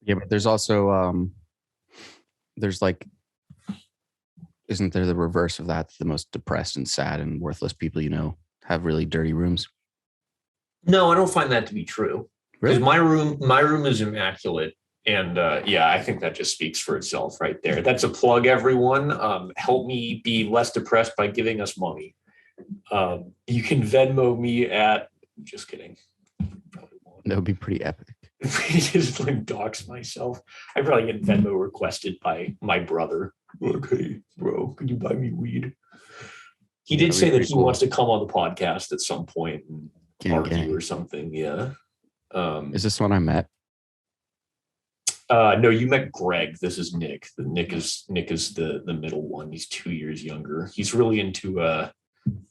Yeah, but there's also there's like, isn't there the reverse of that? The most depressed and sad and worthless people have really dirty rooms. No, I don't find that to be true. Because Really? my room is immaculate. And yeah, I think that just speaks for itself right there. That's a plug, everyone. Help me be less depressed by giving us money. You can Venmo me at, just kidding. That would be pretty epic. Just like dox myself. I probably get Venmo requested by my brother. Like, hey, bro, can you buy me weed? He did say that he wants to come on the podcast at some point and argue or something. Yeah. Is this one I met? No, you met Greg. This is Nick. Nick is the middle one. He's 2 years younger. He's really into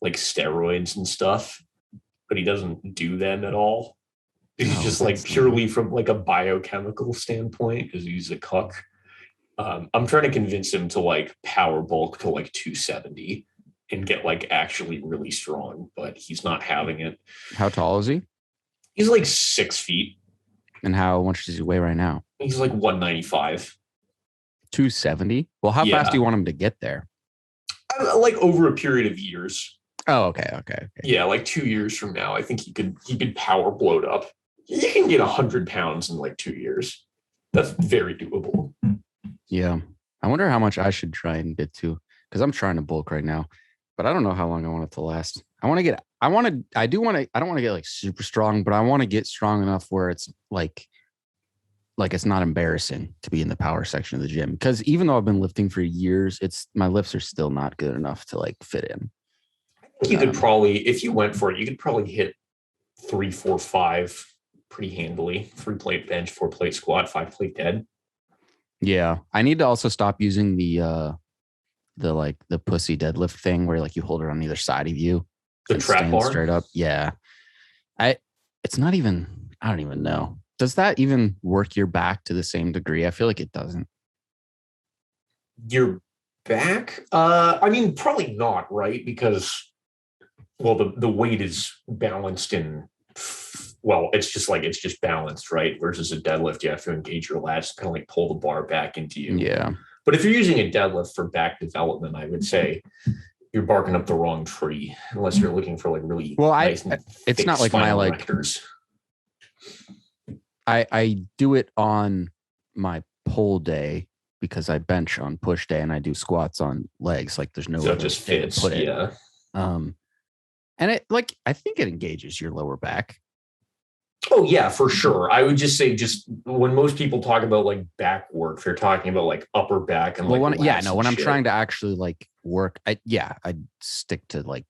like steroids and stuff, but he doesn't do them at all. He's just like purely from like a biochemical standpoint because he's a cuck. I'm trying to convince him to like power bulk to like 270 and get like actually really strong, but he's not having it. How tall is he? He's like 6 feet. And how much does he weigh right now? He's like 195. 270? Well, how fast do you want him to get there? Like over a period of years. Oh, okay. Yeah, like 2 years from now, I think he could power bloat up. You can get 100 pounds in like 2 years. That's very doable. Yeah. I wonder how much I should try and get to, because I'm trying to bulk right now, but I don't know how long I want it to last. I don't want to get like super strong, but I want to get strong enough where it's like it's not embarrassing to be in the power section of the gym. Because even though I've been lifting for years, my lifts are still not good enough to like fit in. You could probably, if you went for it, you could probably hit 3, 4, 5 pretty handily. 3-plate bench, 4-plate squat, 5-plate dead. Yeah. I need to also stop using the pussy deadlift thing where like you hold it on either side of you. The trap bar? Straight up. Yeah. I don't even know. Does that even work your back to the same degree? I feel like it doesn't. Your back? I mean, probably not, right? Because, well, the weight is balanced it's just balanced, right? Versus a deadlift, you have to engage your lats, kind of like pull the bar back into you. Yeah. But if you're using a deadlift for back development, I would say you're barking up the wrong tree unless you're looking for like really nice and it's not like my like rectors. I do it on my pull day because I bench on push day and I do squats on legs. Like there's no so it just fits. Yeah. And it like I think it engages your lower back. Oh yeah, for sure. I would just say when most people talk about like back work, they're talking about like upper back and like when I'm trying to actually like work, I stick to like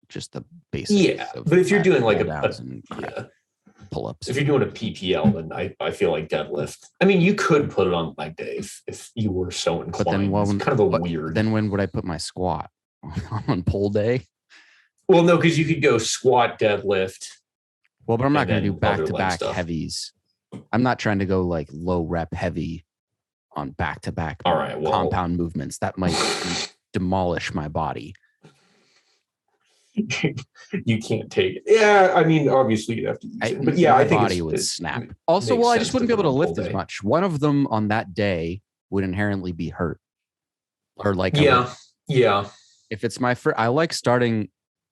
just the basics. Yeah, but if you're doing like pull-ups, if you're doing a PPL, then I feel like deadlift. I mean, you could put it on leg day if you were so inclined. But then it's kind of a weird. Then when would I put my squat on pull day? Well, no, because you could go squat, deadlift. Well, but I'm not going to do back-to-back heavies. I'm not trying to go like low rep heavy on back-to-back compound movements. That might demolish my body. You can't take it. Yeah, I mean, obviously you'd have to use it. But yeah, I think my body would snap. Also, I just wouldn't be able to lift as much. One of them on that day would inherently be hurt. Or like yeah. If it's my first, I like starting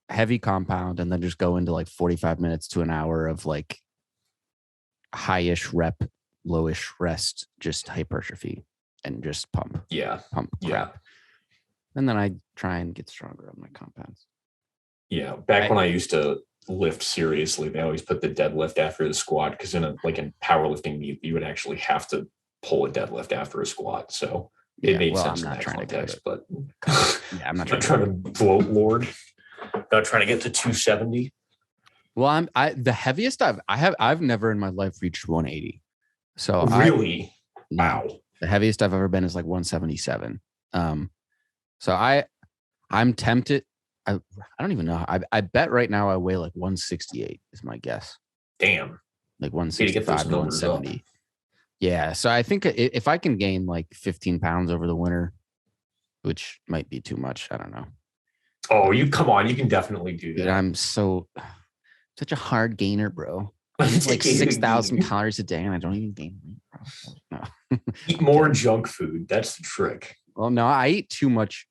heavy compound and then just go into like 45 minutes to an hour of like high-ish rep, lowish rest, just hypertrophy and just pump. Yeah. Pump crap. And then I try and get stronger on my compounds. Yeah. Back when I used to lift seriously, they always put the deadlift after the squat because in powerlifting meet, you would actually have to pull a deadlift after a squat. So it made sense in that context, but I'm not trying to bloat lord. Not trying to get to 270. Well, the heaviest I've never in my life reached 180. So really, wow. The heaviest I've ever been is like 177. So I'm tempted. I don't even know. I bet right now I weigh like 168 is my guess. Damn. Like 165 to 170. Yeah. So I think if I can gain like 15 pounds over the winter, which might be too much, I don't know. Oh, come on. You can definitely do that. Dude, I'm such a hard gainer, bro. I eat like 6,000 calories a day and I don't even gain weight, bro. Eat more junk food. That's the trick. Well, no, I eat too much.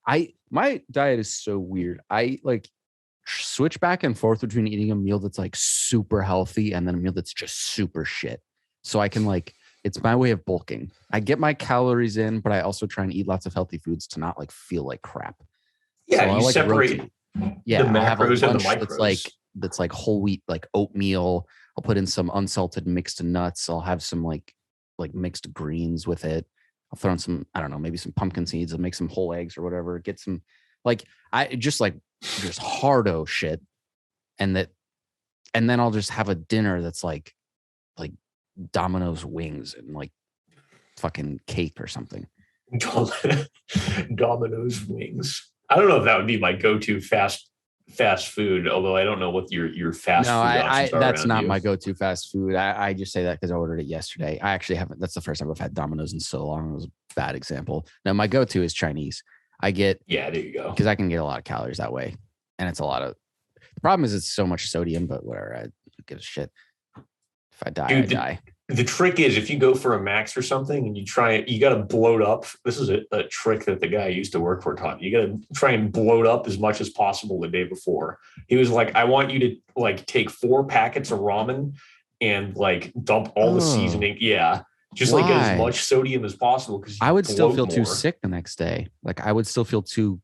My diet is so weird. I like switch back and forth between eating a meal that's like super healthy and then a meal that's just super shit. So I can like, it's my way of bulking. I get my calories in, but I also try and eat lots of healthy foods to not like feel like crap. Yeah, so you like separate yeah, the I have a macros and the lunch micros. that's like whole wheat, like oatmeal. I'll put in some unsalted mixed nuts. I'll have some like mixed greens with it. I'll throw in some, I don't know, maybe some pumpkin seeds. I'll make some whole eggs or whatever. Get some like I just hardo shit. And then I'll just have a dinner that's like Domino's wings and like fucking cake or something. Domino's wings. I don't know if that would be my go-to fast food, although I don't know what your fast food options are. That's not my go-to fast food. I just say that because I ordered it yesterday. I actually haven't. That's the first time I've had Domino's in so long. It was a bad example. Now my go-to is Chinese. I get there you go, because I can get a lot of calories that way, and it's a lot of. The problem is it's so much sodium, but whatever. I don't give a shit. If I die, I die. The trick is if you go for a max or something and you try it, you got to bloat up. This is a trick that the guy I used to work for taught me. You got to try and bloat up as much as possible the day before. He was like, I want you to like take 4 packets of ramen and like dump all the seasoning. Yeah. Just like get as much sodium as possible. Because I would still feel too sick the next day. Like I would still feel too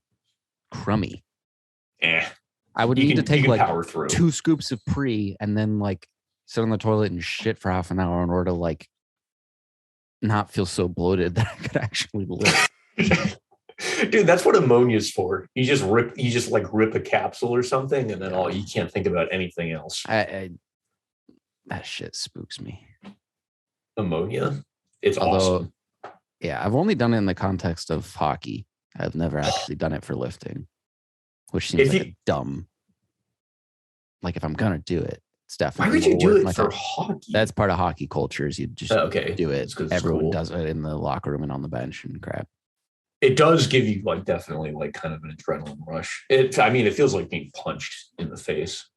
crummy. I would need to take like 2 scoops of pre and then like sit on the toilet and shit for half an hour in order to like not feel so bloated that I could actually live. Dude, that's what ammonia's for. You just rip a capsule or something, and then you can't think about anything else. That shit spooks me. Ammonia, it's awesome. Yeah, I've only done it in the context of hockey. I've never actually done it for lifting, which seems like a dumb. Like if I'm gonna do it. It's definitely. Why would you do it for hockey? That's part of hockey culture. Is you just do it. Everyone does it in the locker room and on the bench and crap. It does give you like definitely like kind of an adrenaline rush. It feels like being punched in the face.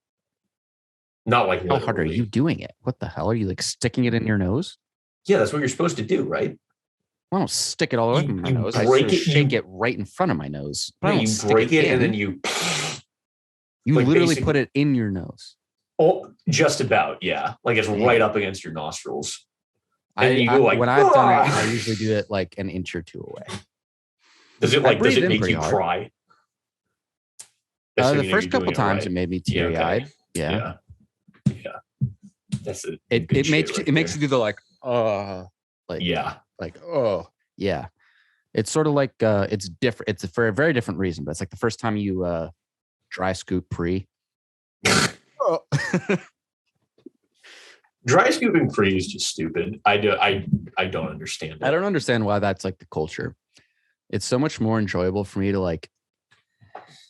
Not like how hard are you doing it? What the hell are you like sticking it in your nose? Yeah, that's what you're supposed to do, right? I don't stick it all over my nose. I shake it right in front of my nose. You break it and then you like literally put it in your nose. Oh, just about, yeah. Like it's right up against your nostrils. And you go like, when I've done it, I usually do it like an inch or 2 away. Does it make you cry? The first couple times it made me teary-eyed. Yeah. That's it. It makes you do the like yeah. It's sort of like it's different. It's for a very different reason, but it's like the first time you dry scoop pre. Dry scooping pre is just stupid. I don't understand it. I don't understand why that's like the culture. It's so much more enjoyable for me to like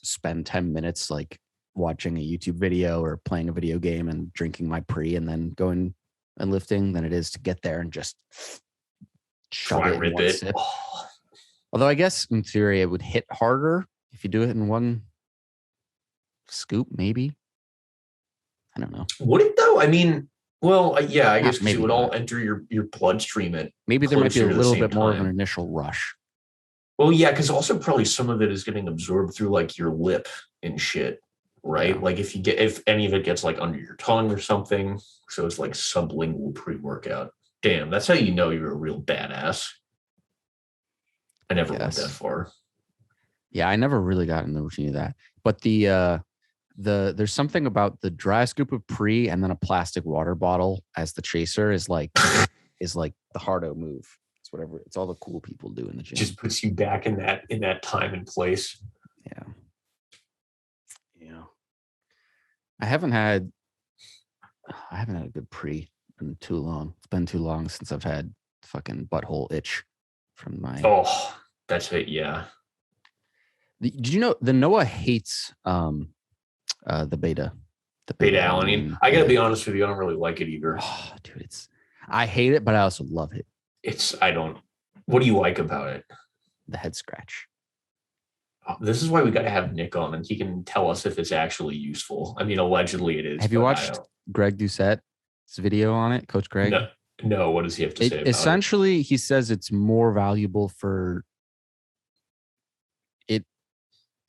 spend 10 minutes like watching a YouTube video or playing a video game and drinking my pre and then going and lifting than it is to get there and just try rip it. Although I guess in theory it would hit harder if you do it in one scoop, maybe. I don't know. Would it though? I mean, well, yeah, I guess because it would all enter your bloodstream. Maybe there might be a little bit more of an initial rush. Well, yeah, because also probably some of it is getting absorbed through like your lip and shit, right? Yeah. Like if any of it gets like under your tongue or something, so it's like sublingual pre-workout. Damn, that's how you know you're a real badass. I never went that far. Yeah, I never really got in the routine of that. But there's something about the dry scoop of pre and then a plastic water bottle as the chaser is like the hardo move. It's whatever. It's all the cool people do in the gym. Just puts you back in that time and place. Yeah. I haven't had a good pre in too long. It's been too long since I've had fucking butthole itch from my. Oh, that's it. Yeah. Did you know the Noah hates the beta alanine? I gotta be honest with you, I don't really like it either. Oh, dude, I hate it, but I also love it. What do you like about it? The head scratch. This is why we got to have Nick on, and he can tell us if it's actually useful. I mean, allegedly it is. Have you watched Greg Doucette's video on it, Coach Greg? No, what does he have to say about it? Essentially, he says it's more valuable for it.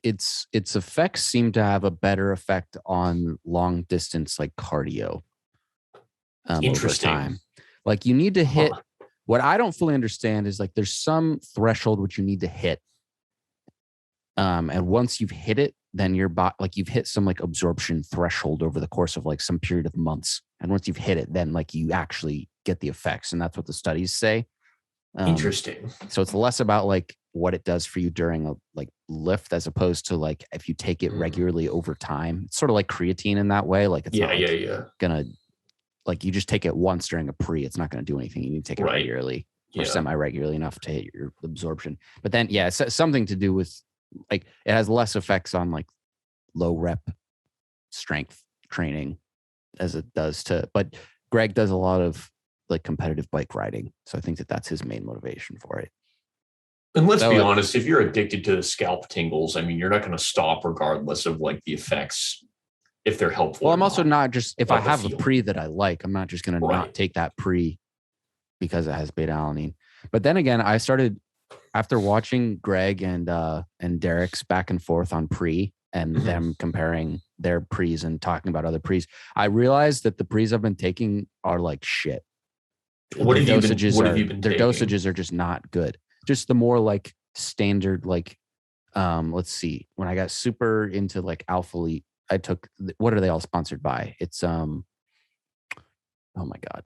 Its effects seem to have a better effect on long distance like cardio over Interesting. time. Like you need to hit. Huh. What I don't fully understand is like there's some threshold which you need to hit. And once you've hit it, then your body, like you've hit some like absorption threshold over the course of like some period of months. And once you've hit it, then like you actually get the effects. And that's what the studies say. Interesting. So it's less about like what it does for you during a like lift as opposed to like if you take it regularly over time. It's sort of like creatine in that way. Like it's not like gonna like you just take it once during a pre. It's not gonna do anything. You need to take it regularly or semi-regularly enough to hit your absorption. But then it's something to do with like it has less effects on like low rep strength training as it does to. But Greg does a lot of like competitive bike riding, so I think that's his main motivation for it. And let's be honest, if you're addicted to scalp tingles, I mean, you're not going to stop regardless of like the effects if they're helpful. Well, I'm also not just if I have a pre that I like, I'm not just going to not take that pre because it has beta alanine. But then again, I started after watching Greg and Derek's back and forth on pre and them comparing their pre's and talking about other pre's. I realized that the pre's I've been taking are like shit. What have you been taking? Their dosages are just not good. Just the more like standard, like, let's see. When I got super into like Alpha Elite, I took, what are they all sponsored by? It's, oh my God.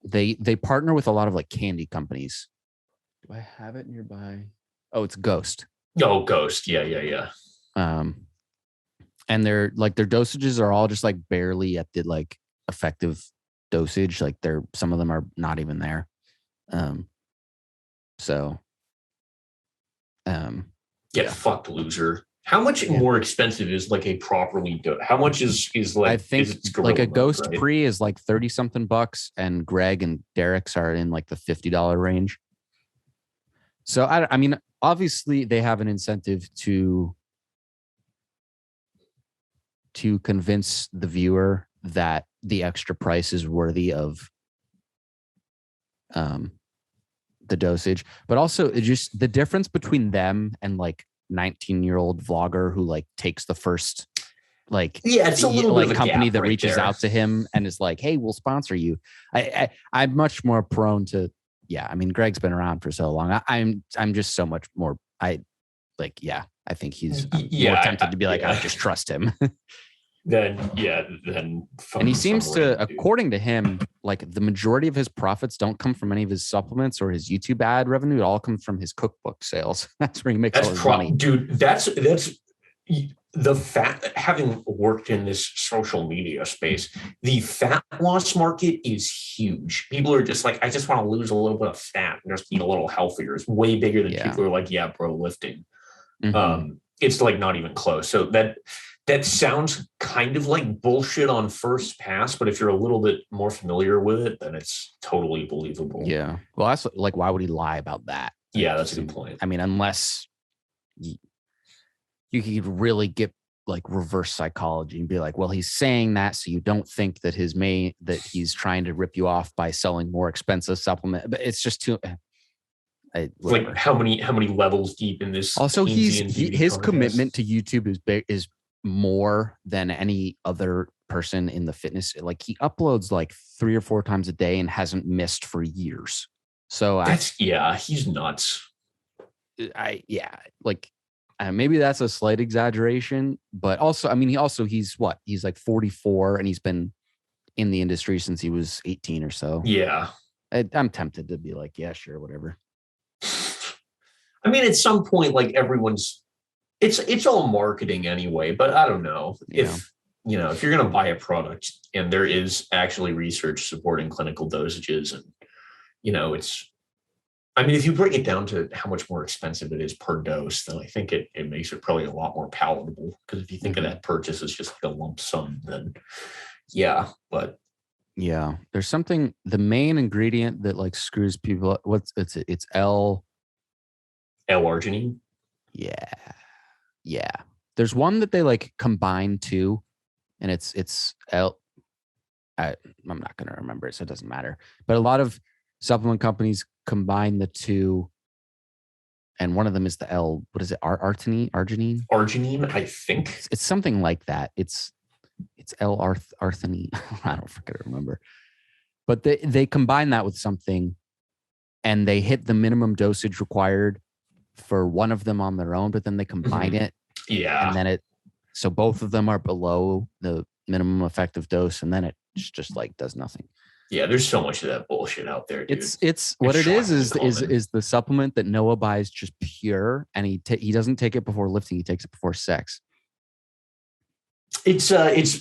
They partner with a lot of like candy companies. Do I have it nearby? Oh, it's Ghost. Oh, Ghost. Yeah. And their dosages are all just like barely at the like effective dosage. Like some of them are not even there. Fuck loser. How much more expensive is like a properly how much is like I think like a Ghost pre is like 30 something bucks and Greg and Derek's are in like the $50 range. So I mean obviously they have an incentive to convince the viewer that the extra price is worthy of the dosage, but also it just the difference between them and like 19-year-old vlogger who like takes the first like it's a little like bit of company a that reaches out to him and is like, hey, we'll sponsor you. I'm much more prone to I mean Greg's been around for so long. I'm just so much more I think he's more tempted to be like I just trust him. Then and he seems to, according to him, like the majority of his profits don't come from any of his supplements or his YouTube ad revenue. It all comes from his cookbook sales. That's where he makes all his money. Dude, that's the fat. Having worked in this social media space, the fat loss market is huge. People are just like, I just want to lose a little bit of fat and just eat a little healthier. It's way bigger than people are like, yeah, bro, lifting. It's like not even close. So that sounds kind of like bullshit on first pass, but if you're a little bit more familiar with it, then it's totally believable. Yeah. Well, that's like, why would he lie about that? Yeah, that's a good point. I mean, unless you could really get like reverse psychology and be like, well, he's saying that so you don't think that that he's trying to rip you off by selling more expensive supplement. But it's just too. Like how many levels deep in this? Also, his commitment to YouTube is more than any other person in the fitness. Like he uploads like 3 or 4 times a day and hasn't missed for years. So he's nuts. Maybe that's a slight exaggeration, but also, I mean, he's like 44 and he's been in the industry since he was 18 or so. Yeah. I'm tempted to be like, yeah, sure, whatever. I mean, at some point, like it's all marketing anyway, but I don't know if you're going to buy a product and there is actually research supporting clinical dosages and, if you break it down to how much more expensive it is per dose, then I think it makes it probably a lot more palatable because if you think of that purchase as just like a lump sum, then there's something, the main ingredient that like screws people up. It's L-arginine. Yeah. There's one that they like combine two, and it's I'm not going to remember it, so it doesn't matter. But a lot of supplement companies combine the two, and one of them is the L. What is it? Arginine? Arginine, I think. It's something like that. It's L-arginine. I don't freaking remember. But they combine that with something, and they hit the minimum dosage required for one of them on their own, but then they combine it. Yeah. And then so both of them are below the minimum effective dose, and then it just like does nothing. Yeah, there's so much of that bullshit out there, dude. It's what it is the supplement that Noah buys just pure, and he doesn't take it before lifting, he takes it before sex. It's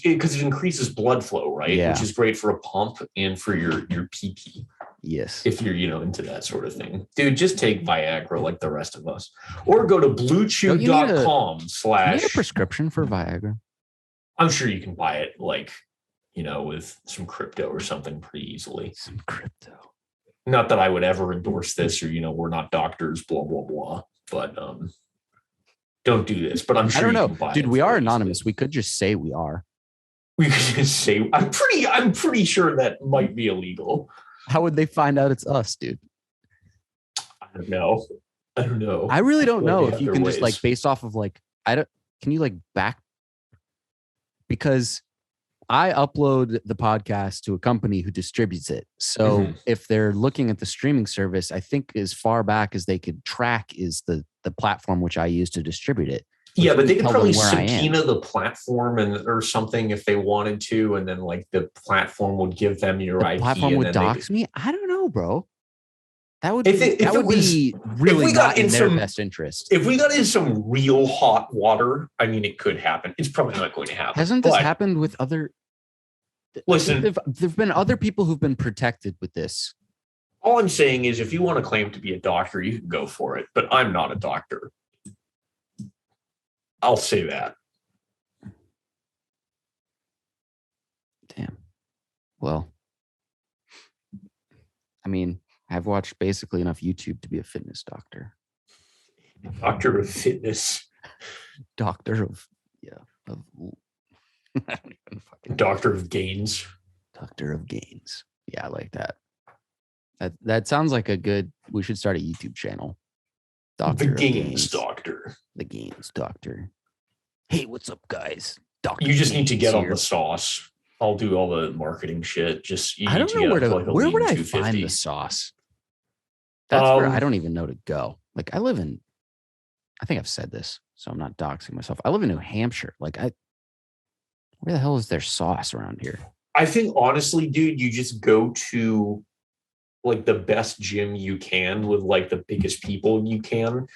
because it increases blood flow, right? Yeah. Which is great for a pump and for your PP. Yes. If you're, into that sort of thing. Dude, just take Viagra like the rest of us. Or go to bluechew.com/ You need a prescription for Viagra? I'm sure you can buy it with some crypto or something pretty easily. Some crypto. Not that I would ever endorse this or, we're not doctors, blah, blah, blah. But don't do this. But I'm sure I don't know. Can buy dude, it we are easily. anonymous. We could just say we are. We could just say, I'm pretty sure that might be illegal. How would they find out it's us, dude? I don't know. I really don't know if you can ways. just like based off of like, can you like back? Because I upload the podcast to a company who distributes it. So if they're looking at the streaming service, I think as far back as they could track is the platform which I use to distribute it. Yeah, but they could probably subpoena the platform or something if they wanted to, and then like the platform would give them your IP. The platform would dox me? I don't know, bro. That would be really not in their best interest. If we got in some real hot water, I mean, it could happen. It's probably not going to happen. Hasn't this happened with other? Listen, there've been other people who've been protected with this. All I'm saying is, if you want to claim to be a doctor, you can go for it. But I'm not a doctor. I'll say that. Damn. Well, I mean, I've watched basically enough YouTube to be a fitness doctor. Doctor of fitness. Doctor of Doctor of gains. Doctor of gains. Yeah, I like that. That sounds like we should start a YouTube channel. Doctor the gains doctor. The gains doctor. Hey, what's up, guys? Doctor. You just need to get on the sauce. I'll do all the marketing shit. I don't know where would I find the sauce? That's where I don't even know to go. Like I think I've said this, so I'm not doxing myself. I live in New Hampshire. Like where the hell is there sauce around here? I think honestly, dude, you just go to like the best gym you can with like the biggest people you can,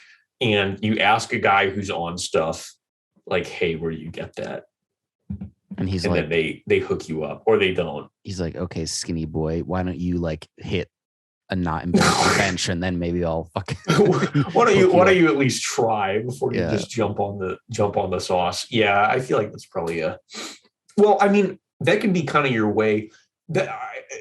and you ask a guy who's on stuff like, hey, where do you get that? And then they hook you up, or they don't. He's like, okay, skinny boy, why don't you like hit a not embarrassing bench, and then maybe I'll fucking. why don't you at least try before you just jump on the sauce? Yeah, I feel like that's probably well, I mean, that can be kind of your way.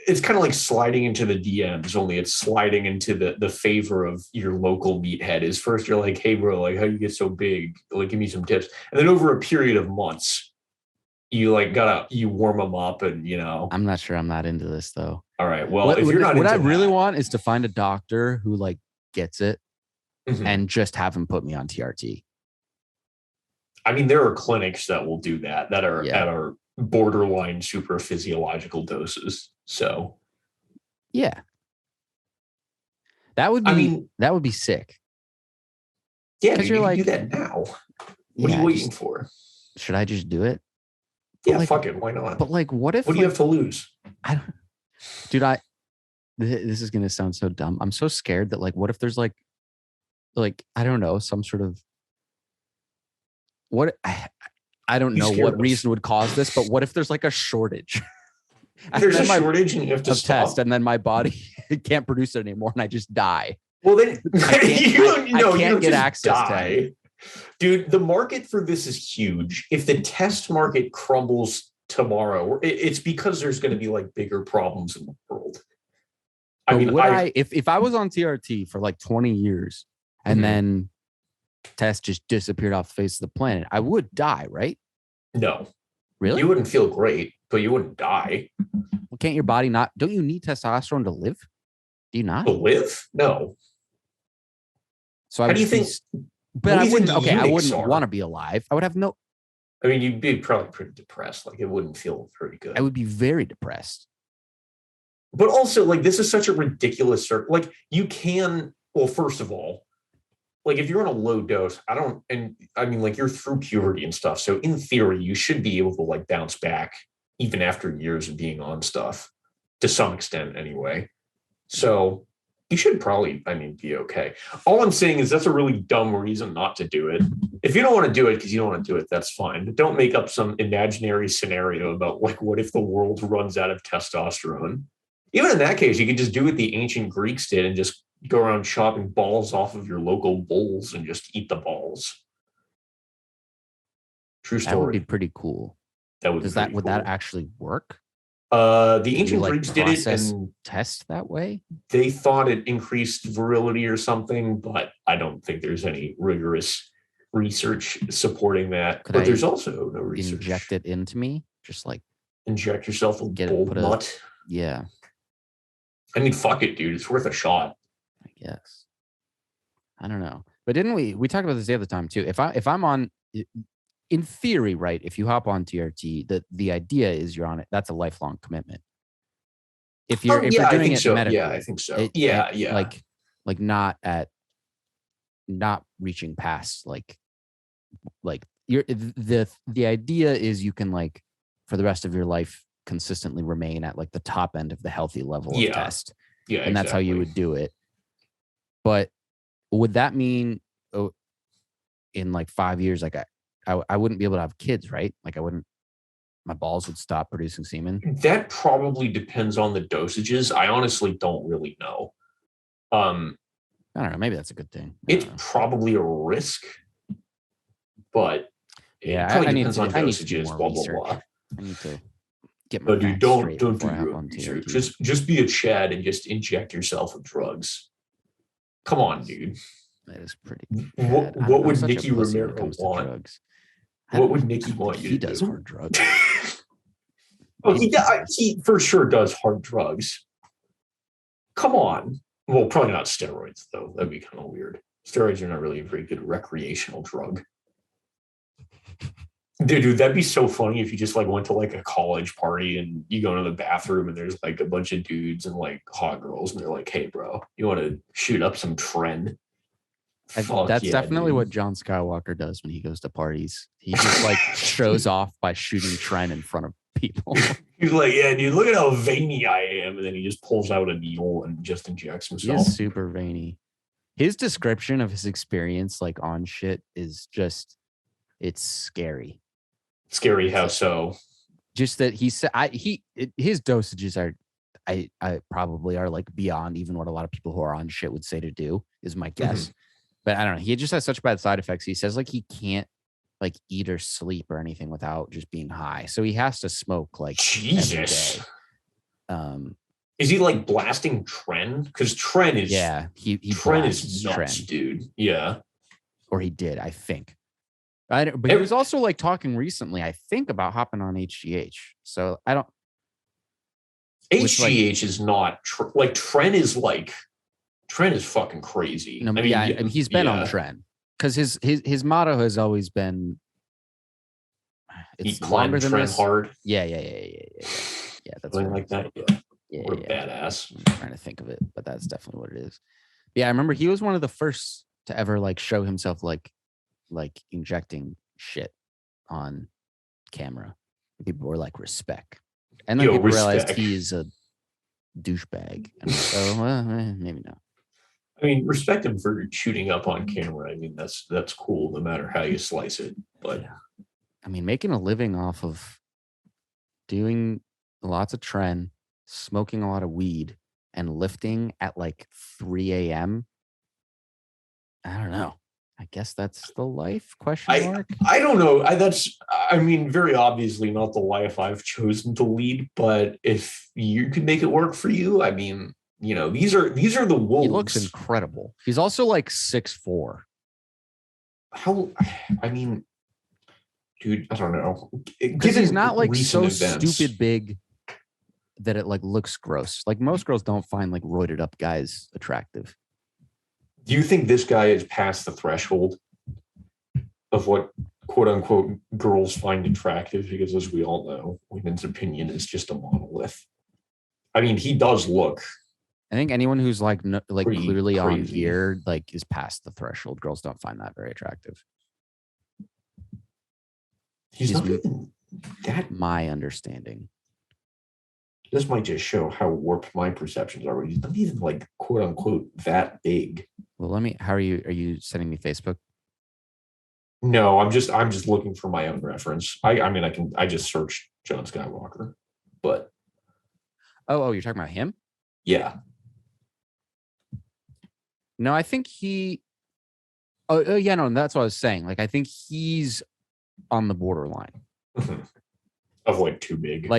It's kind of like sliding into the DMs, only it's sliding into the favor of your local meathead. Is first you're like, hey bro, like how do you get so big? Like give me some tips. And then over a period of months, you like you warm them up, and I'm not sure I'm not into this though. All right. Well, if you're not what I really want is to find a doctor who like gets it and just have him put me on TRT. I mean, there are clinics that will do that are at our borderline super physiological doses. So yeah. That would be sick. Yeah, because you're like, do that now. What are you waiting for? Should I just do it? Yeah, fuck it. Why not? But like, what do you have to lose? I don't, dude. This is gonna sound so dumb. I'm so scared that like, what if there's like I don't know, some sort of I don't know what reason would cause this, but what if there's like a shortage? There's a shortage, and you have to test, and then my body can't produce it anymore, and I just die. Well, then I can't get access to it. Dude, the market for this is huge. If the test market crumbles tomorrow, it's because there's going to be like bigger problems in the world. I mean, if I was on TRT for like 20 years and then test just disappeared off the face of the planet, I would die, right? No. Really? You wouldn't feel great, but you wouldn't die. Well, can't your body not? Don't you need testosterone to live? Do you not? To live? No. So I How would do you just be, think? but What I do you think wouldn't. Okay, I eunuchs wouldn't want are? to be alive. I would have no. I mean, you'd be probably pretty depressed. Like it wouldn't feel very I good. would be very depressed. But also, like this is such a ridiculous circle. Like you can. Well, first of all, like if you're on a low dose, I don't. And I mean, like you're through puberty and stuff. So in theory, you should be able to like bounce back even after years of being on stuff to some extent, anyway. So you should probably, I mean, be okay. All I'm saying is that's a really dumb reason not to do it. If you don't want to do it because you don't want to do it, that's fine. But don't make up some imaginary scenario about like, what if the world runs out of testosterone? Even in that case, you could just do what the ancient Greeks did and just go around chopping balls off of your local bulls and just eat the balls. True That would be story. pretty cool. That would Does be that pretty would cool. that actually work? The Do you ancient like Greeks did it, process and test that way? they thought it increased virility or something, but I don't think there's any rigorous research supporting that. Could But I there's also no research. inject it into me? Just like Inject yourself a get it, bull put a nut. yeah, I mean, fuck it, dude. It's worth a shot. I guess. I don't know. But didn't we talked about this the other time too? If I'm on in theory, right? If you hop on TRT, the idea is you're on it. That's a lifelong commitment. If you're Yeah, I doing think it so. medically, Yeah, I think so. Yeah, yeah. like not reaching past like you're the idea is you can like for the rest of your life consistently remain at like the top end of the healthy level of Yeah. test. Yeah, And that's how you exactly. would do it. But would that mean in like 5 years, like I wouldn't be able to have kids, right? Like my balls would stop producing semen. That probably depends on the dosages. I honestly don't really know. I don't know. Maybe that's a good thing. It's probably a risk, but Yeah, it probably I need depends to on I need to do dosages, more blah, research. blah, blah. I need to get my No, dude, facts straight don't do before I hop your on research. TRT. Just be a Chad and just inject yourself with drugs. Come on, dude. That is pretty. What would such a Nicky pussy when it Romero comes to want? drugs. What would Nicky want you He to does do? hard drugs. Oh, he for sure does hard drugs. Come on. Well, probably not steroids, though. That'd be kind of weird. Steroids are not really a very good recreational drug. Dude, that'd be so funny if you just like went to like a college party and you go into the bathroom and there's like a bunch of dudes and like hot girls and they're like, "Hey, bro, you want to shoot up some trend?" That's yeah, definitely dude. what John Skywalker does when he goes to parties. He just like shows off by shooting Tren in front of people. He's like, "Yeah, dude, look at how veiny I am," and then he just pulls out a needle and just injects He himself. is super veiny. His description of his experience like on shit is just it's scary. Scary how so? Just that he said his dosages are I probably are like beyond even what a lot of people who are on shit would say to do is my guess. Mm-hmm. But I don't know. He just has such bad side effects. He says like he can't like eat or sleep or anything without just being high. So he has to smoke like Jesus. every day. Is he like blasting Tren? Because Tren is he Tren is nuts, Tren. dude. Yeah. Or he did, I think. But he was also like talking recently, I think, about hopping on HGH. So I don't. HGH is not like Tren is fucking crazy. No, I mean, he's been on Tren because his motto has always been it's longer than Tren hard. Yeah. That's something like that. Yeah. What a badass. I'm trying to think of it, but that's definitely what it is. Yeah, I remember he was one of the first to ever like show himself like injecting shit on camera. People were like, respect. And then people realized he is a douchebag. And so maybe not. I mean, respect him for shooting up on camera. I mean, that's cool no matter how you slice it. But I mean, making a living off of doing lots of Tren, smoking a lot of weed, and lifting at like 3 a.m. I don't know. I guess that's the life? Question mark. I don't know. I mean, very obviously not the life I've chosen to lead. But if you can make it work for you, I mean, you know, these are the wolves. He looks incredible. He's also like 6'4". How? I mean, dude, I don't know. Because he's not like so events, stupid big that it like looks gross. Like most girls don't find like roided up guys attractive. do you think this guy is past the threshold of what quote unquote girls find attractive? Because as we all know, women's opinion is just a monolith. I mean, he does look. I think anyone who's like clearly crazy. on gear like is past the threshold. Girls don't find that very attractive. He's not even that. My understanding. This might just show how warped my perceptions are. He's not even like quote unquote that big. Well, let me. How are you? Are you sending me Facebook? No, I'm just looking for my own reference. I just searched John Skywalker, but Oh, you're talking about him? yeah. No, I think he. Oh, yeah, no, that's what I was saying. Like, I think he's on the borderline Of like too big.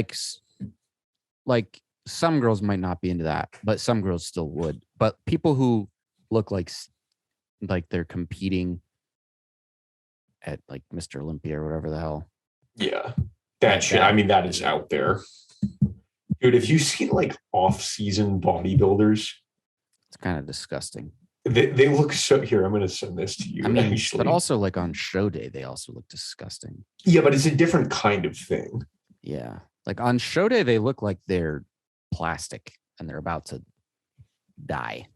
Like some girls might not be into that, but some girls still would. But people who look like they're competing at like Mr. Olympia or whatever the hell. Yeah, that shit. I mean, that is out there, dude. If you see like off-season bodybuilders, it's kind of disgusting. They look so. Here, I'm going to send this to you. I mean, but also like on show day, they also look disgusting. Yeah, but it's a different kind of thing. Yeah, like on show day, they look like they're plastic and they're about to die.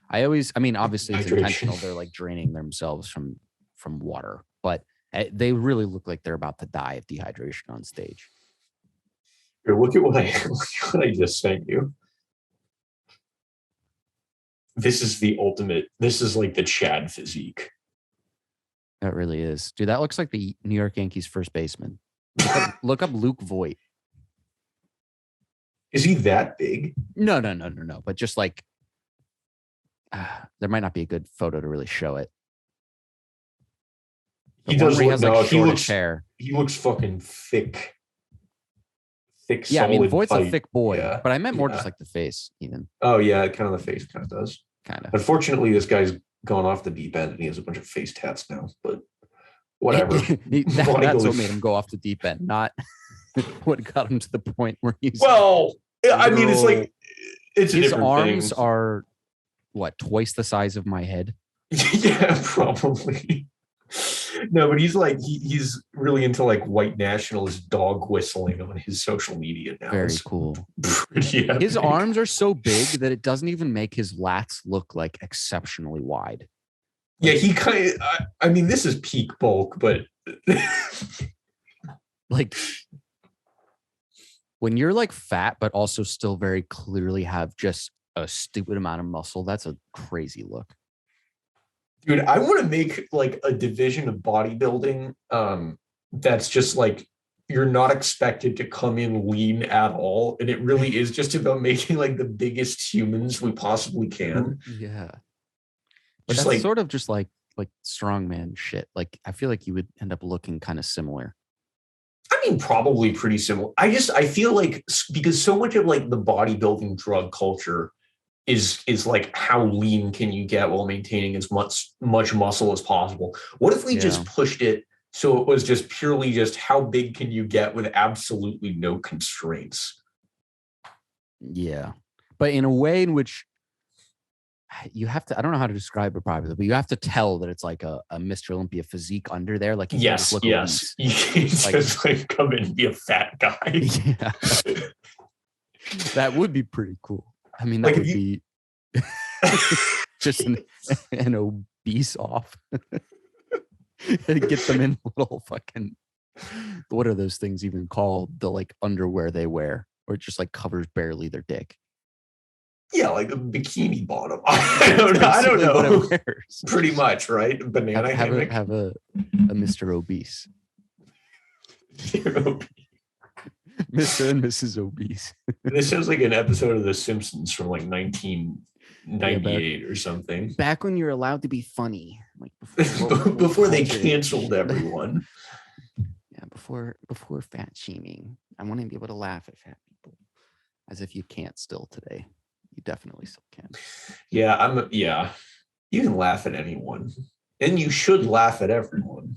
I mean, obviously it's intentional. They're like draining themselves from water, but they really look like they're about to die of dehydration on stage. Here, look at what I just sent you. This is the ultimate. This is like the Chad physique. That really is, dude. That looks like the New York Yankees first baseman. Look up Luke Voigt. Is he that big? No. But just like, there might not be a good photo to really show it. He does look. No, he looks hair. He looks fucking thick. Yeah, I mean, Voight's fight. A thick boy, yeah. But I meant more just like the face, even. Oh yeah, kind of the face, kind of does. Kind of. Unfortunately, this guy's gone off the deep end, and he has a bunch of face tats now. But whatever. That's what made him go off the deep end, not what got him to the point where he's. Well, I mean, it's like his arms are what, twice the size of my head. Yeah, probably. No, but he's like he's really into like white nationalist dog whistling on his social media now. Very cool. His arms are so big that it doesn't even make his lats look like exceptionally wide. Yeah, he kind of. I mean, this is peak bulk, but like when you're like fat, but also still very clearly have just a stupid amount of muscle, that's a crazy look. Dude, I want to make like a division of bodybuilding that's just like you're not expected to come in lean at all. And it really is just about making like the biggest humans we possibly can. Yeah. But that's like sort of just like strongman shit. Like I feel like you would end up looking kind of similar. I mean, probably pretty similar. I feel like because so much of like the bodybuilding drug culture is like how lean can you get while maintaining as much muscle as possible. What if we just pushed it so it was just purely just how big can you get with absolutely no constraints? Yeah, but in a way in which you have to, I don't know how to describe it properly, but you have to tell that it's like a Mr. Olympia physique under there. Like, yes. You can't just like come in and be a fat guy. Yeah. That would be pretty cool. I mean, that would be just an obese off. Get them in little fucking, what are those things even called? The like underwear they wear, or it just like covers barely their dick. Yeah, like a bikini bottom. I don't know. Pretty much, right? Banana hammock. Have a Mr. Obese. Mr. and Mrs. Obese. This sounds like an episode of The Simpsons from like 1998 or something. Back when you're allowed to be funny, like before they canceled everyone. Yeah, before fat shaming. I want to be able to laugh at fat people, as if you can't still today. You definitely still can. Yeah, you can laugh at anyone, and you should laugh at everyone.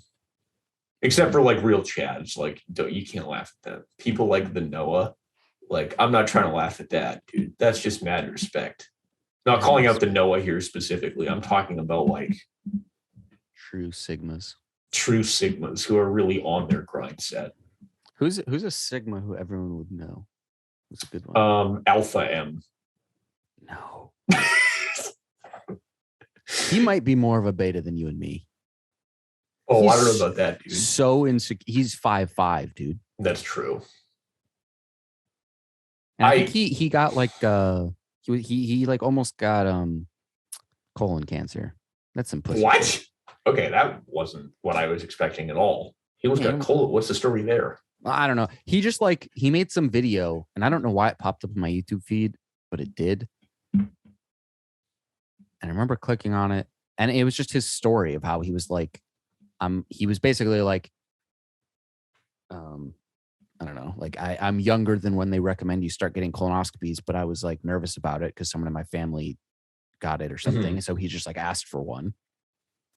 Except for like real Chads, like you can't laugh at that. People like the Noah, like I'm not trying to laugh at that, dude. That's just mad respect. Not calling out the Noah here specifically. I'm talking about like true Sigmas who are really on their grind set. Who's a Sigma who everyone would know? Who's a good one? Alpha M. No. He might be more of a beta than you and me. Oh, I don't know about that, dude. So insecure. He's 5'5", dude. That's true. And I think he got like he like almost got colon cancer. That's some pussy. What? Shit. Okay, that wasn't what I was expecting at all. He almost got colon. What's the story there? I don't know. He just like he made some video, and I don't know why it popped up in my YouTube feed, but it did. And I remember clicking on it, and it was just his story of how he was like, he was basically like, I don't know, like I'm younger than when they recommend you start getting colonoscopies, but I was like nervous about it because someone in my family got it or something. Mm-hmm. So he just like asked for one.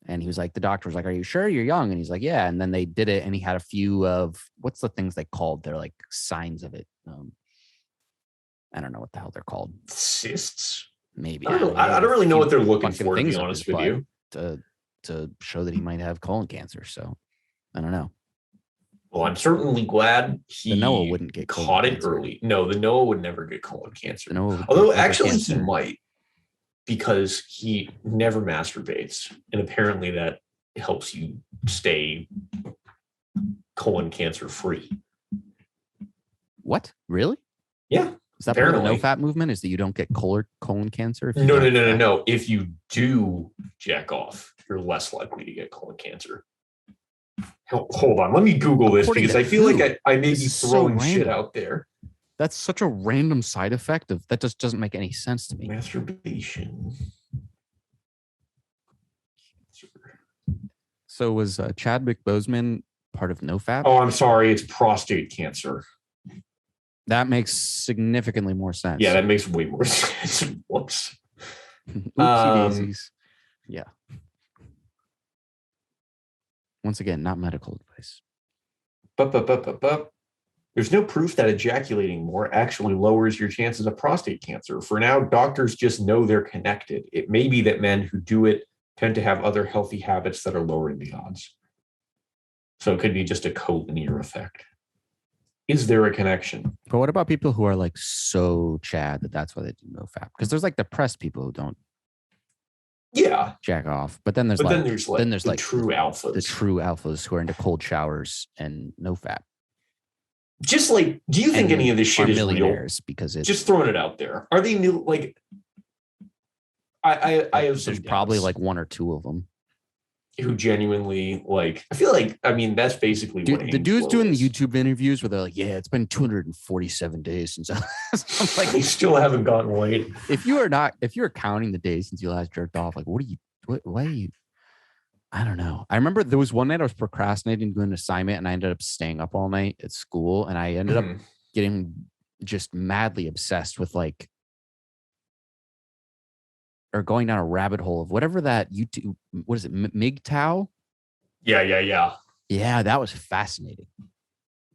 And he was like, the doctor was like, are you sure you're young? And he's like, yeah. And then they did it. And he had a few of, what's the things they called? They're like signs of it. I don't know what the hell they're called. Cysts? Maybe. I don't really know what they're looking for, to be honest with you. To show that he might have colon cancer. So I don't know. Well, I'm certainly glad the Noah wouldn't get caught it early. No, the Noah would never get colon cancer. Although actually he might, because he never masturbates. And apparently that helps you stay colon cancer free. What? Really? Yeah. Is that part of the no fap movement? Is that you don't get colon cancer? No. If you do jack off, you're less likely to get colon cancer. Hold on, let me Google this because I feel like I may be throwing shit out there. That's such a random side effect of that just doesn't make any sense to me. Masturbation. So was Chadwick Boseman part of NoFap? Oh, I'm sorry, it's prostate cancer. That makes significantly more sense. Yeah, that makes way more sense. Whoops. Oopsie daisies. Yeah. Once again, not medical advice. There's no proof that ejaculating more actually lowers your chances of prostate cancer. For now, doctors just know they're connected. It may be that men who do it tend to have other healthy habits that are lowering the odds. So it could be just a collinear effect. Is there a connection? But what about people who are like so Chad that's why they do NoFap? Because there's like depressed people who don't. Yeah, jack off. But then there's like true alphas. The true alphas who are into cold showers and NoFap. Just like, do you think any of this shit is real? Because it's just throwing it out there. Are they new? Like, I have there's probably like one or two of them who genuinely like. I feel like that's basically what the dudes doing the YouTube interviews where they're like, yeah, it's been 247 days since I'm like, you still haven't gotten laid. If you're counting the days since you last jerked off, like, why are you? I don't know. I remember there was one night I was procrastinating doing an assignment and I ended up staying up all night at school and I ended up getting just madly obsessed with like, or going down a rabbit hole of whatever that YouTube, what is it, MGTOW? Yeah. Yeah, that was fascinating.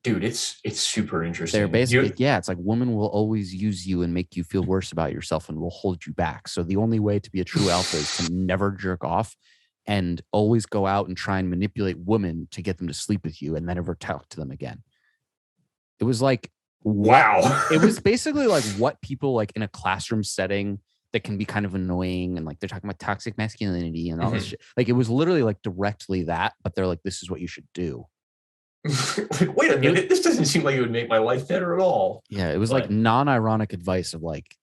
Dude, it's super interesting. They're basically, it's like women will always use you and make you feel worse about yourself and will hold you back. So the only way to be a true alpha is to never jerk off and always go out and try and manipulate women to get them to sleep with you and then never talk to them again. It was like, wow. It was basically like what people like in a classroom setting that can be kind of annoying and like they're talking about toxic masculinity and all this shit. Like it was literally like directly that, but they're like, this is what you should do. Like, wait a minute, this doesn't seem like it would make my life better at all. Yeah, it was like non-ironic advice of like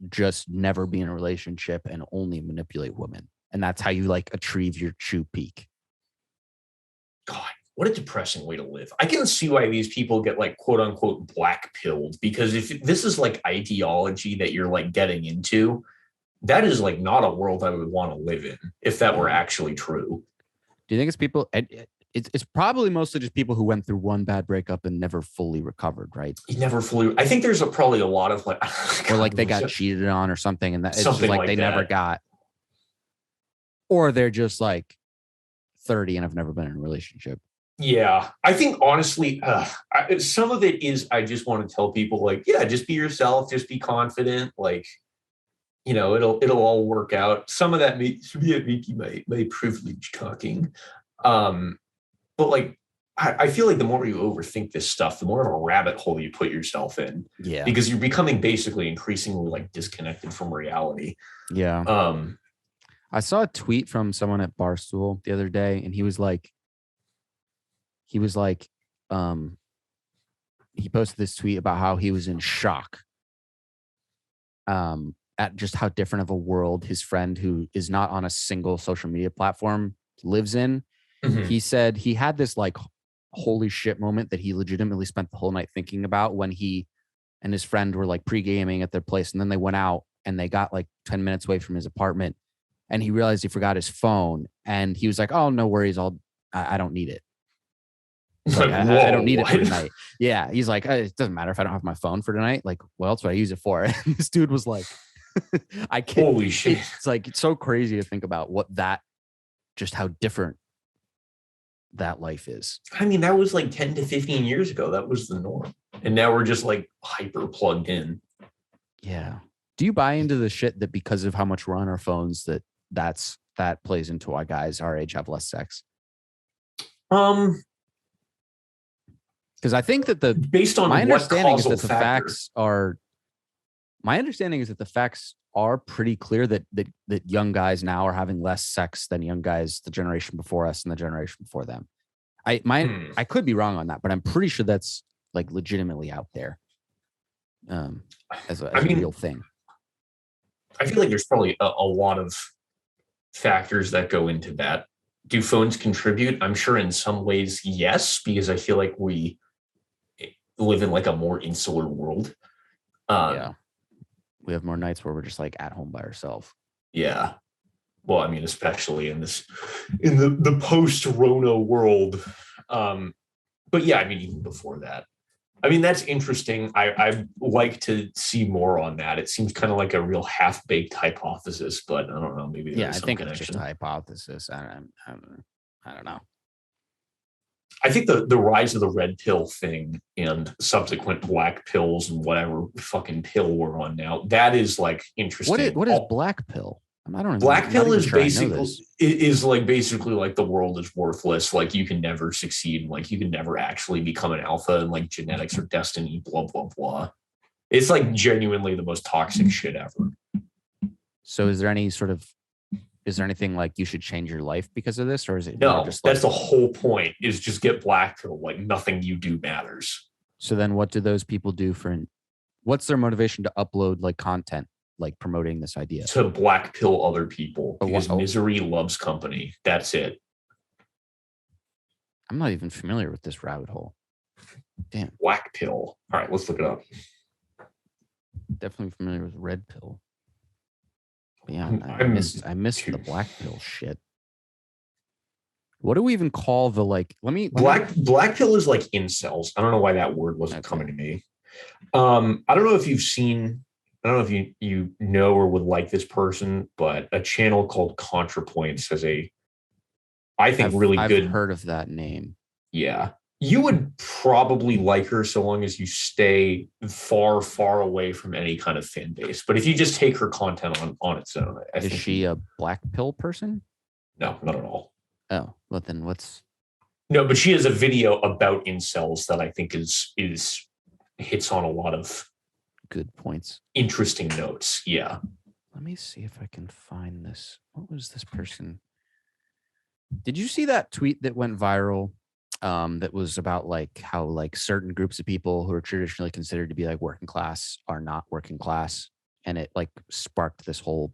just never be in a relationship and only manipulate women. And that's how you like achieve your true peak. God, what a depressing way to live. I can see why these people get like quote unquote black pilled, because if this is like ideology that you're like getting into, that is like not a world I would want to live in if that were actually true. Do you think it's people? It's probably mostly just people who went through one bad breakup and never fully recovered, right? I think there's probably a lot of like, or like they got cheated on or something, and that it's just like they never got, or they're just like 30 and have never been in a relationship. Yeah, I think honestly, some of it is I just want to tell people like, yeah, just be yourself, just be confident, like it'll all work out. Some of that may be my privilege talking, but like I feel like the more you overthink this stuff, the more of a rabbit hole you put yourself in, Yeah. because you're becoming basically increasingly like disconnected from reality. Yeah. Um, I saw a tweet from someone at Barstool the other day, and he was like, um, he posted this tweet about how he was in shock at just how different of a world his friend, who is not on a single social media platform, lives in. mhm. He said he had this like holy shit moment that he legitimately spent the whole night thinking about when he and his friend were like pre-gaming at their place, and then they went out and they got like 10 minutes away from his apartment, and he realized he forgot his phone, and he was like, oh, no worries, I don't need it. Like, I don't need it for tonight. Yeah. He's like, it doesn't matter if I don't have my phone for tonight. Like, what else would I use it for? And this dude was like, I can't. Holy shit. It's like, it's so crazy to think about just how different that life is. I mean, that was like 10 to 15 years ago. That was the norm. And now we're just like hyper plugged in. Yeah. Do you buy into the shit that because of how much we're on our phones, that plays into why guys our age have less sex? Because I think that based on my what understanding is causal that the factor? facts are my understanding is that the facts are pretty clear that young guys now are having less sex than young guys the generation before us and the generation before them. I could be wrong on that, but I'm pretty sure that's like legitimately out there as a real thing. I feel like there's probably a lot of factors that go into that. Do phones contribute? I'm sure in some ways, yes, because I feel like we live in like a more insular world. Yeah. We have more nights where we're just like at home by ourselves. Yeah. Well, I mean, especially in the post-Rona world. But yeah, I mean, even before that. I mean, that's interesting. I like to see more on that. It seems kind of like a real half-baked hypothesis, but I don't know. Maybe I think connection. It's just a hypothesis. I don't know. I think the rise of the red pill thing and subsequent black pills and whatever fucking pill we're on now, that is like interesting. What is black pill? I don't know. Black pill is basically like the world is worthless. Like you can never succeed. Like you can never actually become an alpha, and like genetics are destiny. Blah blah blah. It's like genuinely the most toxic shit ever. So is there anything like you should change your life because of this, or is it no? Just that's the whole point. Is just get black pill. Like nothing you do matters. So then, what do those people do what's their motivation to upload like content? Like promoting this idea to black pill other people because misery loves company. That's it. I'm not even familiar with this rabbit hole. Damn. Black pill. All right, let's look it up. Definitely familiar with red pill. But yeah, I missed the black pill shit. What do we even call the like? Black pill is like incels. I don't know why that word wasn't coming to me. I don't know if you've seen. I don't know if you know or would like this person, but a channel called ContraPoints has I've heard of that name. Yeah. You would probably like her so long as you stay far, far away from any kind of fan base. But if you just take her content on its own, is she a black pill person? No, not at all. Oh, well then what's... No, but she has a video about incels that I think is hits on a lot of good points. Interesting notes. Yeah. Let me see if I can find this. What was this person? Did you see that tweet that went viral? That was about like how like certain groups of people who are traditionally considered to be like working class are not working class, and it like sparked this whole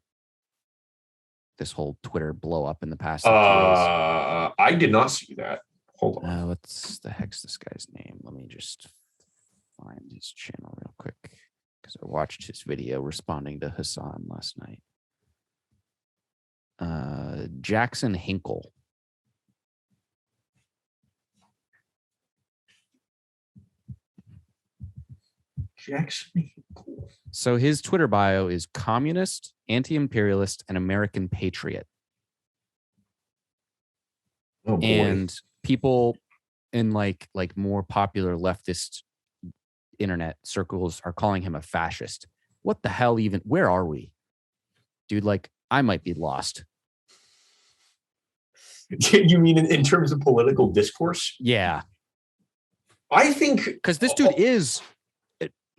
Twitter blow up in the past. I did not see that. Hold on. What's the heck's this guy's name? Let me just find his channel real quick, because I watched his video responding to Hassan last night. Jackson Hinkle. Jackson Hinkle. So his Twitter bio is communist, anti-imperialist, and American patriot. Oh boy. And people in like more popular leftist internet circles are calling him a fascist. What the hell even? Where are we? Dude, like I might be lost. You mean in terms of political discourse? Yeah. I think because this dude is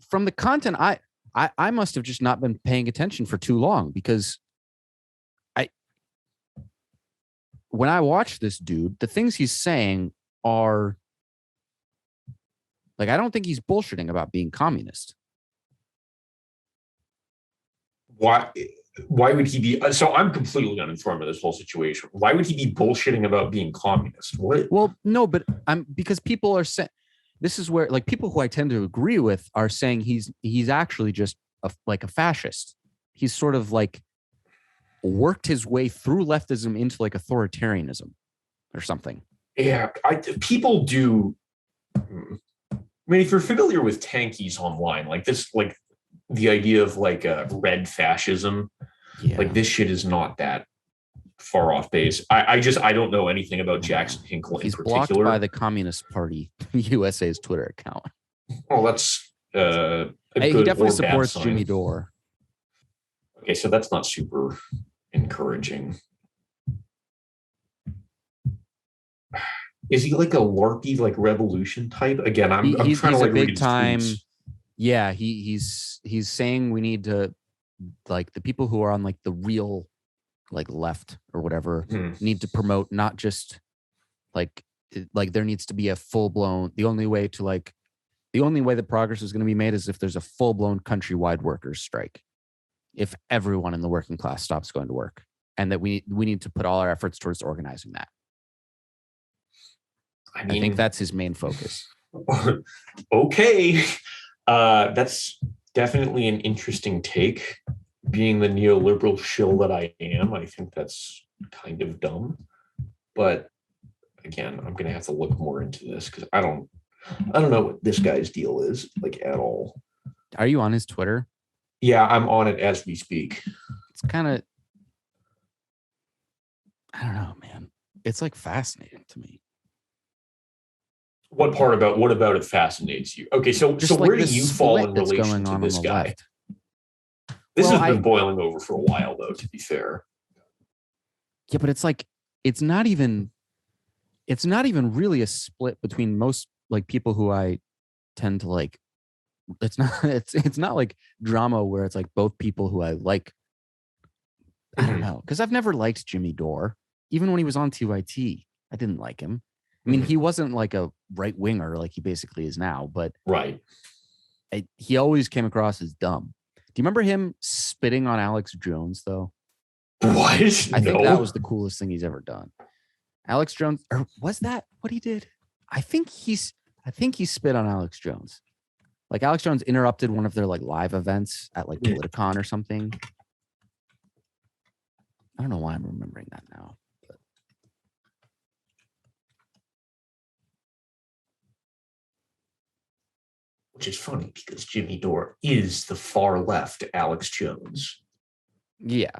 from the content I must have just not been paying attention for too long because when I watch this dude, the things he's saying are like, I don't think he's bullshitting about being communist. Why would he be? So I'm completely uninformed of this whole situation. Why would he be bullshitting about being communist? What? Well, no, but because people are saying, this is where like people who I tend to agree with are saying he's actually just like a fascist. He's sort of like worked his way through leftism into like authoritarianism or something. Yeah, people do. I mean, if you're familiar with tankies online, like this, like the idea of like red fascism, like this shit is not that far off base. I don't know anything about Jackson Hinkle in particular. He's blocked by the Communist Party USA's Twitter account. Oh, that's he definitely supports Jimmy Dore. Okay, so that's not super encouraging. Is he like a LARPy, like revolution type? Again, I'm trying to like big time. Yeah, he's saying we need to, like, the people who are on like the real like left or whatever need to promote not just like there needs to be a full-blown, the only way that progress is going to be made is if there's a full-blown countrywide workers strike, if everyone in the working class stops going to work, and that we need to put all our efforts towards organizing that. I think that's his main focus. Okay. That's definitely an interesting take. Being the neoliberal shill that I am, I think that's kind of dumb. But again, I'm going to have to look more into this because I don't know what this guy's deal is, like, at all. Are you on his Twitter? Yeah, I'm on it as we speak. It's kind of, I don't know, man. It's like fascinating to me. What about it fascinates you? Okay, so just where like do you fall in relation to this guy? Left. This has been boiling over for a while, though, to be fair. Yeah, but it's like it's not even really a split between most like people who I tend to like. It's not like drama where it's like both people who I like. I don't know, because I've never liked Jimmy Dore. Even when he was on TYT, I didn't like him. I mean, he wasn't like a right winger like he basically is now, but right. He always came across as dumb. Do you remember him spitting on Alex Jones, though? What? I think that was the coolest thing he's ever done. Alex Jones, or was that what he did? I think he spit on Alex Jones. Like Alex Jones interrupted one of their like live events at like Politicon or something. I don't know why I'm remembering that now. But. Which is funny because Jimmy Dore is the far left Alex Jones. Yeah.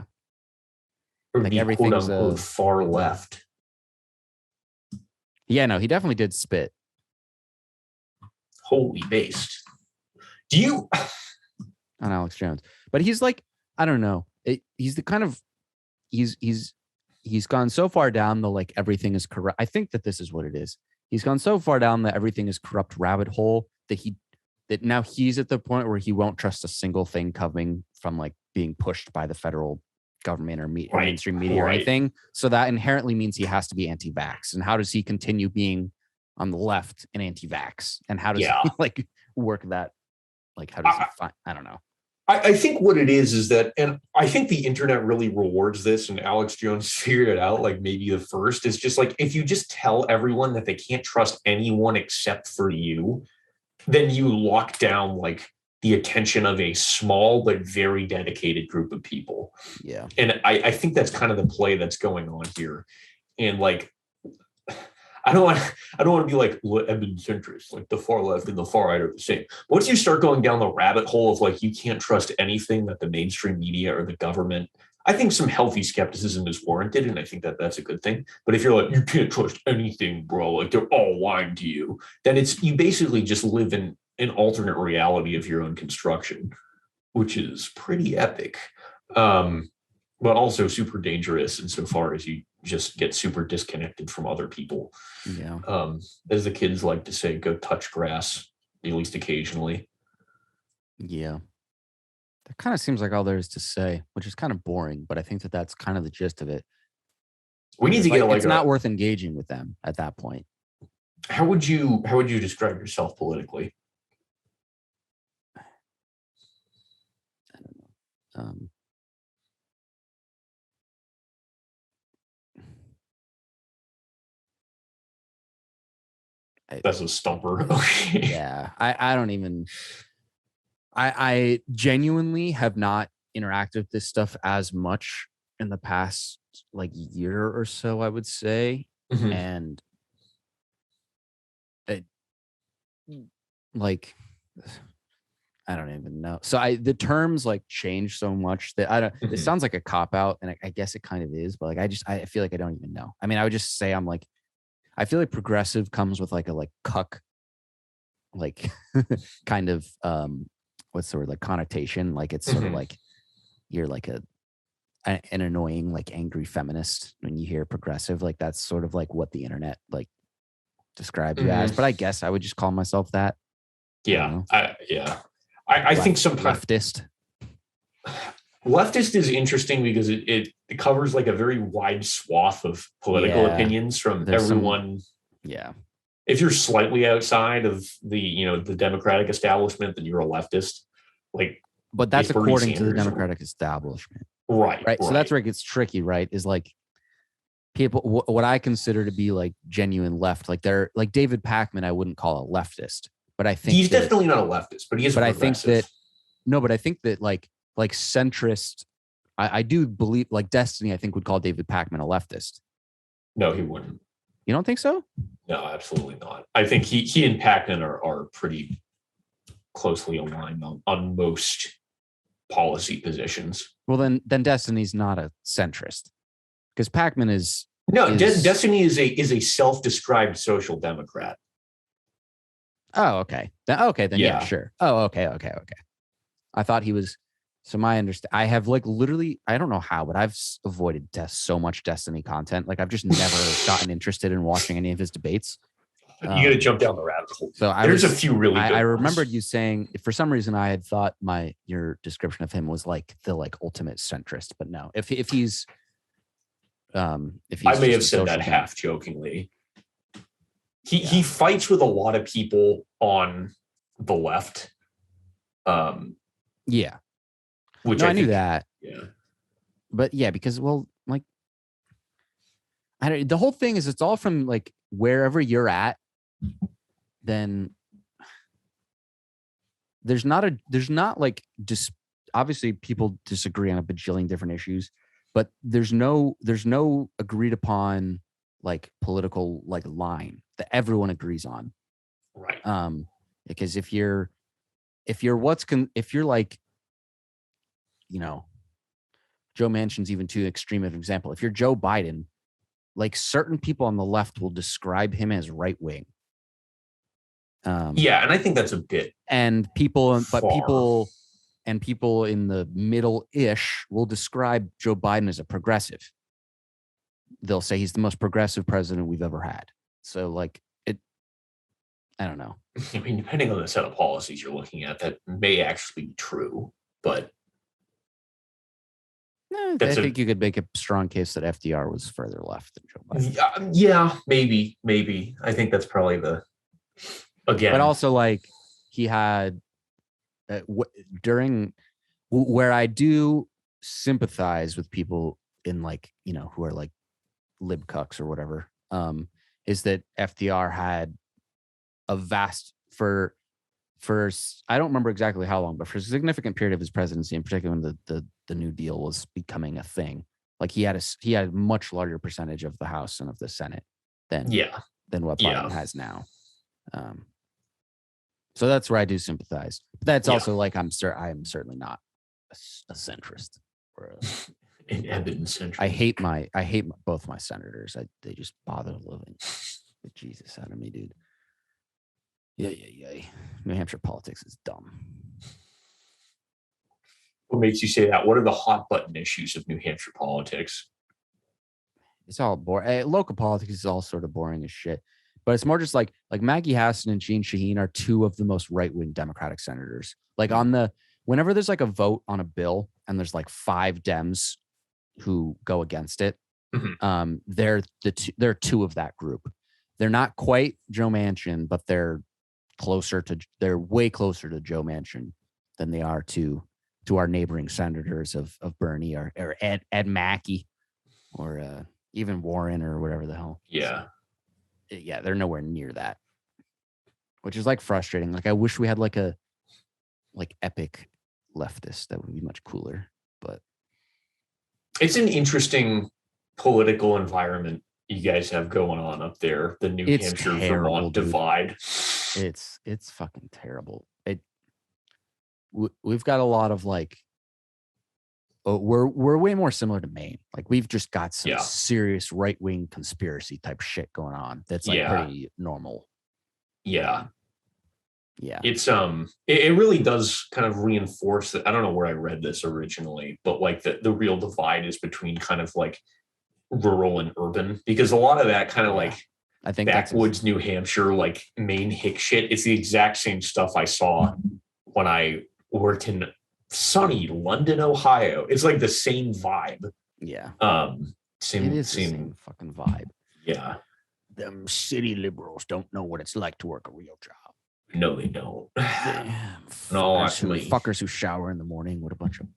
Or like the quote unquote far left. Yeah, no, he definitely did spit. Holy based. Do you on Alex Jones? But he's like, I don't know. He's the kind of he's gone so far down the like everything is corrupt. I think that this is what it is. He's gone so far down the everything is corrupt rabbit hole that now he's at the point where he won't trust a single thing coming from like being pushed by the federal government or mainstream media or anything. So that inherently means he has to be anti-vax. And how does he continue being on the left and anti-vax? And how does he like work that? Like, how does he find? I don't know. I think what it is that, and I think the internet really rewards this, and Alex Jones figured it out, like maybe the first, is just like, if you just tell everyone that they can't trust anyone except for you, then you lock down like the attention of a small but very dedicated group of people. Yeah. And I think that's kind of the play that's going on here. And like, I don't want to be like Eben centrist, like the far left and the far right are the same. Once you start going down the rabbit hole of like, you can't trust anything that the mainstream media or the government I think some healthy skepticism is warranted, and I think that that's a good thing. But if you're like, you can't trust anything, bro, like they're all lying to you, then it's you basically just live in an alternate reality of your own construction, which is pretty epic, but also super dangerous insofar as you just get super disconnected from other people. Yeah. As the kids like to say, go touch grass, at least occasionally. Yeah. That kind of seems like all there is to say, which is kind of boring, but I think that that's kind of the gist of it. We need to get it's not worth engaging with them at that point. How would you describe yourself politically? I don't know. That's a stumper. Yeah, I don't even. I genuinely have not interacted with this stuff as much in the past like year or so, I would say, and it, like I don't even know. So the terms like change so much that I don't. It sounds like a cop out, and I guess it kind of is, but like I feel like I don't even know. I mean, I would just say I'm like, I feel like progressive comes with like a like cuck, like kind of what's the word, like connotation, like it's sort of like you're like an annoying like angry feminist when you hear progressive, like that's sort of like what the internet like describes you as, but I guess I would just call myself that. I think sometimes leftist is interesting because it covers like a very wide swath of political opinions from everyone. If you're slightly outside of the the Democratic establishment, then you're a leftist. Like, but that's according to the Democratic establishment, right? So that's where it gets tricky, right? Is like people, what I consider to be like genuine left, like they're like David Pakman, I wouldn't call a leftist, but I think he's definitely not a leftist, but he is. But I think that like centrist, I do believe like Destiny, I think would call David Pakman a leftist. No, he wouldn't. You don't think so? No, absolutely not. I think he and Pakman are pretty closely aligned on most policy positions. Well, then Destiny's not a centrist because Pakman is. No, Destiny is a self-described social democrat. Oh, okay. Then yeah, sure. Oh, okay. I thought he was. So my I have like literally, I don't know how, but I've avoided so much Destiny content. Like I've just never gotten interested in watching any of his debates. You got to jump down the rabbit hole. So there's a few really good I remembered you saying, for some reason I had thought your description of him was like the like ultimate centrist, but no, if he's I may have said that half jokingly. He fights with a lot of people on the left. Yeah. Which I knew that. Yeah. But yeah, because like the whole thing is it's all from like wherever you're at, then there's not like just obviously people disagree on a bajillion different issues, but there's no agreed upon like political like line that everyone agrees on. Right. Because if you're like, Joe Manchin's even too extreme of an example. If you're Joe Biden, like certain people on the left will describe him as right wing. And I think that's a bit. And people in the middle-ish will describe Joe Biden as a progressive. They'll say he's the most progressive president we've ever had. So like I don't know. I mean, depending on the set of policies you're looking at, that may actually be true, but I think you could make a strong case that FDR was further left than Joe Biden. Yeah, maybe. I think that's probably again. But also, like, he had during where I do sympathize with people in like, who are like lib cucks or whatever, is that FDR had a vast for I don't remember exactly how long, but for a significant period of his presidency, in particular when the New Deal was becoming a thing, like he had a much larger percentage of the House and of the Senate than what Biden has now. So that's where I do sympathize. But that's also like I am certainly not a centrist. In Edmonton Central. I hate both my senators. They just bother the living Jesus out of me, dude. Yeah. New Hampshire politics is dumb. What makes you say that? What are the hot button issues of New Hampshire politics? It's all boring. Local politics is all sort of boring as shit. But it's more just like Maggie Hassan and Jeanne Shaheen are two of the most right-wing Democratic senators. Like whenever there's like a vote on a bill and there's like 5 Dems who go against it, they're two of that group. They're not quite Joe Manchin, but they're way closer to Joe Manchin than they are to our neighboring senators of Bernie or Ed Mackey or even Warren or whatever the hell. Yeah. Yeah, they're nowhere near that, which is like frustrating. Like I wish we had like epic leftist that would be much cooler, but it's an interesting political environment you guys have going on up there. The New Hampshire Vermont divide. It's fucking terrible. We've got a lot of like, we're way more similar to Maine. Like we've just got some serious right-wing conspiracy type shit going on. That's like pretty normal. Yeah. It's it really does kind of reinforce that. I don't know where I read this originally, but like the real divide is between kind of like rural and urban, because a lot of that kind of like I think backwoods New Hampshire, like Maine hick shit. It's the exact same stuff I saw when I worked in sunny London, Ohio. It's like the same vibe. Yeah. Same fucking vibe. Yeah. Them city liberals don't know what it's like to work a real job. No, they don't. Fuckers who shower in the morning with a bunch of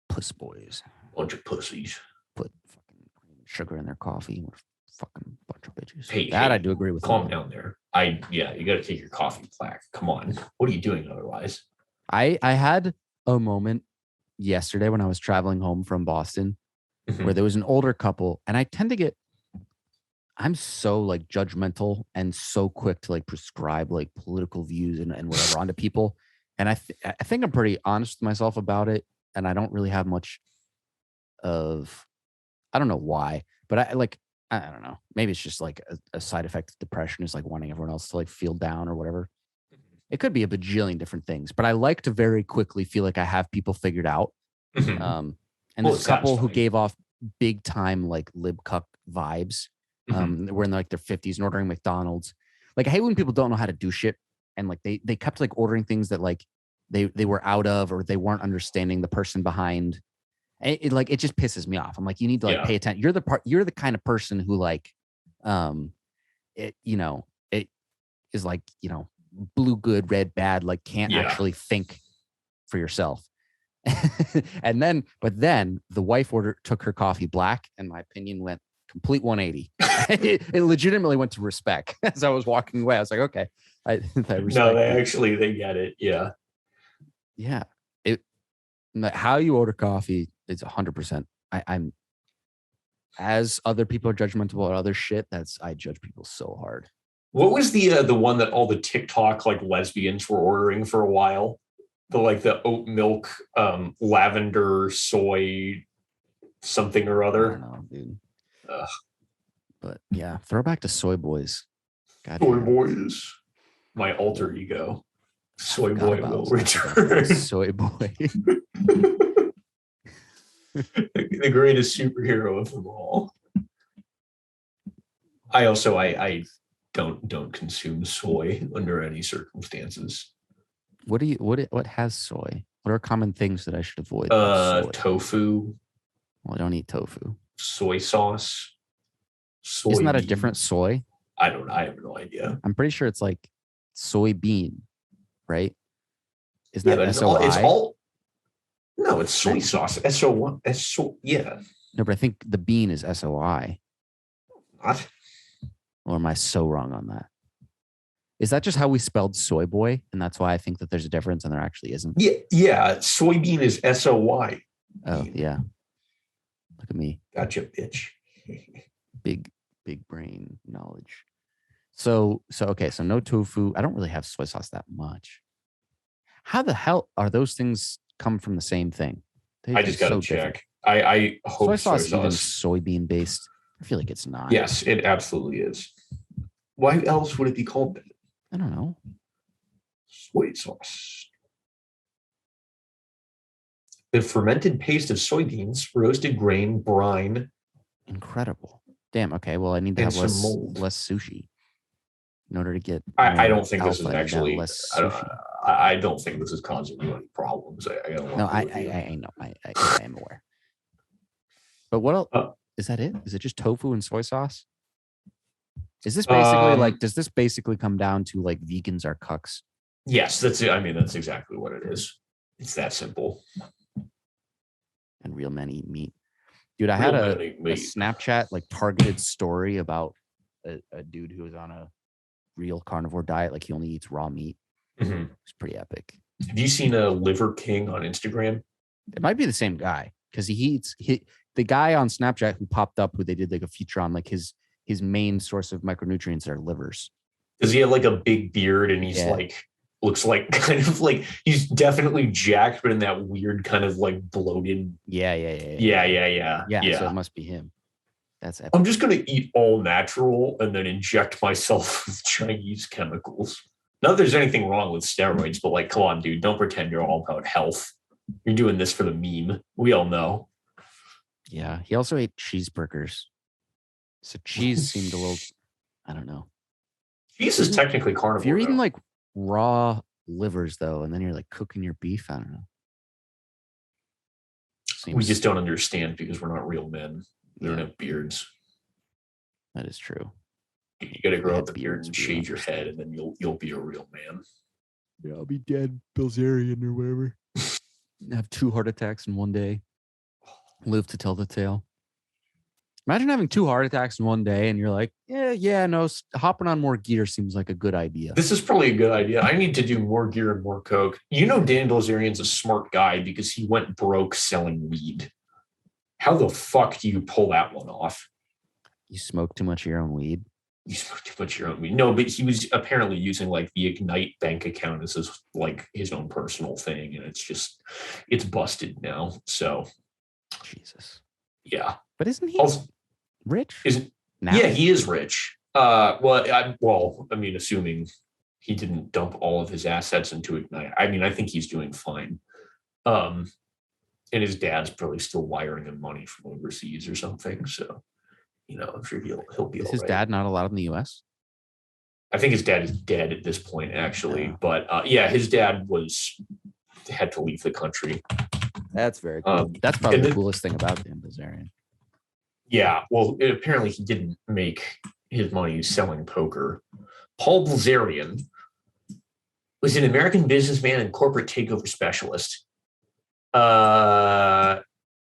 puss boys. Bunch of pussies. Put fucking sugar in their coffee with a fucking bunch of bitches. Hey, I do agree with. Calm down there. You got to take your coffee black. Come on. What are you doing otherwise? I had a moment yesterday when I was traveling home from Boston where there was an older couple, and I'm so like judgmental and so quick to like prescribe like political views and whatever onto people. And I think I'm pretty honest with myself about it. And I don't really have much of, I don't know why, but I don't know. Maybe it's just like a side effect of depression is like wanting everyone else to like feel down or whatever. It could be a bajillion different things, but I like to very quickly feel like I have people figured out. And there's a couple who gave off big time like lib cuck vibes. We're in like their 50s and ordering McDonald's. Like I hate when people don't know how to do shit, and like they kept like ordering things that like they were out of, or they weren't understanding the person behind. It just pisses me off. I'm like, you need to like pay attention. You're the kind of person who like, it is like, blue good, red bad, like can't actually think for yourself. But then the wife took her coffee black, and my opinion went complete 180. It legitimately went to respect. As I was walking away, I was like, okay, I respect. No, they get it. Yeah. How you order coffee is 100%. I'm, as other people are judgmental about other shit, I judge people so hard. What was the one that all the TikTok like lesbians were ordering for a while? The oat milk, lavender, soy, something or other. I don't know, dude. But yeah, throwback to soy boys. Soy boys, my alter ego. Soy boy will return. Soy boy, the greatest superhero of them all. I don't consume soy under any circumstances. What has soy? What are common things that I should avoid? Tofu. Well, I don't eat tofu. Soy sauce. Isn't that a different soy? I have no idea. I'm pretty sure it's like soybean, right? Isn't that SOI? No, it's soy sauce. SO1. Yeah. No, but I think the bean is SOI. What? Or am I so wrong on that? Is that just how we spelled soy boy? And that's why I think that there's a difference and there actually isn't? Yeah. Soybean is SOY. Oh, yeah. Look at me. Gotcha, bitch. Big brain knowledge. So okay, so no tofu. I don't really have soy sauce that much. How the hell are those things come from the same thing? I just got to check. I hope Soy sauce even soybean based? I feel like it's not. Yes, it absolutely is. Why else would it be called that? I don't know. Soy sauce. The fermented paste of soybeans, roasted grain, brine. Incredible. Damn. Okay. Well, I need to have less sushi in order to get. I don't think this is actually. I don't think this is causing you any problems. I know. I am aware. But what else? Is that it? Is it just tofu and soy sauce? Is this basically does this basically come down to like vegans are cucks? Yes, that's it. I mean, that's exactly what it is. It's that simple. And real men eat meat. Dude, I had a Snapchat like targeted story about a dude who was on a real carnivore diet. Like he only eats raw meat. Mm-hmm. It's pretty epic. Have you seen a Liver King on Instagram? It might be the same guy because the guy on Snapchat who popped up who they did like a feature on, like his main source of micronutrients are livers. Does he have like a big beard and he's like looks like kind of like he's definitely jacked, but in that weird kind of like bloated. Yeah. So it must be him. That's epic. I'm just gonna eat all natural and then inject myself with Chinese chemicals. Not that there's anything wrong with steroids, but like, come on, dude, don't pretend you're all about health. You're doing this for the meme. We all know. Yeah, he also ate cheeseburgers. So cheese seemed a little, I don't know. Cheese is technically carnivore. If you're eating like raw livers though, and then you're like cooking your beef, I don't know. We just don't understand because we're not real men. We don't have beards. That is true. You got to grow out the beard and shave your head, and then you'll be a real man. Yeah, I'll be dead, Bilzerian or whatever. Have 2 heart attacks in one day. Live to tell the tale. Imagine having 2 heart attacks in one day, and you're like, no, hopping on more gear seems like a good idea. This is probably a good idea. I need to do more gear and more coke. You know, Dan Bilzerian's a smart guy because he went broke selling weed. How the fuck do you pull that one off? You smoke too much of your own weed? You smoke too much of your own weed. No, but he was apparently using like the Ignite bank account as his own personal thing, and it's busted now. So, Jesus. Yeah, but isn't he rich? Now? Yeah, he is rich. I mean, assuming he didn't dump all of his assets into Ignite. I mean, I think he's doing fine. And his dad's probably still wiring him money from overseas or something. So, I'm sure he'll be. Is his dad not allowed in the U.S.? I think his dad is dead at this point, actually. But his dad had to leave the country. That's very cool. That's probably the coolest thing about Dan Bilzerian. Yeah, well, apparently he didn't make his money selling poker. Paul Bilzerian was an American businessman and corporate takeover specialist.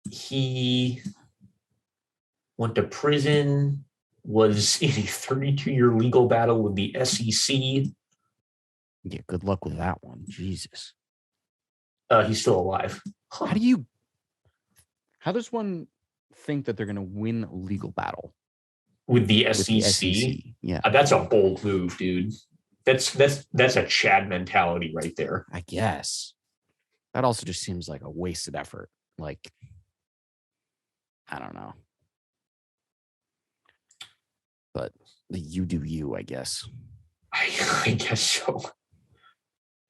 He went to prison, was in a 32-year legal battle with the SEC. Yeah, good luck with that one. Jesus. He's still alive. Huh. How does one think that they're going to win a legal battle? With the SEC? Yeah. That's a bold move, dude. That's a Chad mentality right there. I guess. That also just seems like a wasted effort. Like, I don't know. But you do you, I guess. I guess so.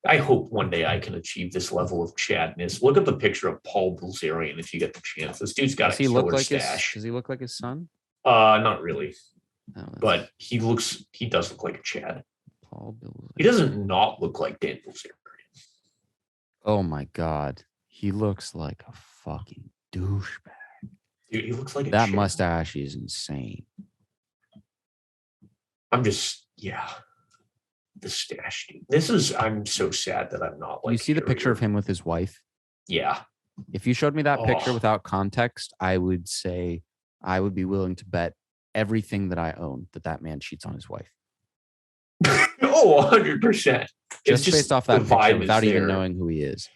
I hope one day I can achieve this level of Chadness. Look up a picture of Paul Bilzerian if you get the chance. This dude's got a killer stash. Does he look like his son? Not really. But he does look like a Chad. Paul Bilzerian. He doesn't not look like Dan Bilzerian. Oh my God. He looks like a fucking douchebag. Dude, he looks like that mustache is insane. The stash, dude. I'm so sad that I'm not like. You see the picture of him with his wife? Yeah. If you showed me that picture without context, I would say I would be willing to bet everything that I own that man cheats on his wife. 100%. Just based off that picture without even knowing who he is.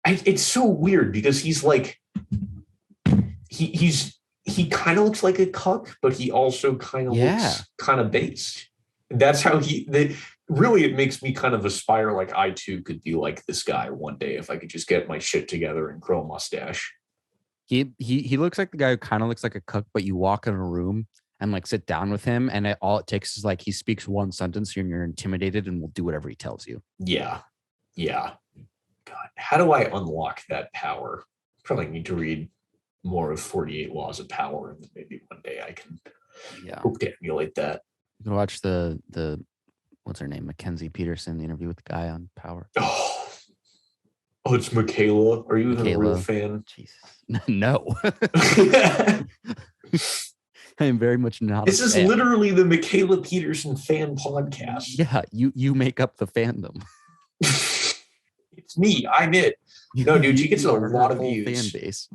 It's so weird because he's like, he kind of looks like a cuck, but he also kind of looks kind of based. That's how really, it makes me kind of aspire like I too could be like this guy one day if I could just get my shit together and grow a mustache. He looks like the guy who kind of looks like a cook, but you walk in a room and like sit down with him, and all it takes is like he speaks one sentence and you're intimidated and will do whatever he tells you. Yeah. Yeah. God, how do I unlock that power? Probably need to read more of 48 Laws of Power, and maybe one day I can hope to emulate that. You can watch the what's her name, Mackenzie Peterson, the interview with the guy on Power. Oh, it's Michaela. Are you even a real fan? Jesus. No. I am very much not. This is literally the Michaela Peterson fan podcast. Yeah, you make up the fandom. It's me. I'm it. No, dude, she gets a lot of views. Fan base.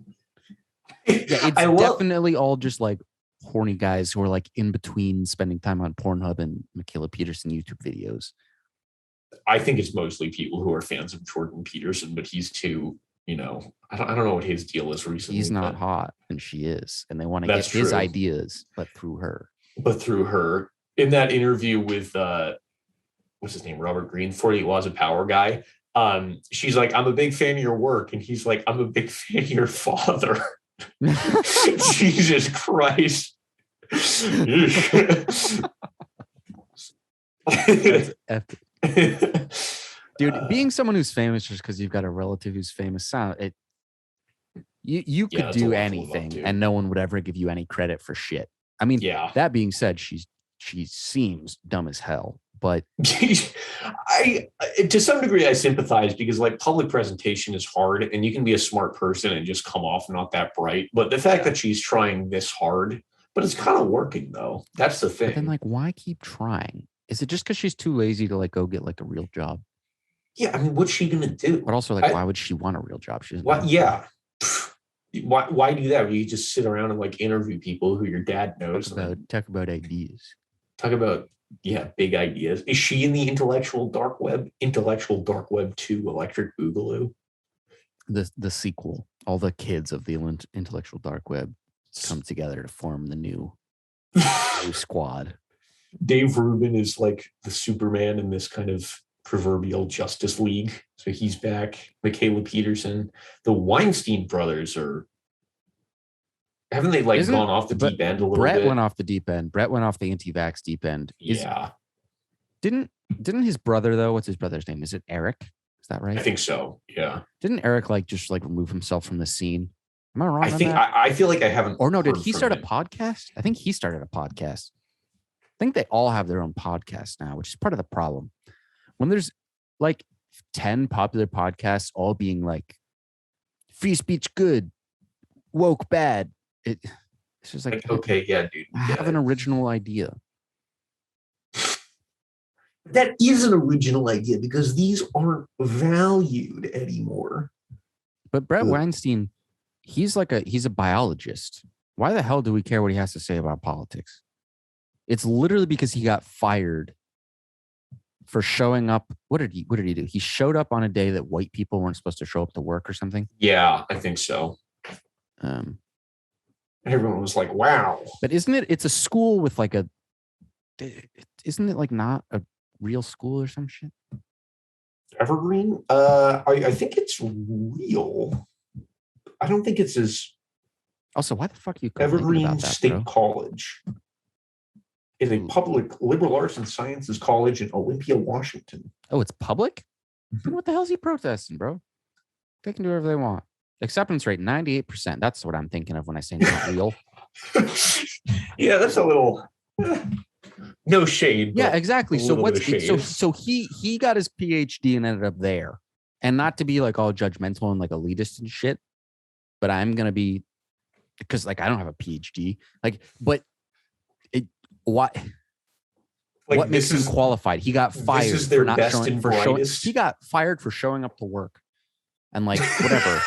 Yeah, it's definitely all just like horny guys who are like in between spending time on Pornhub and Michaela Peterson YouTube videos. I think it's mostly people who are fans of Jordan Peterson, but he's too, I don't know what his deal is recently. He's not hot, and she is, and they want to get his ideas, but through her. In that interview with what's his name, Robert Greene, 48 Laws of Power guy, she's like, I'm a big fan of your work, and he's like, I'm a big fan of your father. Jesus Christ. That's epic. Dude, being someone who's famous just because you've got a relative who's famous, you could do anything and no one would ever give you any credit for shit. I mean, that being said, she seems dumb as hell, but I to some degree I sympathize, because like public presentation is hard and you can be a smart person and just come off not that bright. But the fact that she's trying this hard, but it's kind of working though. That's the thing. But then like, why keep trying? Is it just because she's too lazy to like go get like a real job? Yeah, I mean, what's she gonna do? But also, like, why would she want a real job? She's yeah. Why do that? You just sit around and like interview people who your dad knows. Talk about ideas. Talk about big ideas. Is she in the intellectual dark web? Intellectual dark web 2, Electric Boogaloo. The sequel. All the kids of the intellectual dark web come together to form the new squad. Dave Rubin is like the Superman in this kind of proverbial Justice League. So he's back. Michaela Peterson. The Weinstein brothers haven't they gone off the deep end a little bit? Brett went off the deep end. Brett went off the anti-vax deep end. Didn't his brother though? What's his brother's name? Is it Eric? Is that right? I think so. Yeah. Didn't Eric just remove himself from the scene? Am I wrong? I feel like I haven't. Or no, did he start a podcast? I think he started a podcast. I think they all have their own podcast now, which is part of the problem. When there's like 10 popular podcasts all being like free speech good, woke bad, it's just like okay, yeah, dude. Have an original idea. That is an original idea because these aren't valued anymore. But Brett Weinstein, he's a biologist. Why the hell do we care what he has to say about politics? It's literally because he got fired for showing up. What did he do? He showed up on a day that white people weren't supposed to show up to work or something. Yeah, I think so. Everyone was like, wow. But it's a school with isn't it like not a real school or some shit? Evergreen? I think it's real. I don't think it's as. Also, why the fuck are you Evergreen about that, State bro? College is a public liberal arts and sciences college in Olympia, Washington. Oh, it's public? Then what the hell is he protesting, bro? They can do whatever they want. Acceptance rate 98%. That's what I'm thinking of when I say not real. Yeah, that's a little no shade. Yeah, exactly. So he got his PhD and ended up there. And not to be like all judgmental and like elitist and shit, but I'm gonna be, because like I don't have a PhD. Like, but what makes him qualified? He got fired for not showing he got fired for showing up to work. And like whatever.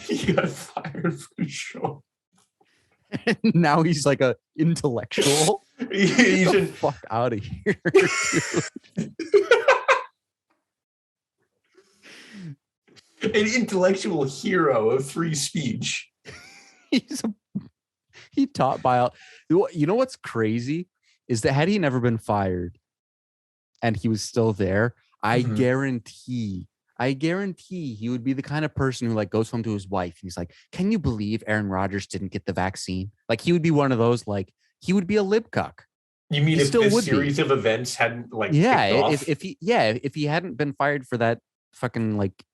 He got fired for sure. And now he's like a intellectual. Get the fuck out of here. An intellectual hero of free speech. He taught bio. You know what's crazy is that had he never been fired, and he was still there, I Mhm. guarantee he would be the kind of person who like goes home to his wife and he's like, "Can you believe Aaron Rodgers didn't get the vaccine?" Like he would be one of those, like he would be a lib cuck. You mean He if still this would be. series of events hadn't like Yeah, kicked off? if he hadn't been fired for that fucking like,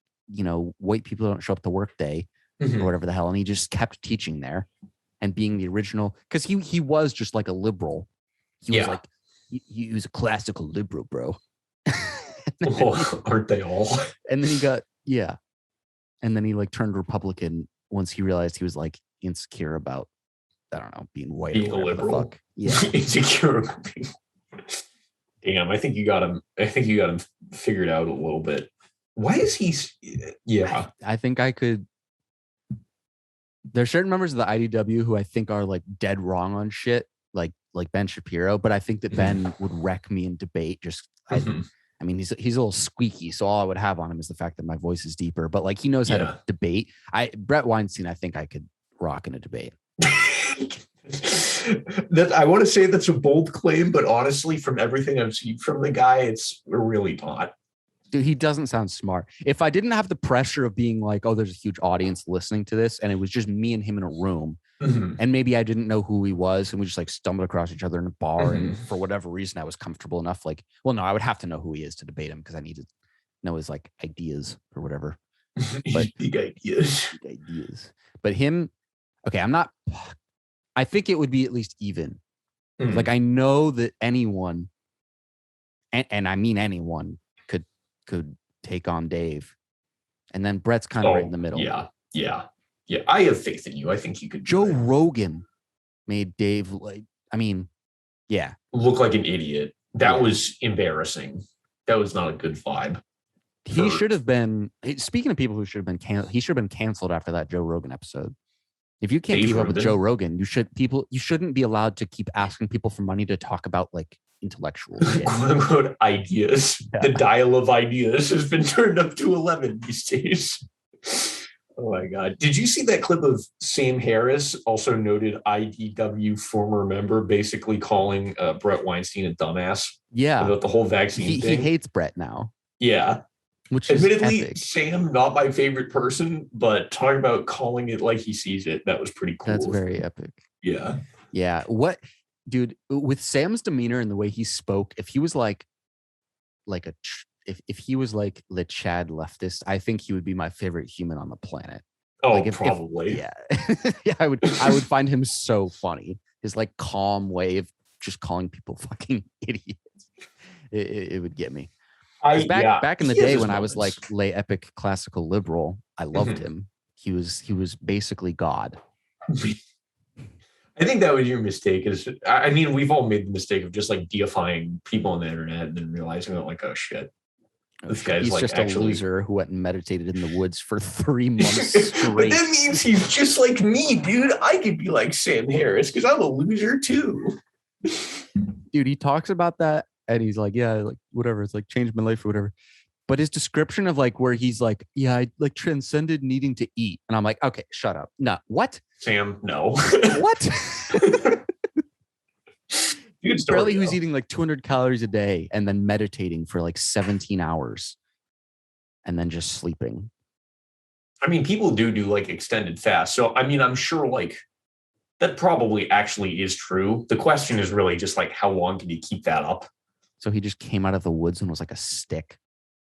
white people don't show up to work day or Mhm. whatever the hell, and he just kept teaching there and being the original, because he was just like a liberal. He was Yeah. like he was a classical liberal, bro. Oh, aren't they all? And then he got and then he like turned Republican once he realized he was like insecure about, I don't know, being white Being a or whatever liberal. the fuck. Yeah. Insecure. Damn, I think you got him. I think you got him figured out a little bit. Why is he? Yeah. I think I could. There's certain members of the IDW who I think are like dead wrong on shit, like Ben Shapiro, but I think that Ben would wreck me in debate. I mean, he's a little squeaky, so all I would have on him is the fact that my voice is deeper. But like he knows how to debate. Brett Weinstein, I think I could rock in a debate. That I want to say that's a bold claim, but honestly, from everything I've seen from the guy, it's really not. Dude, he doesn't sound smart. If I didn't have the pressure of being like, oh, there's a huge audience listening to this, and it was just me and him in a room, and maybe I didn't know who he was, and we just like stumbled across each other in a bar, and for whatever reason I was comfortable enough. Like, well, no, I would have to know who he is to debate him because I need to know his like ideas or whatever. But big ideas. But him, okay, I think it would be at least even. Like I know that anyone, and I mean anyone, could take on Dave, and then Brett's kind of right in the middle. Yeah. I have faith in you. I think you could. Joe Rogan made Dave look like an idiot. That was embarrassing. That was not a good vibe. He should have been. Speaking of people who should have been canceled, he should have been canceled after that Joe Rogan episode. If you can't keep up with Joe Rogan, you shouldn't be allowed to keep asking people for money to talk about like intellectual shit. Quote unquote ideas. Yeah. The dial of ideas has been turned up to 11 these days. Oh my God. Did you see that clip of Sam Harris, also noted IDW former member, basically calling Brett Weinstein a dumbass? Yeah. About the whole vaccine thing? He hates Brett now. Yeah. Which is admittedly epic. Sam, not my favorite person, but talking about calling it like he sees it, that was pretty cool. That's very epic. Yeah. Yeah. What, dude, with Sam's demeanor and the way he spoke, if he was if he was like the Chad leftist, I think he would be my favorite human on the planet. Oh, like probably. Yeah. I would find him so funny. His like calm way of just calling people fucking idiots. It would get me. Back in the day when I was like lay epic classical liberal, I loved him. He was basically God. I think that was your mistake. I mean, we've all made the mistake of just like deifying people on the internet and then realizing that like, oh shit, this guy's he's like just actually a loser who went and meditated in the woods for 3 months straight. But that means he's just like me, dude. I could be like Sam Harris because I'm a loser too. Dude, he talks about that. And he's like, yeah, like whatever. It's like changed my life or whatever. But his description of like where he's like, yeah, I like transcended needing to eat. And I'm like, okay, shut up. No, what? Sam, no. What? Apparently he was though. eating like 200 calories a day and then meditating for like 17 hours and then just sleeping. I mean, people do like extended fast. So, I mean, I'm sure like that probably actually is true. The question is really just like, how long can you keep that up? So he just came out of the woods and was like a stick.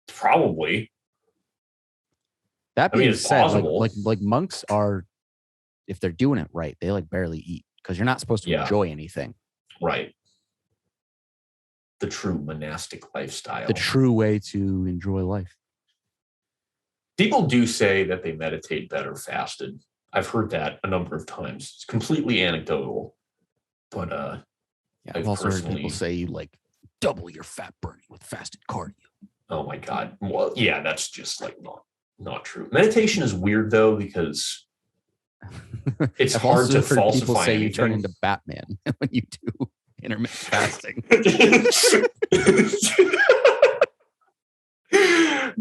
Probably. That being said, like monks are, if they're doing it right, they like barely eat because you're not supposed to enjoy anything. Right. The true monastic lifestyle. The true way to enjoy life. People do say that they meditate better fasted. I've heard that a number of times. It's completely anecdotal, but I've also heard people say you like double your fat burning with fasted cardio. Oh my God. Well, yeah, that's just like not true. Meditation is weird though, because it's hard to falsify people say anything. You turn into Batman when you do intermittent fasting.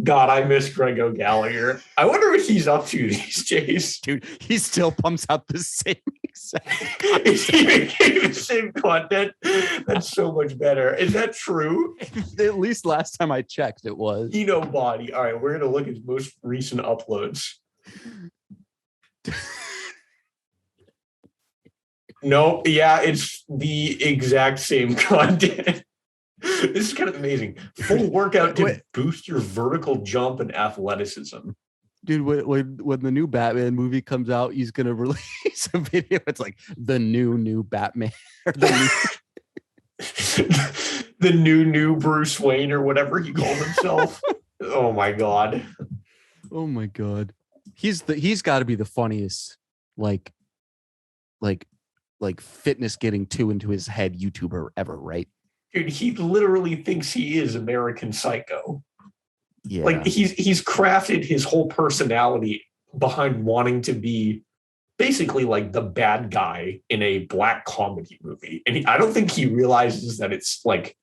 God, I miss Greg O'Gallagher. I wonder what he's up to these days. Dude, he still pumps out the same It's even the same content. That's so much better. Is that true? At least last time I checked, it was. Kino Body. All right, we're gonna look at his most recent uploads. No, yeah, it's the exact same content. This is kind of amazing. Full workout to boost your vertical jump and athleticism. Dude, when the new Batman movie comes out, he's gonna release a video. It's like the new Batman, or the new Bruce Wayne, or whatever he called himself. Oh my god. Oh my god. He's got to be the funniest, like fitness getting too into his head YouTuber ever, right? Dude, he literally thinks he is American Psycho. Yeah. Like he's crafted his whole personality behind wanting to be basically like the bad guy in a black comedy movie. And I don't think he realizes that it's like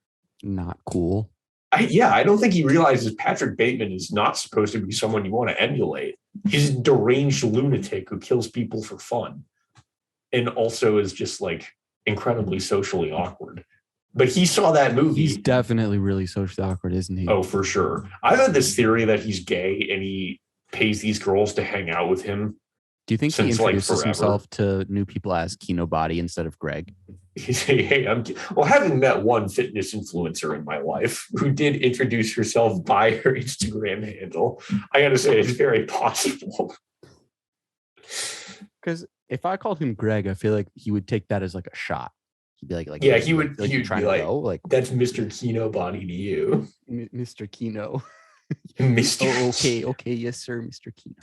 not cool. I don't think he realizes Patrick Bateman is not supposed to be someone you want to emulate. He's a deranged lunatic who kills people for fun. And also is just like incredibly socially awkward. But he saw that movie. He's definitely really socially awkward, isn't he? Oh, for sure. I've had this theory that he's gay and he pays these girls to hang out with him. Do you think he introduces himself to new people as Kino Body instead of Greg? He say, "Hey, having met one fitness influencer in my life who did introduce herself by her Instagram handle, I got to say it's very possible." Because if I called him Greg, I feel like he would take that as like a shot. He'd be like, yeah, he would. Like, he'd trying be to like, go, like, "That's Mr. Kino Body to you, Mr. Kino." Mr. Oh, okay, yes, sir, Mr. Kino.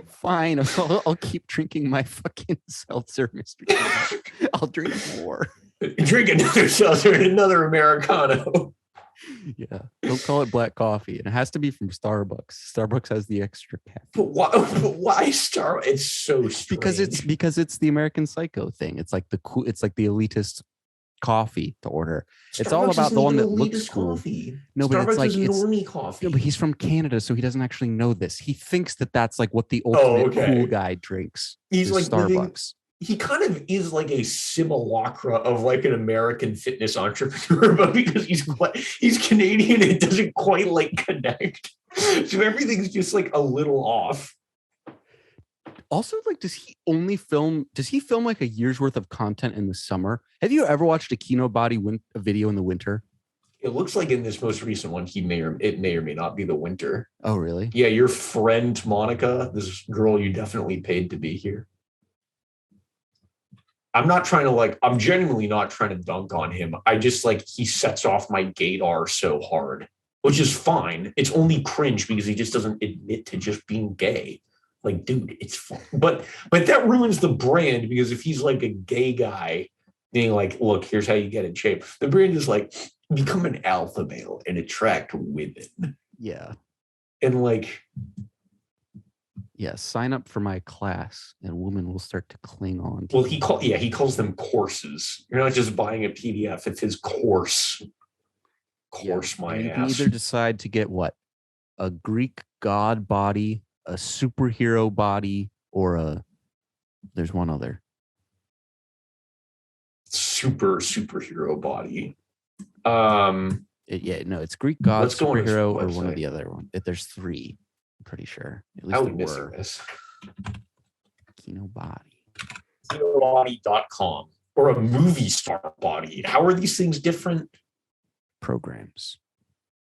Fine, I'll keep drinking my fucking seltzer, Mr. Kino. I'll drink more. Drink another seltzer and another Americano. Yeah, don't call it black coffee, and it has to be from Starbucks. Starbucks has the extra caffeine. But why Starbucks? It's so strange. Because it's the American Psycho thing. It's like the cool. It's like the elitist coffee to order. It's all about the one that looks cool. Coffee. No, but Starbucks it's like normie coffee. No, but he's from Canada, so he doesn't actually know this. He thinks that that's like what the ultimate cool guy drinks. He's like Starbucks. He kind of is like a simulacra of like an American fitness entrepreneur, but because he's Canadian, it doesn't quite like connect. So everything's just like a little off. Also, like, does he film like a year's worth of content in the summer? Have you ever watched a Kino Body a video in the winter? It looks like in this most recent one, it may or may not be the winter. Oh, really? Yeah, your friend Monica, this girl you definitely paid to be here. I'm genuinely not trying to dunk on him. I just like, he sets off my gaydar so hard, which is fine. It's only cringe because he just doesn't admit to just being gay. Like, dude, it's fun. But that ruins the brand, because if he's like a gay guy being like, look, here's how you get in shape, the brand is like, become an alpha male and attract women. Yeah. And like, yeah, sign up for my class and women will start to cling on. Well, he calls them courses. You're not just buying a PDF, it's his course. Course, yeah. My you ass. Can either decide to get what? A Greek god body, a superhero body, or there's one other. Superhero body. It's Greek god, superhero, or one of the other one. There's three. Pretty sure. At least there were. This. Kino Body. KinoBody.com or a movie star body. How are these things different? Programs.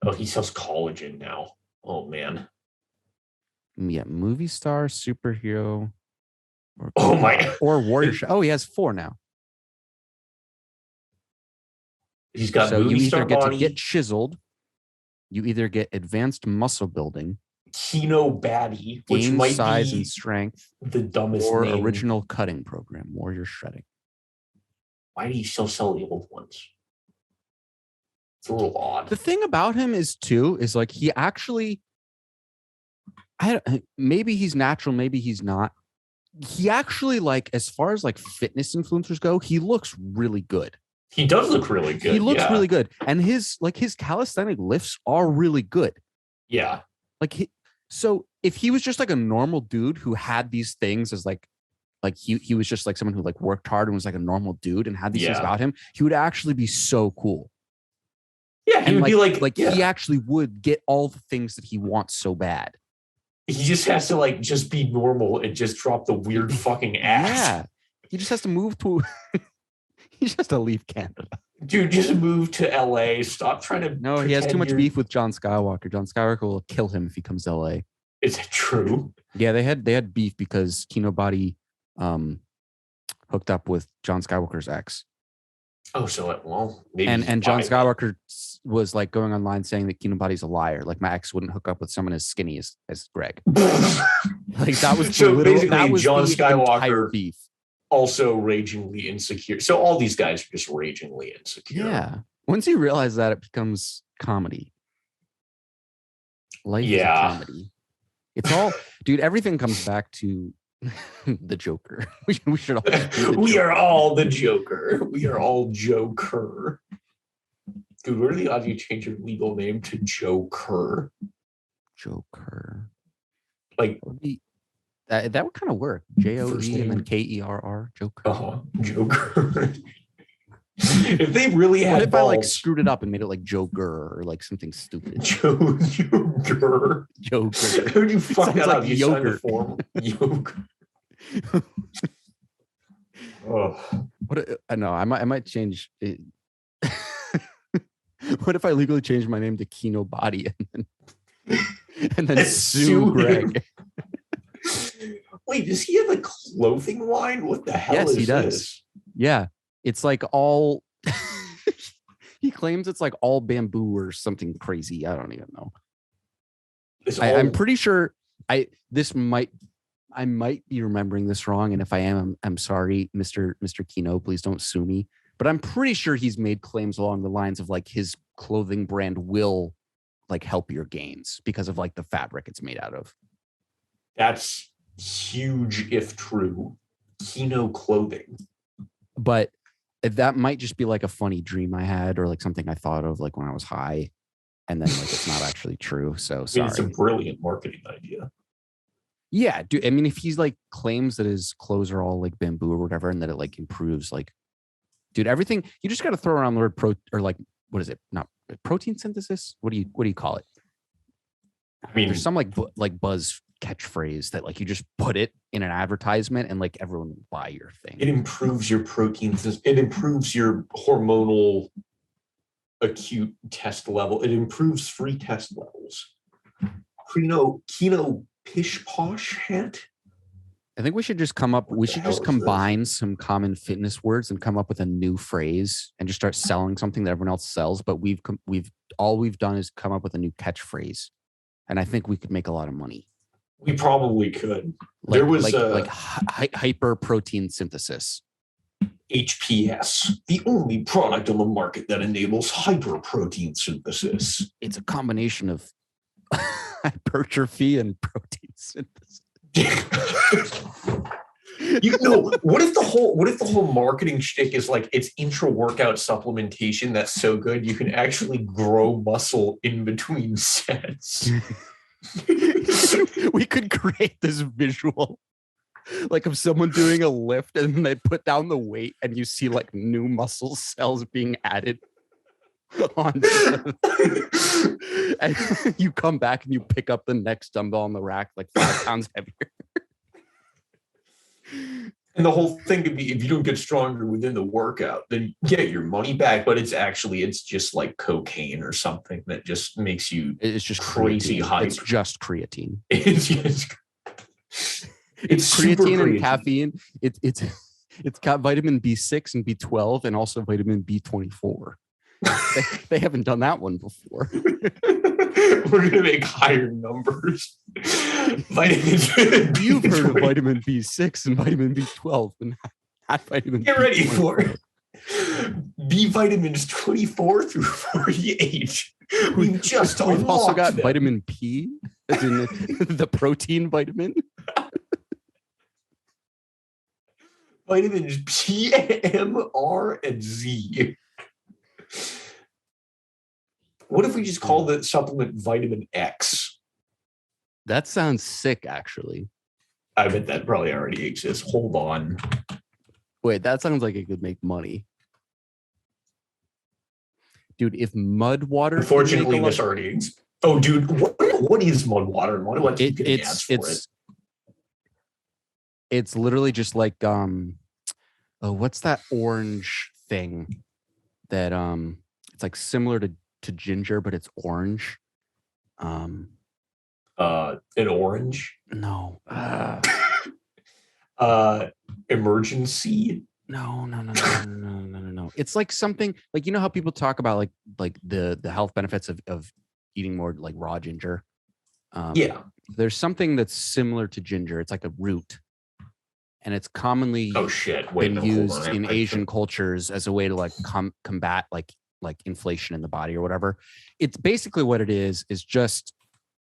Oh, he sells collagen now. Oh man. Yeah, movie star, superhero, or warrior. Oh, he has 4 now. He's got so movie you star either get body. To get chiseled, you either get advanced muscle building, Kino Baddie, which might size be and strength, the dumbest or name. Original cutting program, warrior shredding. Why do you still sell the old ones? It's a little odd. The thing about him is like he actually, maybe he's natural, maybe he's not. He actually, like, as far as like fitness influencers go, he looks really good. He does look really good. He looks really good, and his calisthenic lifts are really good. Yeah, like So if he was just like a normal dude who had these things as like he was just like someone who like worked hard and was like a normal dude and had these things about him, he would actually be so cool. Yeah, he and would be like he actually would get all the things that he wants so bad. He just has to like just be normal and just drop the weird fucking ass. Yeah, he just has to move to. He just has to leave Canada. Dude, just move to LA. Stop trying to. No, he has too much beef with John Skywalker. John Skywalker will kill him if he comes to LA. Is it true? Yeah, they had beef because Kinobody hooked up with John Skywalker's ex. Oh, so well, maybe. And John Skywalker was like going online saying that Kinobody's a liar. Like my ex wouldn't hook up with someone as skinny as Greg. Like that was so basically that was John Skywalker beef. Also ragingly insecure. So all these guys are just ragingly insecure. Yeah. Once you realize that, it becomes comedy. Life is a comedy. It's all, dude. Everything comes back to the Joker. We should all. We are all the Joker. We are all Joker. Dude, what are the odds you change your legal name to Joker? Joker. Like that would kind of work. Joe-E and then Kerr. Joker. Joker. If they really had, what if I like screwed it up and made it like Joker or like something stupid? Joker. How would you fuck that up? You signed the form. Joker. What? I know. I might change it. What if I legally change my name to Kinobody and then sue Greg? Wait, does he have a clothing line? What the hell is he does. This? Yeah. It's like all he claims it's like all bamboo or something crazy. I don't even know. I'm pretty sure I might be remembering this wrong. And if I am, I'm sorry, Mr. Kino, please don't sue me. But I'm pretty sure he's made claims along the lines of like his clothing brand will like help your gains because of like the fabric it's made out of. That's huge if true. Kino clothing. But that might just be like a funny dream I had or like something I thought of like when I was high, and then like it's not actually true. So sorry. It's a brilliant marketing idea. Yeah, dude. I mean, if he's like claims that his clothes are all like bamboo or whatever, and that it like improves, like, dude, everything. You just got to throw around the word or like, what is it? Not protein synthesis. What do you call it? I mean, there's some like buzz catchphrase that like you just put it in an advertisement and like everyone will buy your thing. It improves your protein. It improves your hormonal acute test level. It improves free test levels. Kino pish posh hat. I think we should just combine some common fitness words and come up with a new phrase and just start selling something that everyone else sells. But we've done is come up with a new catchphrase, and I think we could make a lot of money. We probably could. There was hyper protein synthesis. HPS, the only product on the market that enables hyper protein synthesis. It's a combination of hypertrophy and protein synthesis. What if the whole marketing shtick is like it's intra-workout supplementation that's so good you can actually grow muscle in between sets? We could create this visual like of someone doing a lift and then they put down the weight and you see like new muscle cells being added on. And you come back and you pick up the next dumbbell on the rack like 5 pounds heavier. And the whole thing could be, if you don't get stronger within the workout, then get your money back. But it's just like cocaine or something that just makes you. It's just crazy high. It's just creatine. It's creatine and caffeine. It's got vitamin B6 and B12 and also vitamin B24. They haven't done that one before. We're gonna make higher numbers. You've heard of vitamin B6 and vitamin B12, and not vitamin. Get ready for it. B vitamins 24 through 48. We've also got them. Vitamin P, as in the protein vitamin. Vitamins P, M, R, and Z. What if we just call the supplement Vitamin X? That sounds sick, actually. I bet that probably already exists. Hold on. Wait, that sounds like it could make money. Dude, if mud water. Unfortunately, this already exists. Oh, dude, what is mud water? And why do I keep getting ads for it? It's literally just like what's that orange thing that it's like similar to ginger, but it's orange. An orange? No. Emergency? No. It's like something like, you know how people talk about like the health benefits of eating more like raw ginger. Yeah. There's something that's similar to ginger. It's like a root, and it's commonly been used in Asian cultures as a way to like combat like inflation in the body or whatever. It's basically what it is just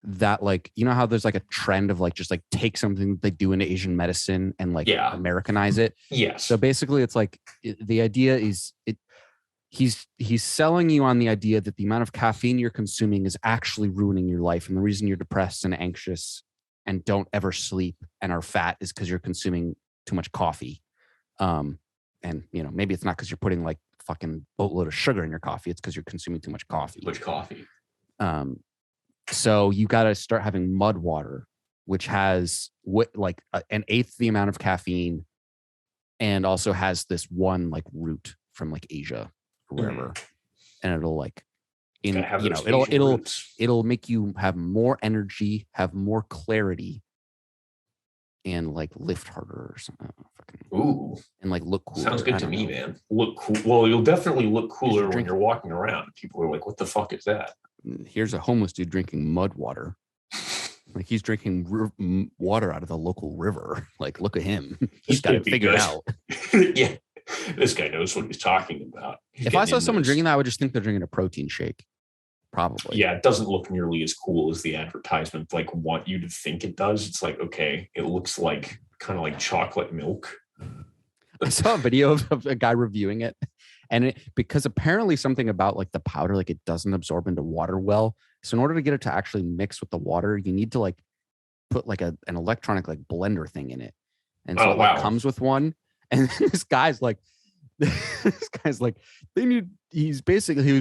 that, like, you know how there's like a trend of like just like take something they do in Asian medicine and like Americanize it. Yes. So basically it's like the idea is he's selling you on the idea that the amount of caffeine you're consuming is actually ruining your life. And the reason you're depressed and anxious and don't ever sleep and are fat is because you're consuming too much coffee. And, you know, maybe it's not because you're putting like fucking boatload of sugar in your coffee. It's because you're consuming too much coffee. So you got to start having mud water, which has like an eighth the amount of caffeine and also has this one like root from like Asia or wherever. And it'll like, it'll make you have more energy, have more clarity, and like lift harder or something. Ooh. And like look cooler. Sounds good to me, man. Look cool. Well, you'll definitely look cooler when you're walking around. People are like, what the fuck is that? Here's a homeless dude drinking mud water. Like he's drinking water out of the local river. Like, look at him. He's got it figured out. Yeah. This guy knows what he's talking about. If I saw someone drinking that, I would just think they're drinking a protein shake. Probably. Yeah, it doesn't look nearly as cool as the advertisement like want you to think it does. It's like, okay, it looks like kind of like chocolate milk. I saw a video of a guy reviewing it, and because apparently something about like the powder, like it doesn't absorb into water well. So in order to get it to actually mix with the water, you need to like put like an electronic like blender thing in it. And so it comes with one. And this guy's like, his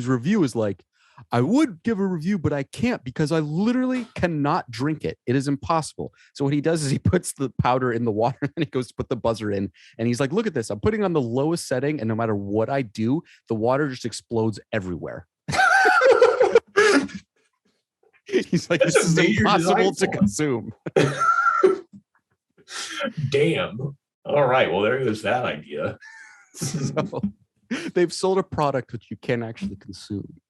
review is like, I would give a review, but I can't because I literally cannot drink it. It is impossible. So what he does is he puts the powder in the water and he goes to put the buzzer in. And he's like, look at this. I'm putting on the lowest setting. And no matter what I do, the water just explodes everywhere. He's like, this is impossible to consume. Damn. All right. Well, there goes that idea. So they've sold a product which you can actually consume.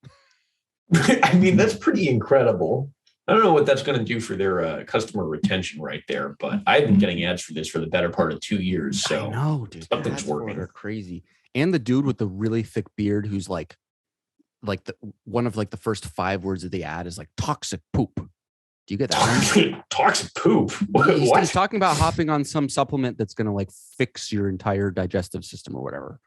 I mean, that's pretty incredible. I don't know what that's going to do for their customer retention right there, but I've been getting ads for this for the better part of 2 years. So I know, dude. Something's working. They're crazy. And the dude with the really thick beard who's like one of like the first 5 words of the ad is like toxic poop. Do you get that? Toxic poop? He's talking about hopping on some supplement that's going to like fix your entire digestive system or whatever.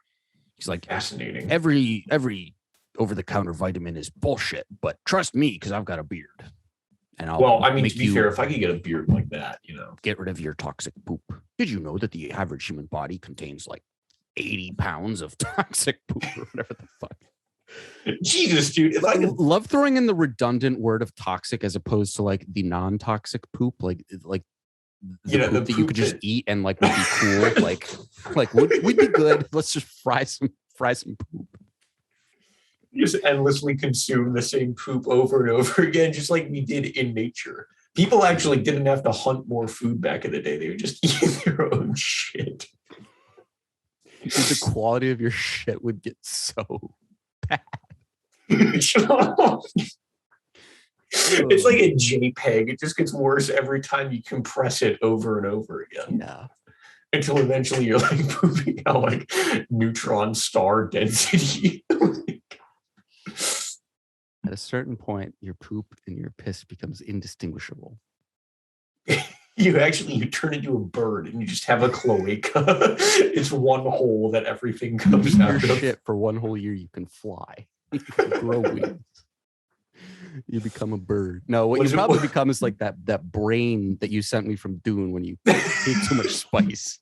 He's like, fascinating. Every over-the-counter vitamin is bullshit, but trust me because I've got a beard. And to be fair, if I could get a beard like that, get rid of your toxic poop. Did you know that the average human body contains like 80 pounds of toxic poop or whatever the fuck? Jesus, dude. I love throwing in the redundant word of toxic as opposed to like the non-toxic poop, like the poop that you could just eat and like would be cool. like we'd be good. Let's just fry some poop. Just endlessly consume the same poop over and over again, just like we did in nature. People actually didn't have to hunt more food back in the day. They would just eat their own shit. Dude, the quality of your shit would get so bad. It's like a JPEG. It just gets worse every time you compress it over and over again. Yeah. Until eventually you're like pooping out like neutron star density. At a certain point, your poop and your piss becomes indistinguishable. You turn into a bird and you just have a cloaca. It's one hole that everything comes out of. Shit, for one whole year, you can fly. You can grow wings. You become a bird. No, what What you is it? probably become is like that brain that you sent me from Dune when you ate too much spice.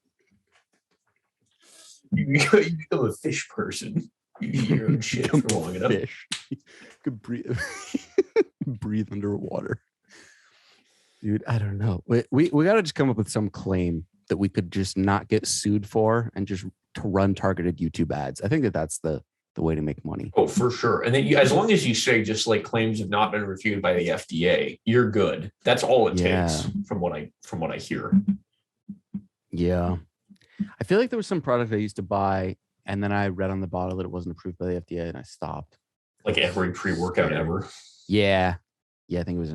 You become a fish person. You eat your own shit for long enough. Fish. You could breathe underwater. Dude, I don't know. We got to just come up with some claim that we could just not get sued for and just to run targeted YouTube ads. I think that's the way to make money. Oh, for sure. And then as long as you say just like claims have not been reviewed by the FDA, you're good. That's all it takes from what I hear. Yeah. I feel like there was some product I used to buy and then I read on the bottle that it wasn't approved by the FDA and I stopped. Like every pre-workout ever. Yeah. Yeah, I think it was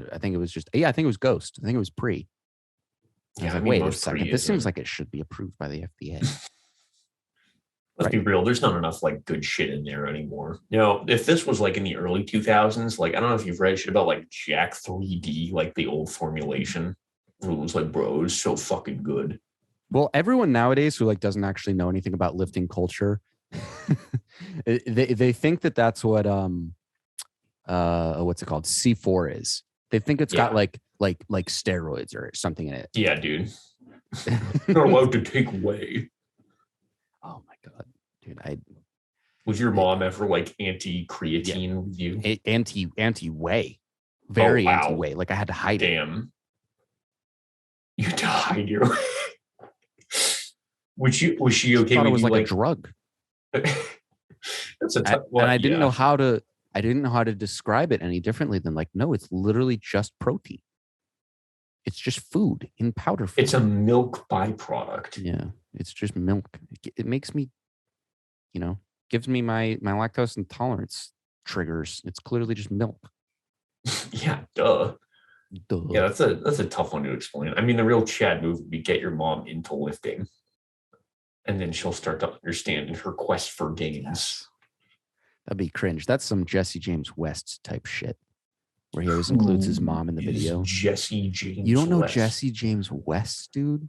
Ghost. I think it was pre. I was like, wait a second. This seems like it should be approved by the FDA. Let's be real. There's not enough like good shit in there anymore. You know, if this was like in the early 2000s, like I don't know if you've read shit about like Jack 3D, like the old formulation. It was like, bro, it was so fucking good. Well, everyone nowadays who like doesn't actually know anything about lifting culture, they think that that's what what's it called? C4 is. They think it's got like steroids or something in it. Yeah, dude. You're allowed to take whey. Oh my god, dude! Was your mom ever like anti-creatine with you? Anti-whey, very anti-whey. Like I had to hide it. Damn, you had to hide your. Was she okay? I thought with it was you, like a drug. That's a tough one. And I didn't know how to. I didn't know how to describe it any differently than like, no, it's literally just protein. It's just food in powder form. It's a milk byproduct. Yeah, it's just milk. It makes me, gives me my lactose intolerance triggers. It's clearly just milk. Yeah, duh. Yeah, that's a tough one to explain. I mean, the real Chad move would be get your mom into lifting, and then she'll start to understand in her quest for gains. Yes. That'd be cringe. That's some Jesse James West type shit. Where he always includes his mom in the video. Jesse James You don't know West. Jesse James West, dude?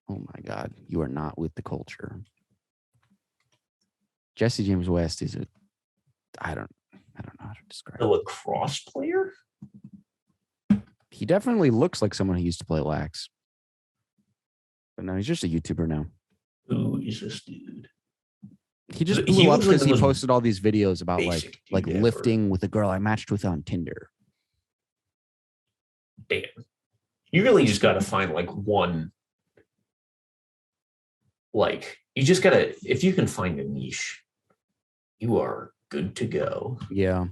Oh my God. You are not with the culture. Jesse James West is I don't know how to describe a lacrosse player? He definitely looks like someone who used to play lax. But no, he's just a YouTuber now. Who is this dude? He just blew up because he posted all these videos about like lifting with a girl I matched with on Tinder. Damn. You really just got to find like one. Like, you just got to, if you can find a niche, you are good to go. Yeah.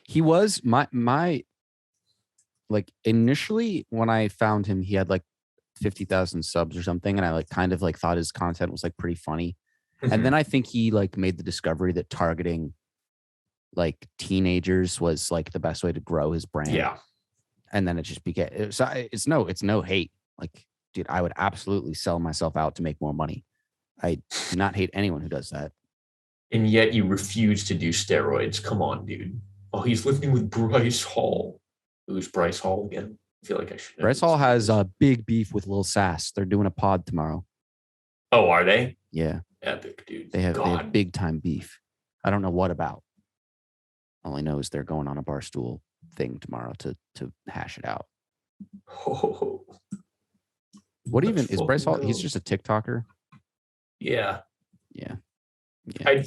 He was my like initially when I found him, he had like 50,000 subs or something. And I like kind of like thought his content was like pretty funny. Mm-hmm. And then I think he like made the discovery that targeting like teenagers was like the best way to grow his brand. Yeah. And then it just became, it's no hate. Like, dude, I would absolutely sell myself out to make more money. I do not hate anyone who does that. And yet you refuse to do steroids. Come on, dude. Oh, he's lifting with Bryce Hall. Who's Bryce Hall again? I feel like I should. Bryce Hall has a big beef with Lil Sass. They're doing a pod tomorrow. Oh, are they? Yeah. Epic, dude. They have big time beef. I don't know what about. All I know is they're going on a Barstool thing tomorrow to hash it out. Oh. What even is Bryce Hall? He's just a TikToker. Yeah. Yeah. I'm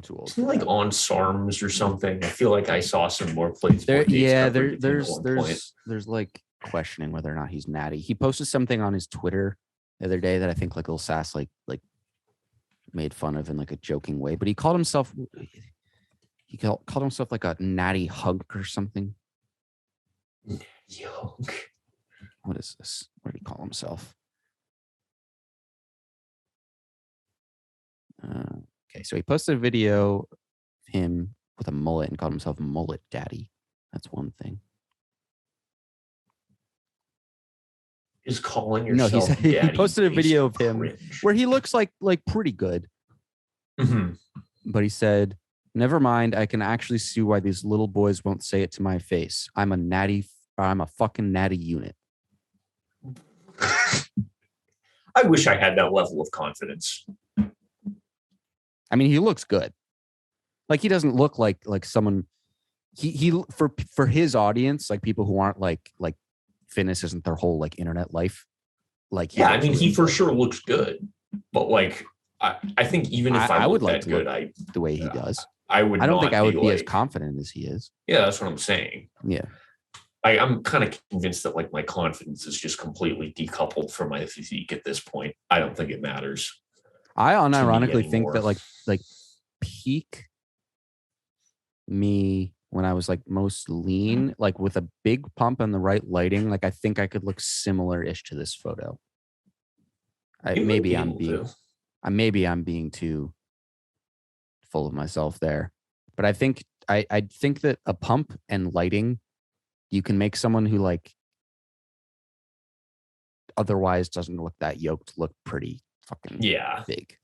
too old. Isn't he like on SARMs or something? I feel like I saw some more plays. There's like questioning whether or not he's natty. He posted something on his Twitter the other day that I think like Lil Sass like made fun of in like a joking way, but he called himself like a natty hunk or something. Hunk. What is this? What did he call himself? Okay, so he posted a video of him with a mullet and called himself Mullet Daddy. That's one thing. Is calling yourself no, daddy. He posted a video of him where he looks like pretty good. Mm-hmm. But he said, "Never mind, I can actually see why these little boys won't say it to my face. I'm a fucking natty unit." I wish I had that level of confidence. I mean, he looks good. Like he doesn't look like someone he for his audience, like people who aren't like fitness isn't their whole like internet life. Like he for sure looks good, but like I think even if I would look like that to good, look the way he does. I would. I don't not think I would be like, as confident as he is. Yeah, that's what I'm saying. Yeah. I'm kind of convinced that like my confidence is just completely decoupled from my physique at this point. I don't think it matters. I unironically think that like peak me when I was like most lean, like with a big pump and the right lighting, like I think I could look similar-ish to this photo. Maybe I'm being too full of myself there, but I think that a pump and lighting, you can make someone who like otherwise doesn't look that yoked look pretty fucking big.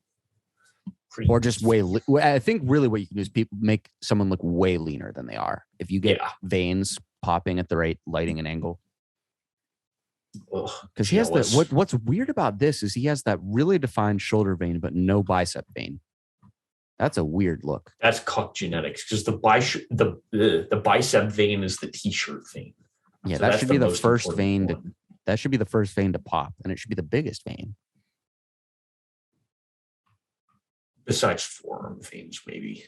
Or just I think really what you can do is make someone look way leaner than they are. If you get veins popping at the right lighting and angle. Because he has what's weird about this is he has that really defined shoulder vein, but no bicep vein. That's a weird look. That's cuck genetics because the bicep vein is the t-shirt vein. Yeah, so that should be the first vein that should be the first vein to pop, and it should be the biggest vein. Besides forearm veins, maybe.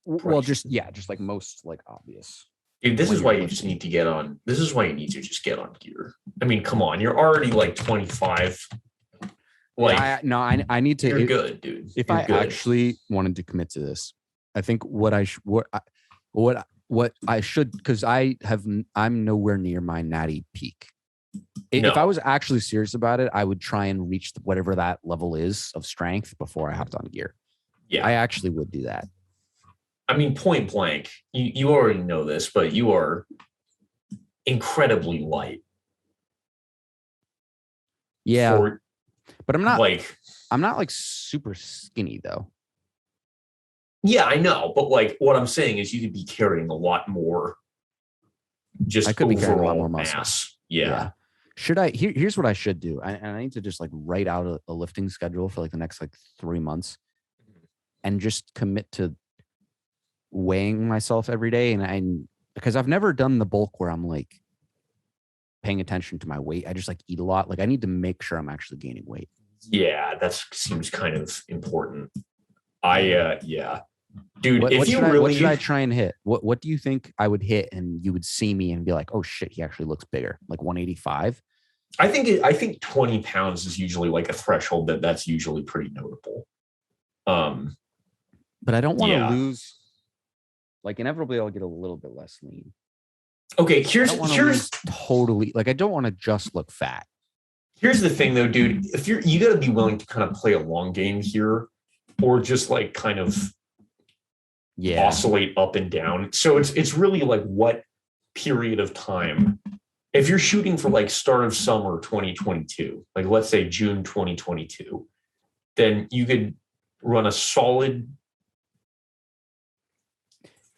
Well, just like most like obvious. Dude, this is why you just need to get on. This is why you need to just get on gear. I mean, come on, you're already like 25. Like, I need to. You're good, dude. If I actually wanted to commit to this, I think what I should, because I'm nowhere near my natty peak. If I was actually serious about it, I would try and reach whatever that level is of strength before I hopped on gear. Yeah, I actually would do that. I mean, point blank, you already know this, but you are incredibly light. Yeah, but I'm not like super skinny though. Yeah, I know, but like what I'm saying is you could be carrying a lot more. Just I could be carrying a lot more mass. Muscle. Yeah. Should I? Here's what I should do. I need to just like write out a lifting schedule for like the next like 3 months, and just commit to weighing myself every day. And because I've never done the bulk where I'm like paying attention to my weight. I just like eat a lot. Like I need to make sure I'm actually gaining weight. Yeah, that seems kind of important. Dude, what should I try and hit? What do you think I would hit and you would see me and be like, oh shit, he actually looks bigger, like 185? I think 20 pounds is usually like a threshold that's usually pretty notable. But I don't want to lose. Like inevitably, I'll get a little bit less lean. Okay, here's totally like I don't want to just look fat. Here's the thing, though, dude. If you got to be willing to kind of play a long game here, or just like kind of oscillate up and down. So it's really like what period of time. If you're shooting for like start of summer 2022, like let's say June 2022, then you could run a solid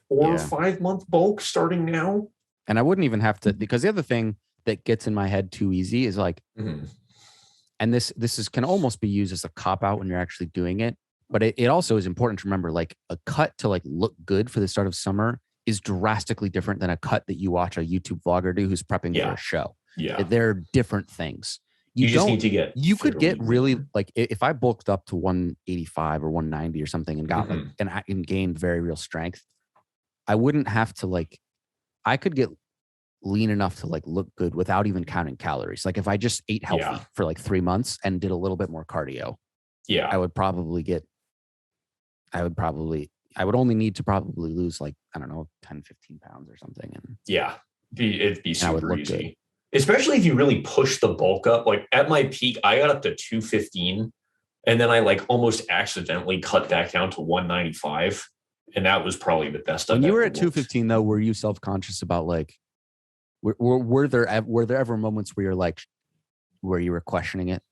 4 or 5 month bulk starting now. And I wouldn't even have to, because the other thing that gets in my head too easy is like, and this can almost be used as a cop out when you're actually doing it. But it also is important to remember, like a cut to like look good for the start of summer is drastically different than a cut that you watch a YouTube vlogger do who's prepping for a show. Yeah. They're different things. You just need to get, you could get really like, if I bulked up to 185 or 190 or something and got like, and gained very real strength, I wouldn't have to like, I could get lean enough to like look good without even counting calories. Like if I just ate healthy for like 3 months and did a little bit more cardio, I would only need to probably lose like, I don't know, 10, 15 pounds or something. And it'd be super easy. Good. Especially if you really push the bulk up. Like at my peak, I got up to 215 and then I like almost accidentally cut back down to 195. And that was probably the best. When you were at 215 though, were you self-conscious about like, were there ever moments where you're like, where you were questioning it?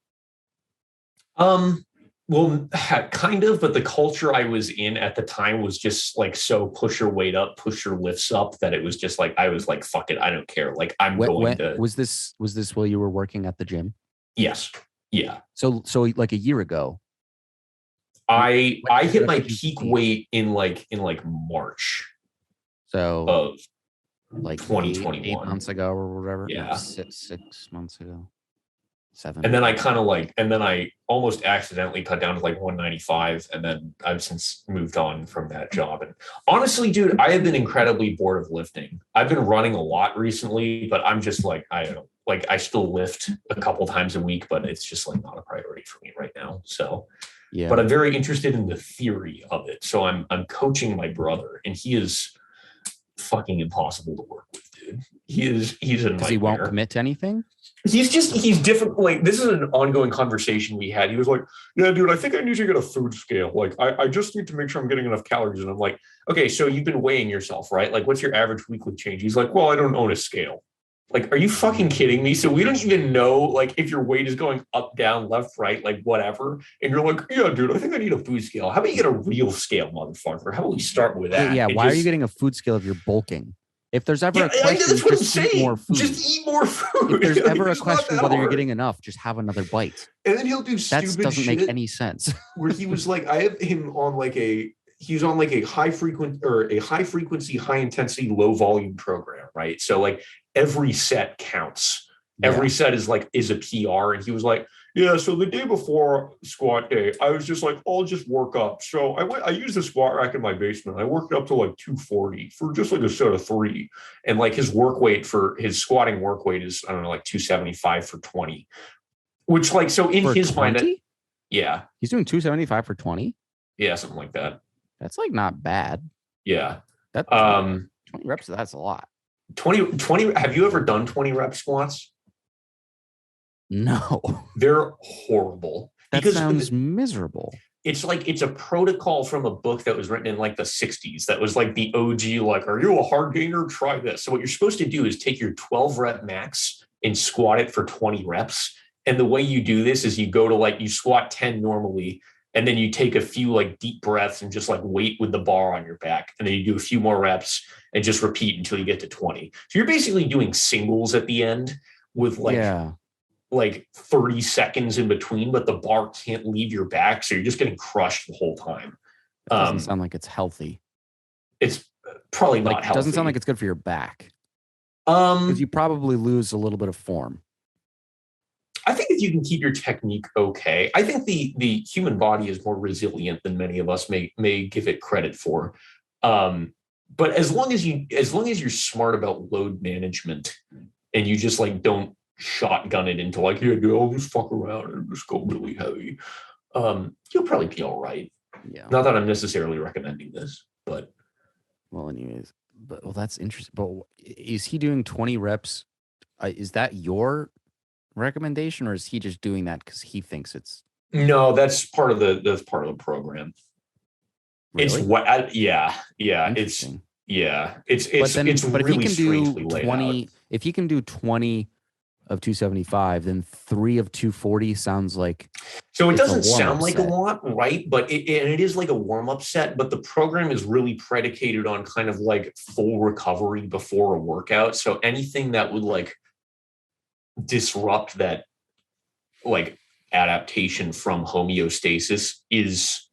Well, kind of, but the culture I was in at the time was just like, so push your weight up, push your lifts up, that it was just like, I was like, fuck it, I don't care. Like was this while you were working at the gym? Yes. Yeah. So like a year ago. I hit my peak weight in March. So of like 2021. 8 months ago or whatever. Yeah. No, 6 months ago. 7. And then I almost accidentally cut down to like 195. And then I've since moved on from that job. And honestly, dude, I have been incredibly bored of lifting. I've been running a lot recently, but I'm just like, I don't know, like I still lift a couple times a week, but it's just like not a priority for me right now. So, Yeah. but I'm very interested in the theory of it. So I'm coaching my brother, and he is fucking impossible to work with, dude. He's a nightmare. Because he won't commit to anything? He's different. Like, this is an ongoing conversation we had. He was like, yeah, dude, I think I need to get a food scale. Like, I just need to make sure I'm getting enough calories. And I'm like, okay, so you've been weighing yourself, right? Like, what's your average weekly change? He's like, well, I don't own a scale. Like, are you fucking kidding me? So we don't even know, like, if your weight is going up, down, left, right, like, whatever. And you're like, yeah, dude, I think I need a food scale. How about you get a real scale, motherfucker? How about we start with that? Yeah, why are you getting a food scale if you're bulking? If there's ever a question, that's what I'm just saying. eat more food. Just eat more food. If there's ever a question whether you're getting enough, just have another bite. And then he'll do stupid shit. That doesn't make any sense. Where he was like, I have him on like he's on like a high frequency, high intensity, low volume program, right? So like every set counts. Every set is a PR. And he was like, yeah, so the day before squat day, I was just like, I'll just work up. So I used the squat rack in my basement. I worked up to like 240 for just like a set of 3. And like his squatting work weight is, I don't know, like 275 for 20. Which like, so in his 20? mind, yeah. He's doing 275 for 20? Yeah, something like that. That's like not bad. Yeah. That 20 reps, that's a lot. 20, have you ever done 20 rep squats? No. They're horrible. That sounds miserable. It's a protocol from a book that was written in like the 60s. That was like the OG, like, are you a hard gainer? Try this. So what you're supposed to do is take your 12 rep max and squat it for 20 reps. And the way you do this is you go to like, you squat 10 normally, and then you take a few like deep breaths and just like wait with the bar on your back. And then you do a few more reps and just repeat until you get to 20. So you're basically doing singles at the end with like 30 seconds in between, but the bar can't leave your back. So you're just getting crushed the whole time. It doesn't sound like it's healthy. It's probably not healthy. It doesn't sound like it's good for your back. Because you probably lose a little bit of form. I think if you can keep your technique okay, I think the human body is more resilient than many of us may give it credit for. But as long as you're smart about load management and you just like don't shotgun it into like, yeah, dude, I'll just fuck around and just go really heavy, you'll probably be all right. Yeah. Not that I'm necessarily recommending this, but anyways, that's interesting. But is he doing 20 reps? Is that your recommendation, or is he just doing that because he thinks it's? No, that's part of the program. Really? It's what? Yeah. It's but really if he can do 20, if he can do 20 of 275, then 3 of 240 sounds like. So it doesn't sound like a lot, right? But it is like a warm-up set, but the program is really predicated on kind of like full recovery before a workout. So anything that would like disrupt that like adaptation from homeostasis is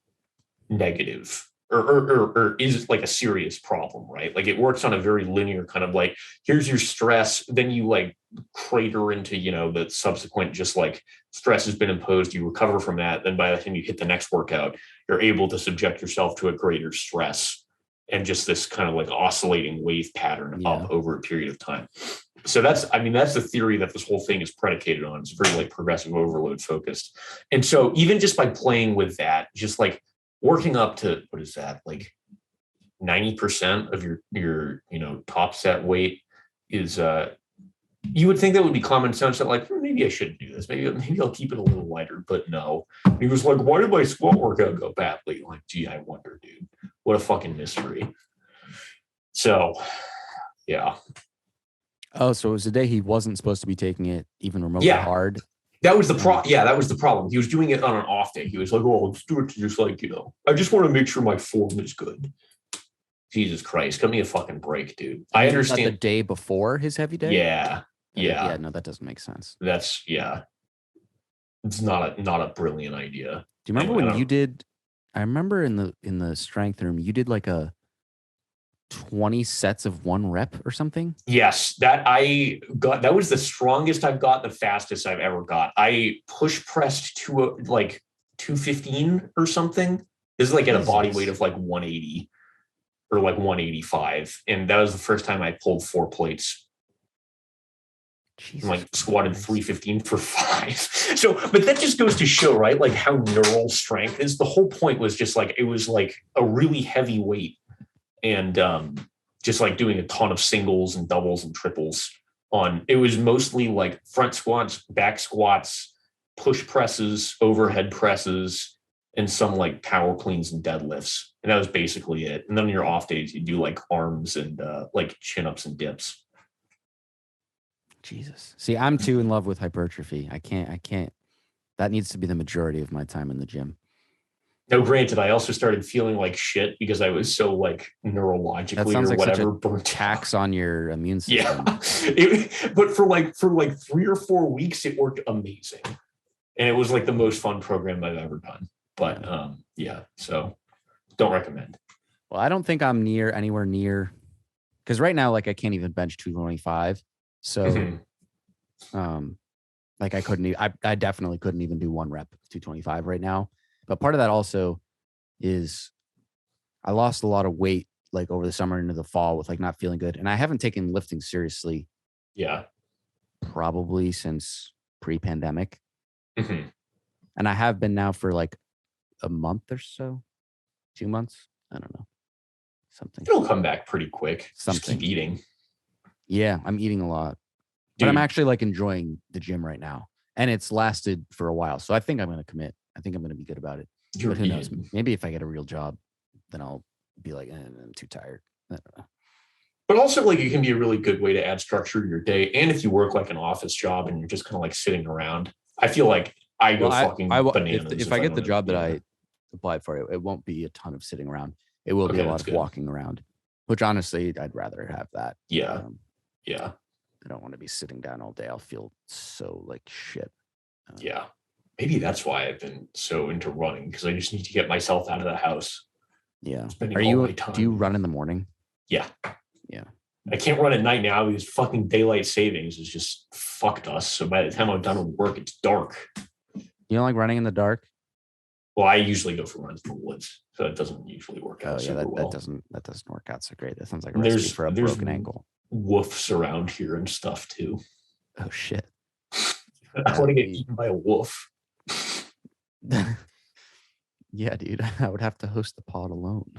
negative. Or is like a serious problem, right? Like it works on a very linear kind of like, here's your stress, then you like crater into, the subsequent just like stress has been imposed, you recover from that. Then by the time you hit the next workout, you're able to subject yourself to a greater stress and just this kind of like oscillating wave pattern up over a period of time. So that's the theory that this whole thing is predicated on. It's very like progressive overload focused. And so even just by playing with that, just like working up to, what is that, like 90% of your top set weight is you would think that would be common sense that like maybe I shouldn't do this, maybe I'll keep it a little lighter, but no. He was like, why did my squat workout go badly? Like, gee, I wonder, dude. What a fucking mystery. So yeah. Oh, so it was the day he wasn't supposed to be taking it even remotely hard. That was the that was the problem. He was doing it on an off day. He was like, "Oh, let's do it to just like, I just want to make sure my form is good." Jesus Christ, give me a fucking break, dude. I understand. The day before his heavy day? Yeah. No, that doesn't make sense. It's not a brilliant idea. Do you remember when you did? I remember in the strength room, you did like a 20 sets of 1 rep or something? Yes, that was the strongest I've got, the fastest I've ever got. I push pressed to like 215 or something. This is like at a body weight of like 180 or like 185. And that was the first time I pulled 4 plates. Like squatted 315 for 5. So, but that just goes to show, right? Like how neural strength is. The whole point was just like, it was like a really heavy weight and just like doing a ton of singles and doubles and triples on, it was mostly like front squats, back squats, push presses, overhead presses, and some like power cleans and deadlifts. And that was basically it. And then on your off days, you do like arms and like chin ups and dips. Jesus. See, I'm too in love with hypertrophy. I can't. That needs to be the majority of my time in the gym. Now, granted, I also started feeling like shit because I was so like neurologically or like whatever burnt tax on your immune system. Yeah, but for like 3 or 4 weeks, it worked amazing, and it was like the most fun program I've ever done. But yeah, so don't recommend. Well, I don't think I'm anywhere near, because right now, like I can't even bench 225. So, like I definitely couldn't even do 1 rep of 225 right now. But part of that also is I lost a lot of weight like over the summer into the fall with like not feeling good. And I haven't taken lifting seriously. Yeah. Probably since pre-pandemic. Mm-hmm. And I have been now for like a month or so, 2 months. I don't know. Something. It'll come back pretty quick. Something. Just keep eating. Yeah, I'm eating a lot. But I'm actually like enjoying the gym right now. And it's lasted for a while. So I think I'm going to commit. I think I'm going to be good about it. But who knows? Maybe if I get a real job, then I'll be like, I'm too tired. I don't know. But also, like, it can be a really good way to add structure to your day. And if you work like an office job and you're just kind of like sitting around, I feel like I go fucking bananas. If I get the job that I applied for, it won't be a ton of sitting around. It will be a lot of walking around, which honestly, I'd rather have that. Yeah. Yeah. I don't want to be sitting down all day. I'll feel so like shit. Yeah. Maybe that's why I've been so into running, because I just need to get myself out of the house. Yeah. Do you run in the morning? Yeah. Yeah. I can't run at night now because fucking daylight savings has just fucked us. So by the time I'm done with work, it's dark. You don't like running in the dark? Well, I usually go for runs in the woods, so it doesn't usually work out. That doesn't work out so great. That sounds like a recipe for a broken ankle. Wolves around here and stuff too. Oh shit! I want to get eaten by a wolf. Yeah, dude. I would have to host the pod alone.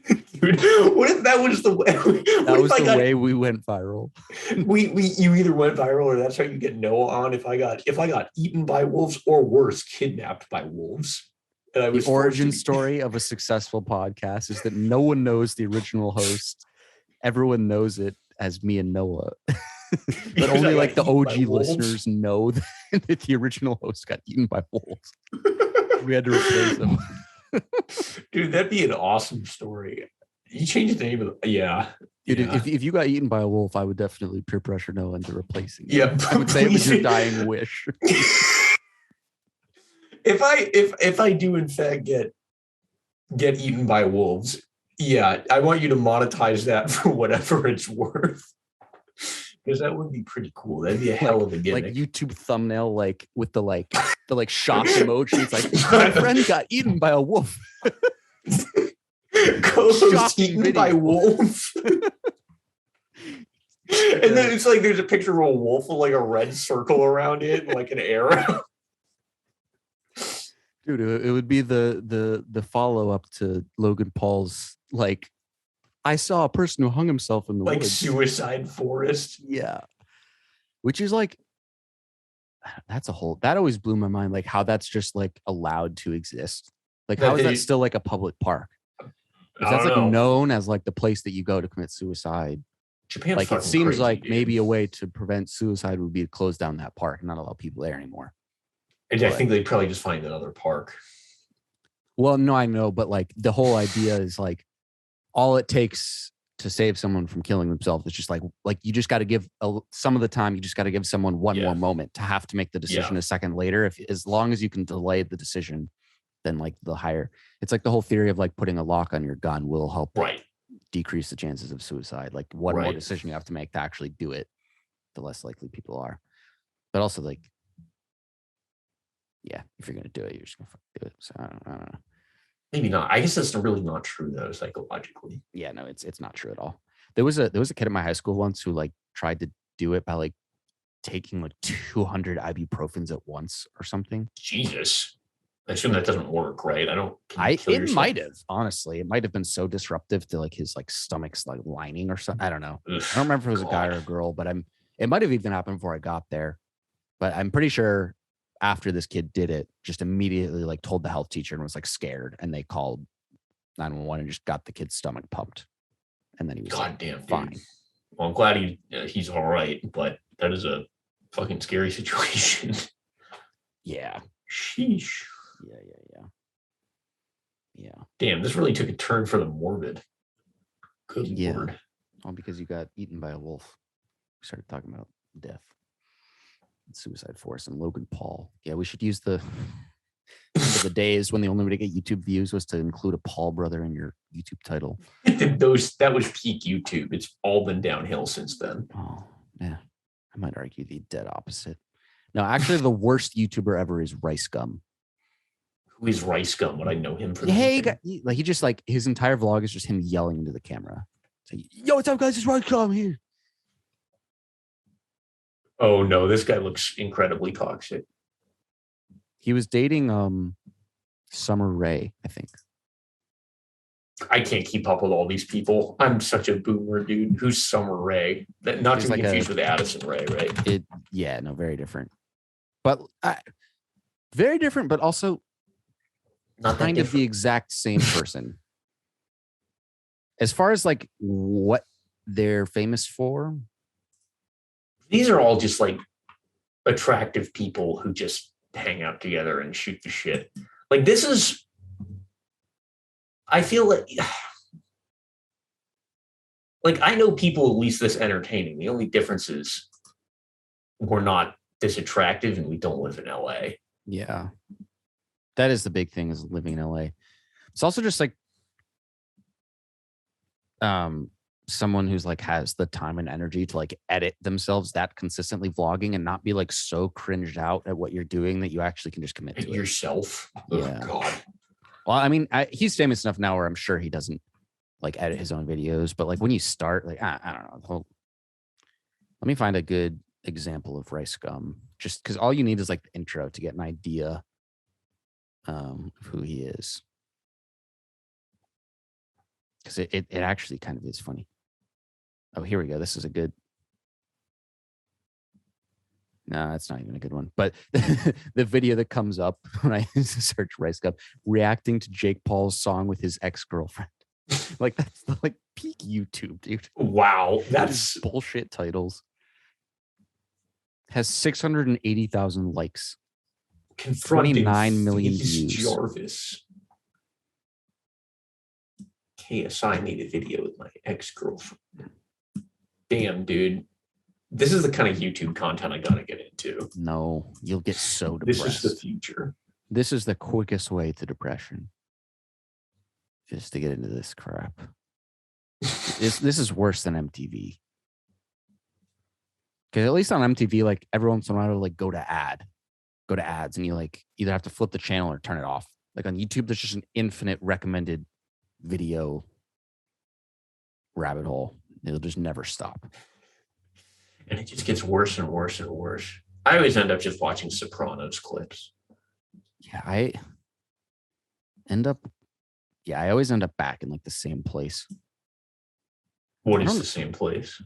Dude, what if that was the way? That was the way we went viral. You either went viral or that's how you get Noah on. If I got eaten by wolves or worse, kidnapped by wolves. The origin story of a successful podcast is that no one knows the original host. Everyone knows it as me and Noah. But only like the OG listeners know that the original host got eaten by wolves. We had to replace him. Dude, that'd be an awesome story. You changed the name of it. Yeah. Dude, yeah. If you got eaten by a wolf, I would definitely peer pressure Noah into replacing you. Yeah. I would say it was your dying wish. If I do in fact get eaten by wolves, yeah, I want you to monetize that for whatever it's worth. Because that would be pretty cool. That'd be a hell of a gimmick. Like YouTube thumbnail, like with the shock emoji. It's like, my friend got eaten by a wolf. Co-host eaten by wolf. And then it's like there's a picture of a wolf with like a red circle around it, like an arrow. Dude, it would be the follow up to Logan Paul's like, I saw a person who hung himself in the woods. Suicide Forest. Yeah. Which is like, that always blew my mind. Like how that's just like allowed to exist. Like how is that still like a public park? If that's like known as like the place that you go to commit suicide. Japan, like it seems crazy, like dude. Maybe a way to prevent suicide would be to close down that park and not allow people there anymore. And I think they'd probably just find another park. Well, no, I know, but like the whole idea is like all it takes to save someone from killing themselves is just like you just got to give some of the time. You just got to give someone one more moment to have to make the decision a second later. As long as you can delay the decision, then like the higher. It's like the whole theory of like putting a lock on your gun will help Right. decrease the chances of suicide. Like one more decision you have to make to actually do it, the less likely people are. But also like, yeah, if you're gonna do it, you're just gonna do it. So I don't know. Maybe not. I guess that's really not true though, psychologically. Yeah, no, it's not true at all. There was a kid in my high school once who like tried to do it by like taking like 200 ibuprofens at once or something. Jesus. I assume that doesn't work, right? It might have, honestly. It might have been so disruptive to like his like stomach's like lining or something. I don't know. Ugh, I don't remember if it was a guy or a girl, but it might have even happened before I got there. But I'm pretty sure after this kid did it, just immediately like told the health teacher and was like scared, and they called 911 and just got the kid's stomach pumped. And then he was goddamn fine. Dude. Well, I'm glad he's all right, but that is a fucking scary situation. Yeah. Sheesh. Yeah. Damn, this really took a turn for the morbid. Good Lord. All because you got eaten by a wolf. We started talking about death, suicide force, and Logan Paul. Yeah, we should use the days when the only way to get YouTube views was to include a Paul brother in your YouTube title. That was peak YouTube. It's all been downhill since then. Oh, yeah. I might argue the dead opposite. No, actually, the worst YouTuber ever is Rice Gum. Who is Rice Gum? Would I know him from? He just like his entire vlog is just him yelling into the camera. Like, yo, what's up, guys? It's Rice Gum here. Oh no, this guy looks incredibly toxic. He was dating Summer Rae, I think. I can't keep up with all these people. I'm such a boomer, dude. Who's Summer Rae? Not to be confused with Addison Rae, right? No, very different. But very different, but also not kind of the exact same person. As far as like what they're famous for, these are all just like attractive people who just hang out together and shoot the shit. Like this is, I feel like I know people at least this entertaining. The only difference is we're not this attractive and we don't live in LA. Yeah. That is the big thing, is living in LA. It's also just like someone who's like has the time and energy to like edit themselves that consistently vlogging and not be like so cringed out at what you're doing that you actually can just commit to yourself. Yeah. Oh, God. Well, I mean, he's famous enough now where I'm sure he doesn't like edit his own videos, but like when you start, like I don't know. Let me find a good example of Rice Gum, just because all you need is like the intro to get an idea of who he is. Because it actually kind of is funny. Oh, here we go. This is a good. No, it's not even a good one. But the video that comes up when I search Rice Gum reacting to Jake Paul's song with his ex-girlfriend. Like that's the like peak YouTube, dude. Wow, that's bullshit titles. Has 680,000 likes. 29 million views. Jarvis. KSI made a video with my ex-girlfriend. Damn, dude. This is the kind of YouTube content I gotta get into. No, you'll get so depressed. This is the future. This is the quickest way to depression. Just to get into this crap. This is worse than MTV. Because at least on MTV, like every once in a while, like go to ads, and you like either have to flip the channel or turn it off. Like on YouTube, there's just an infinite recommended video rabbit hole. It'll just never stop. And it just gets worse and worse and worse. I always end up just watching Sopranos clips. Yeah, I always end up back in like the same place. What is the same place?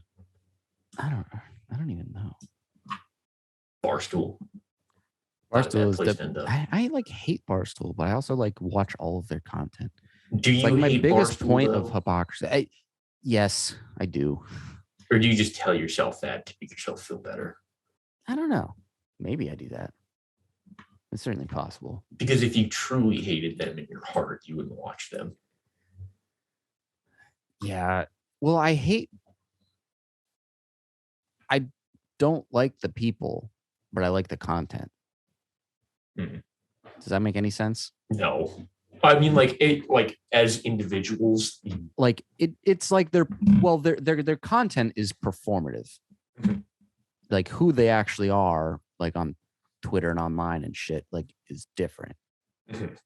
I don't even know. Barstool. Barstool is I like hate Barstool, but I also like watch all of their content. Do you like my hate biggest Barstool, point though? of hypocrisy? Yes, I do. Or do you just tell yourself that to make yourself feel better? I don't know. Maybe I do that. It's certainly possible. Because if you truly hated them in your heart, you wouldn't watch them. Yeah. Well, I don't like the people, but I like the content. Mm-hmm. Does that make any sense? No. I mean, like as individuals, Like it's like their content is performative. Mhm. Like who they actually are, like on Twitter and online and shit, like is different. Mhm.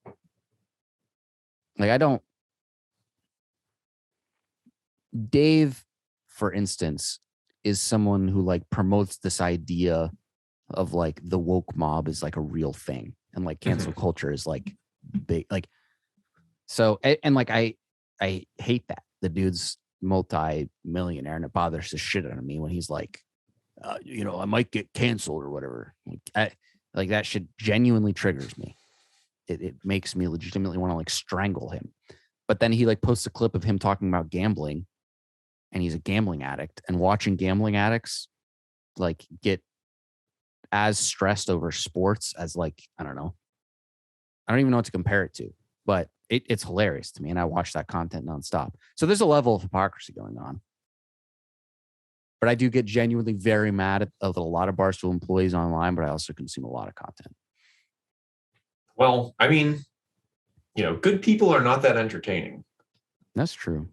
Like I don't. Dave, for instance, is someone who like promotes this idea of like the woke mob is like a real thing, and like cancel culture is like big, like so. And like I hate that the dude's multi-millionaire, and it bothers the shit out of me when he's like, I might get canceled or whatever. Like that shit genuinely triggers me. It makes me legitimately want to like strangle him. But then he like posts a clip of him talking about gambling, and he's a gambling addict, and watching gambling addicts like get as stressed over sports as like, I don't know. I don't even know what to compare it to, but it's hilarious to me. And I watch that content nonstop. So there's a level of hypocrisy going on. But I do get genuinely very mad at a lot of Barstool employees online, but I also consume a lot of content. Well, I mean, good people are not that entertaining. That's true.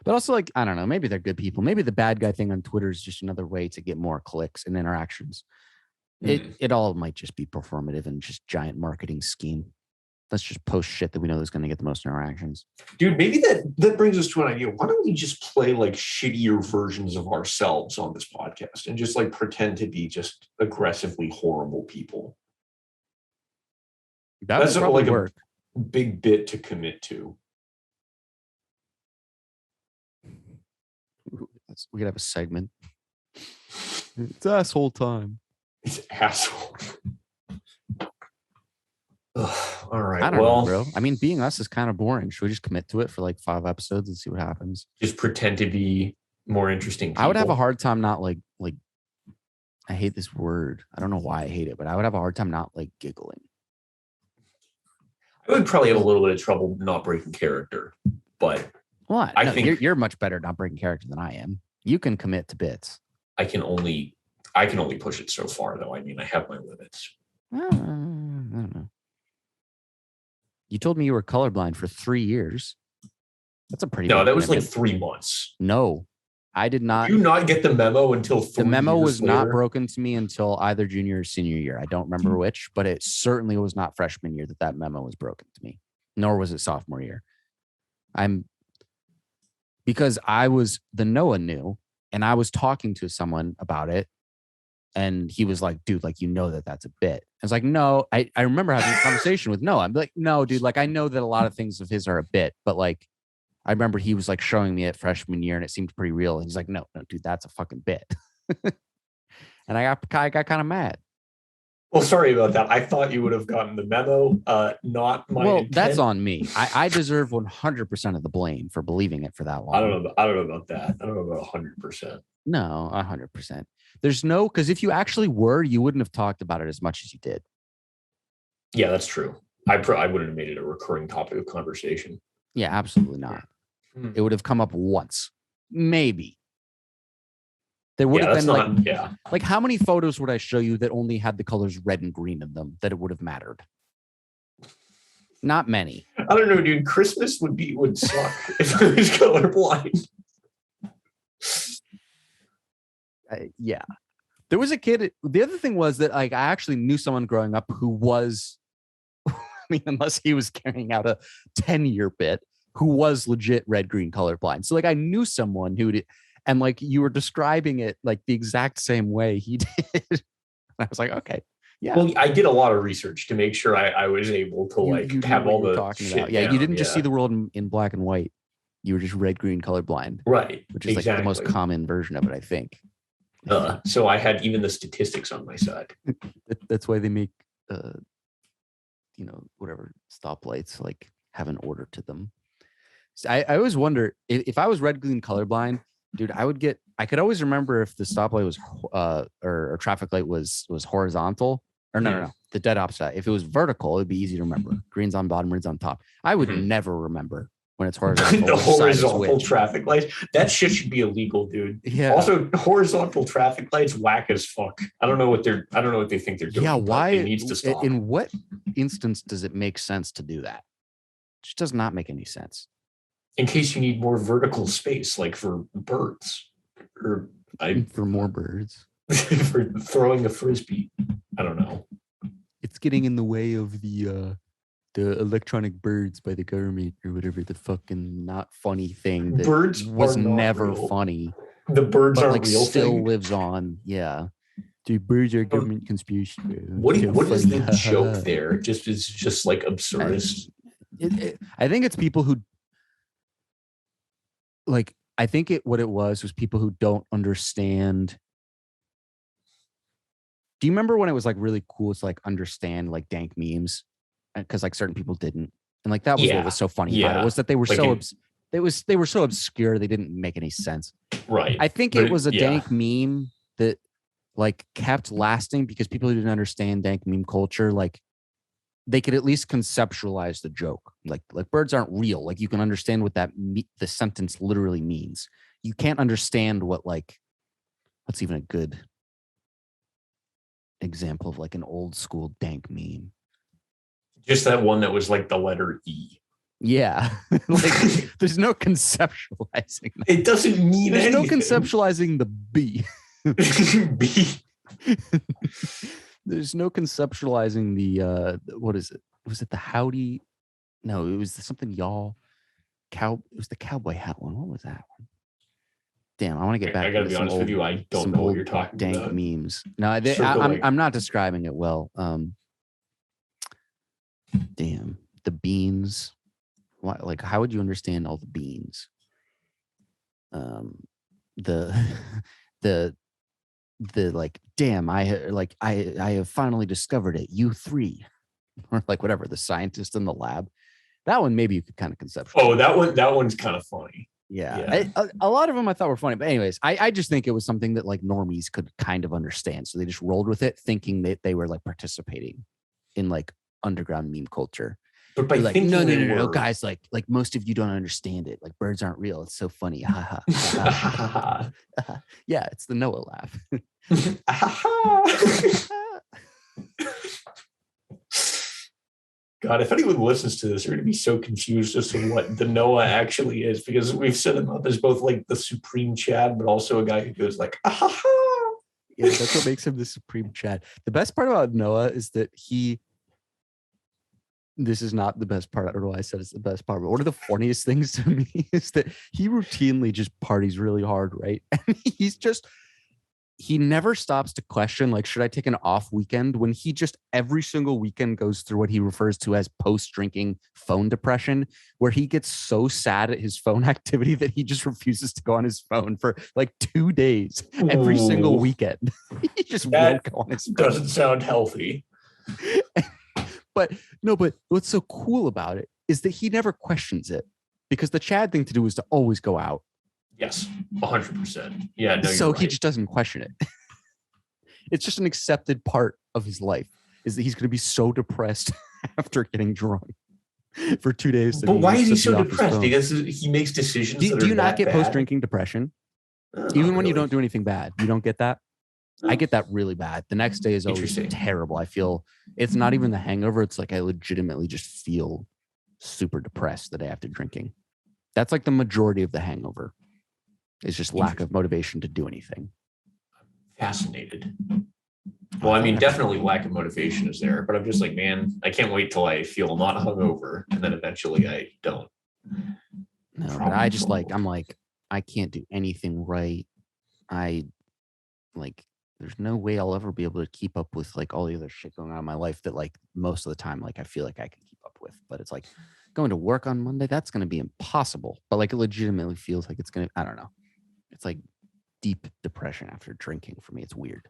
But also, like, I don't know, maybe they're good people. Maybe the bad guy thing on Twitter is just another way to get more clicks and interactions. It all might just be performative and just giant marketing scheme. Let's just post shit that we know is going to get the most interactions. Dude, maybe that brings us to an idea. Why don't we just play like shittier versions of ourselves on this podcast and just like pretend to be just aggressively horrible people? That's probably like work. A big bit to commit to. We could have a segment. It's asshole time. It's asshole. All right. I don't know, bro. I mean, being us is kind of boring. Should we just commit to it for like 5 episodes and see what happens? Just pretend to be more interesting people. I would have a hard time not like I hate this word. I don't know why I hate it, but I would have a hard time not like giggling. I would probably have a little bit of trouble not breaking character, but what? I think you're much better at not breaking character than I am. You can commit to bits. I can only push it so far, though. I mean, I have my limits. I don't know. You told me you were colorblind for 3 years. That's a pretty. No, that was like 3 months. No, I did not. Did you not get the memo until 3 years later? The memo was not broken to me until either junior or senior year. I don't remember which, but it certainly was not freshman year that memo was broken to me, nor was it sophomore year. Because I was the Noah knew, and I was talking to someone about it, and he was like, dude, like, that's a bit. I was like, no, I remember having a conversation with Noah. I'm like, no, dude, like, I know that a lot of things of his are a bit, but like, I remember he was like showing me it freshman year and it seemed pretty real. And he's like, no, dude, that's a fucking bit. And I got kind of mad. Well, sorry about that. I thought you would have gotten the memo. Not my intent. That's on me. I deserve 100% of the blame for believing it for that long. I don't know about that. I don't know about 100%. No, 100%. There's no, because if you actually were, you wouldn't have talked about it as much as you did. Yeah, that's true. I wouldn't have made it a recurring topic of conversation. Yeah, absolutely not. It would have come up once, maybe. There would have been like how many photos would I show you that only had the colors red and green in them that it would have mattered? Not many. I don't know, dude. Christmas would suck if I was colorblind. Yeah. There was a kid. The other thing was that like I actually knew someone growing up who was, I mean, unless he was carrying out a 10-year bit, who was legit red-green colorblind. So like I knew someone who did. And like you were describing it like the exact same way he did. I was like, okay, yeah. Well, I did a lot of research to make sure I was able to you have all the talking shit about. Yeah, down. You didn't just see the world in black and white. You were just red, green, colorblind. Right. Which is like the most common version of it, I think. So I had even the statistics on my side. That's why they make, whatever stoplights like have an order to them. So I always wonder if I was red, green, colorblind. Dude, I could always remember if the stoplight was or traffic light was horizontal or no, the dead opposite. If it was vertical, it'd be easy to remember. Green's on bottom, red's on top. I would never remember when it's horizontal. The which side to horizontal switch. traffic lights. That shit should be illegal, dude. Yeah. Also, horizontal traffic lights whack as fuck. I don't know what they think they're doing. Yeah, why? It needs to stop. In what instance does it make sense to do that? It just does not make any sense. In case you need more vertical space, like for birds, or for more birds, for throwing a frisbee. I don't know. It's getting in the way of the electronic birds by the government or whatever the fucking not funny thing that birds was never real. funny. The birds are like real still thing. Lives on. Yeah. Dude, birds are government conspiracy. What is the joke there? It's just like absurdist. I think it's people who like. I think what it was people who don't understand. Do you remember when it was like really cool to like understand like dank memes? Because like certain people didn't, and like that was what was so funny about it was that they were like they were so obscure they didn't make any sense. Right. I think it was a dank meme that like kept lasting because people who didn't understand dank meme culture, like they could at least conceptualize the joke. Like birds aren't real. Like you can understand what the sentence literally means. You can't understand what's even a good example of like an old school dank meme. Just that one that was like the letter E. Yeah. Like there's no conceptualizing that. It doesn't mean there's anything. No conceptualizing the B. B. There's no conceptualizing the what is it? Was it the howdy? No, it was something y'all. It was the cowboy hat one. What was that one? Damn, I want to get back. I gotta be honest with you. I don't know what you're talking dank about. Memes. No, I'm not describing it well. Damn, the beans. What, like, how would you understand all the beans? The like, damn, I have finally discovered it. You three, or like whatever, the scientist in the lab. That one maybe you could kind of conceptualize. Oh, that one's kind of funny. Yeah. A lot of them I thought were funny, but anyways, I just think it was something that like normies could kind of understand, so they just rolled with it, thinking that they were like participating in like underground meme culture. But by like, thinking no, guys, like most of you don't understand it. Like birds aren't real. It's so funny. Ha ha. Yeah, it's the Noah laugh. God, if anyone listens to this, they're going to be so confused as to what the Noah actually is, because we've set him up as both like the supreme Chad, but also a guy who goes like, ah. Yeah, that's what makes him the supreme Chad. The best part about Noah is that this is not the best part. I don't know why I said it's the best part, but one of the funniest things to me is that he routinely just parties really hard, right? And he never stops to question, like, should I take an off weekend? When he just every single weekend goes through what he refers to as post-drinking phone depression, where he gets so sad at his phone activity that he just refuses to go on his phone for like 2 days every single weekend. He just won't go on his phone. Doesn't sound healthy. But what's so cool about it is that he never questions it, because the Chad thing to do is to always go out. Yes, 100%. Yeah, no, so right. He just doesn't question it. It's just an accepted part of his life, is that he's going to be so depressed after getting drunk for 2 days. But why is he so depressed? Because he makes decisions. Do you not get post-drinking depression? Even when you don't do anything bad, you don't get that? I get that really bad. The next day is always terrible. I feel it's not even the hangover. It's like I legitimately just feel super depressed the day after drinking. That's like the majority of the hangover. It's just lack of motivation to do anything. Fascinated. Well, I mean, definitely lack of motivation is there, but I'm just like, man, I can't wait till I feel not hungover, and then eventually I don't. No, but I just like, I'm like, I can't do anything right. There's no way I'll ever be able to keep up with like all the other shit going on in my life that like most of the time, like I feel like I can keep up with. But it's like going to work on Monday, that's going to be impossible. But like it legitimately feels like it's going to, I don't know. It's like deep depression after drinking for me. It's weird.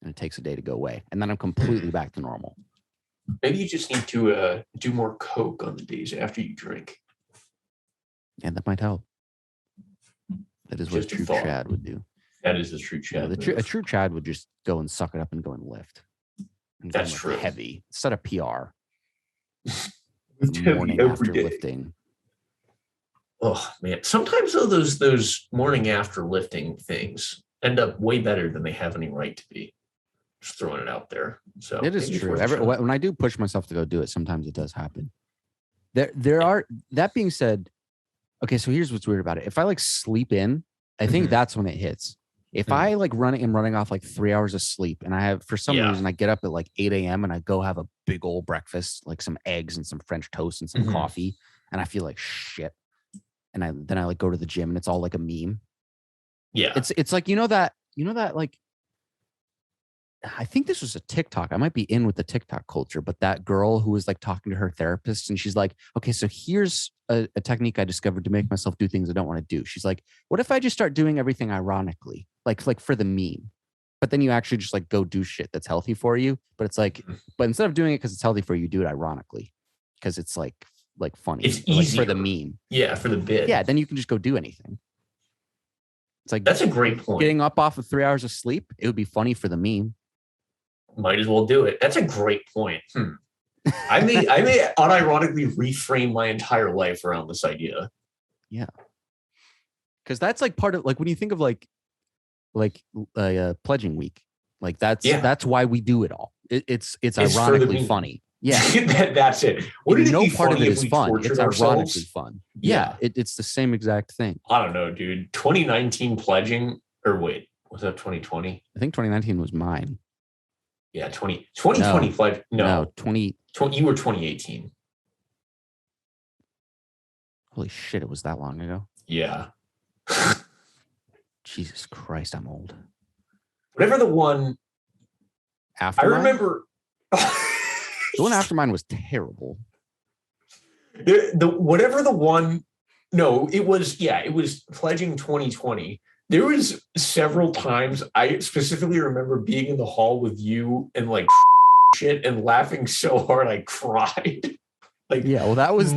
And it takes a day to go away. And then I'm completely back to normal. Maybe you just need to do more coke on the days after you drink. Yeah, that might help. That is what a true Chad would do. That is the true Chad. Yeah, a true Chad would just go and suck it up and go and lift. And that's true. Heavy. Instead of PR. Morning after lifting. Oh man, sometimes though those morning after lifting things end up way better than they have any right to be. Just throwing it out there. So It is true. When I do push myself to go do it, sometimes it does happen. There are, that being said, okay, so here's what's weird about it. If I like sleep in, I think that's when it hits. If I like am running off like 3 hours of sleep, and I have, for some reason, I get up at like 8 a.m. and I go have a big old breakfast, like some eggs and some French toast and some coffee, and I feel like shit. And then I like go to the gym and it's all like a meme. Yeah. It's like, you know that like, I think this was a TikTok. I might be in with the TikTok culture, but that girl who was like talking to her therapist and she's like, okay, so here's a technique I discovered to make myself do things I don't want to do. She's like, what if I just start doing everything ironically, like for the meme, but then you actually just like go do shit that's healthy for you. But it's like, but instead of doing it because it's healthy for you, do it ironically because it's like funny. It's easy for the meme. Yeah, for the bit. Yeah, then you can just go do anything. It's like, that's a great point. Getting up off of 3 hours of sleep, it would be funny for the meme. Might as well do it. That's a great point. I may unironically reframe my entire life around this idea. Yeah, because that's like part of, like, when you think of like pledging week, like that's why we do it all. It's ironically funny. Yeah, that's it. Wouldn't no part of it is fun. It's ironically fun. Yeah, it's the same exact thing. I don't know, dude. 2019 pledging, or wait, was that 2020? I think 2019 was mine. Yeah, 2020 pledge. No, 20. You were 2018. Holy shit! It was that long ago. Yeah. Jesus Christ, I'm old. Whatever the one after, I remember. The one after mine was terrible. Whatever the one. No, it was pledging 2020. There was several times I specifically remember being in the hall with you and like shit and laughing so hard I cried. Like, yeah, well, that was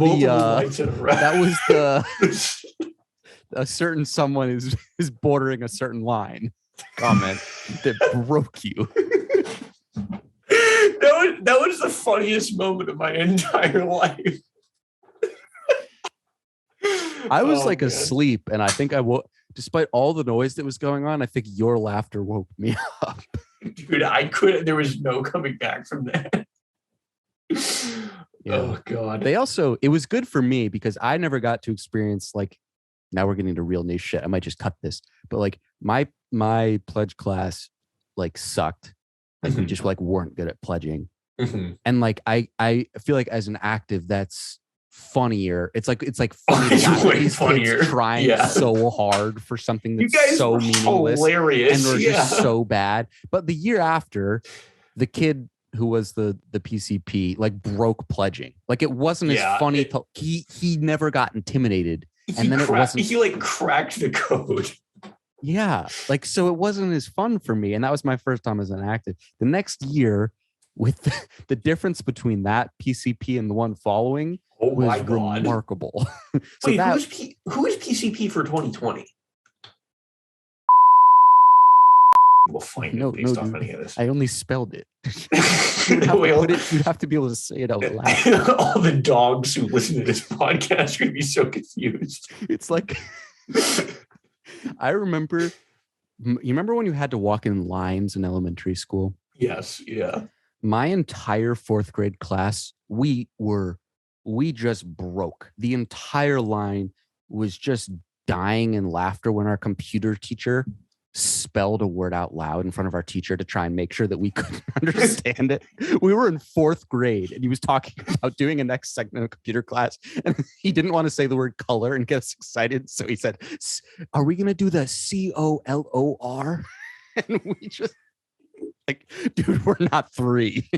a certain someone is bordering a certain line comment that broke you. That was the funniest moment of my entire life. I was asleep, and I think I woke. Despite all the noise that was going on, I think your laughter woke me up. Dude, I couldn't. There was no coming back from that. Yeah. Oh God. It was good for me because I never got to experience, like, now we're getting to real niche shit. I might just cut this, but like my pledge class like sucked. Like we just like weren't good at pledging. And like I feel like as an active, that's funnier. It's like funny. It's way funnier. Trying so hard for something that's so meaningless, hilarious, and we're just so bad. But the year after, the kid who was the PCP like broke pledging. Like it wasn't as funny. He never got intimidated, and then it wasn't. He like cracked the code. Yeah, like so it wasn't as fun for me, and that was my first time as an active. The next year, with the difference between that PCP and the one following, was remarkable. So wait, who is PCP for 2020? We'll find it based off any of this. I only spelled it. You'd have to be able to say it out loud. All the dogs who listen to this podcast are going to be so confused. It's like, I remember, you remember when you had to walk in lines in elementary school? Yes, yeah. My entire fourth grade class, we just broke. The entire line was just dying in laughter when our computer teacher spelled a word out loud in front of our teacher to try and make sure that we couldn't understand it. We were in fourth grade and he was talking about doing a next segment of computer class and he didn't want to say the word color and get us excited. So he said, are we going to do the COLOR? And we just like, dude, we're not 3.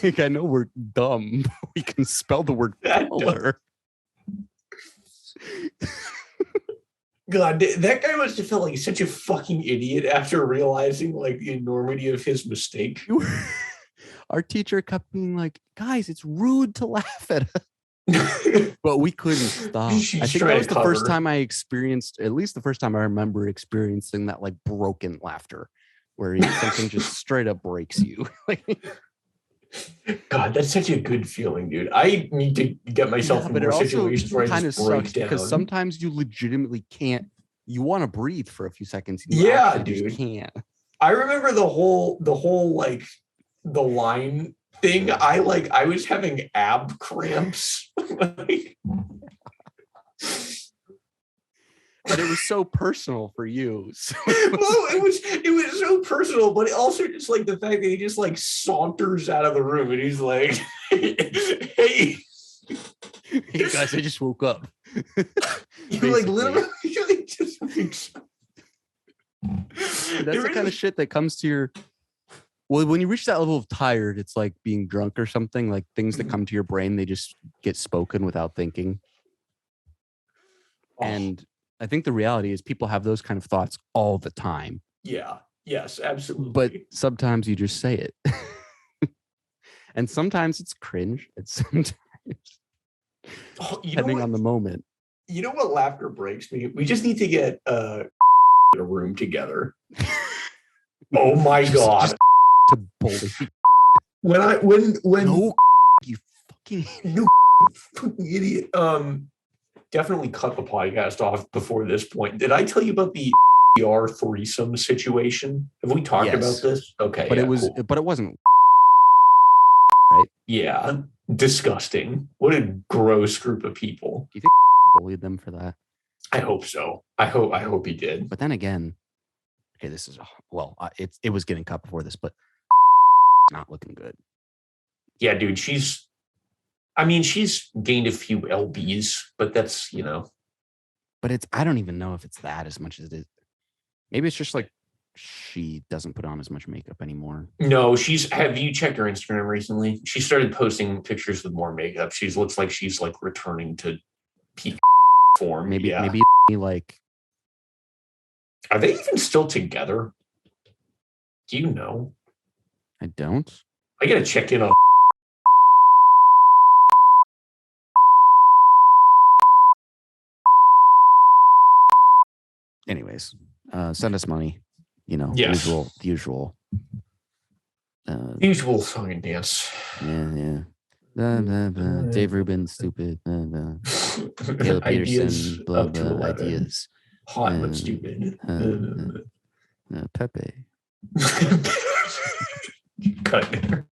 Like, I know we're dumb, but we can spell the word color. God, that guy must have felt like such a fucking idiot after realizing like the enormity of his mistake. Our teacher kept being like, guys, it's rude to laugh at us. But we couldn't stop. I think that was the first time I experienced, at least the first time I remember experiencing that like broken laughter where something just straight up breaks you. God, that's such a good feeling, dude. I need to get myself Yeah, in but it more also situations where I kind of just break sucks because down. sometimes you legitimately can't. You want to breathe for a few seconds. You Yeah, actually just dude. can't. I remember the whole like the line thing. I was having ab cramps. Like, But it was so personal for you. So well, it was so personal, but also just like the fact that he just like saunters out of the room and he's like, "Hey, hey guys, I just woke up. you like literally just makes." That's the kind of shit that comes to your. Well, when you reach that level of tired, it's like being drunk or something. Like things that come to your brain, they just get spoken without thinking. And I think the reality is people have those kind of thoughts all the time. Yeah. Yes, absolutely. But sometimes you just say it. And sometimes it's cringe. It's sometimes depending on the moment. You know what laughter breaks me? We just need to get a room together. Oh my God. Just to bully. When no, you fucking you fucking idiot. Definitely cut the podcast off before this point. Did I tell you about the threesome situation? Have we talked about this? Okay, but yeah, it was, cool. but it wasn't right. Yeah, disgusting. What a gross group of people. Do you think bullied them for that? I hope so. I hope he did. But then again, okay, this is it was getting cut before this, but not looking good. Yeah, dude, she's gained a few lbs, but that's But I don't even know if it's that as much as it is. Maybe it's just like she doesn't put on as much makeup anymore. No, have you checked her Instagram recently? She started posting pictures with more makeup. She looks like she's like returning to peak form. Maybe like, are they even still together? Do you know? I don't. I gotta check in on. Anyways, send us money. Yes. The usual. Usual song and dance. Yeah. Dave Rubin, stupid. Caleb Ideas Peterson, blah up to blah. 11. Ideas. Hot but stupid. Pepe. Cut.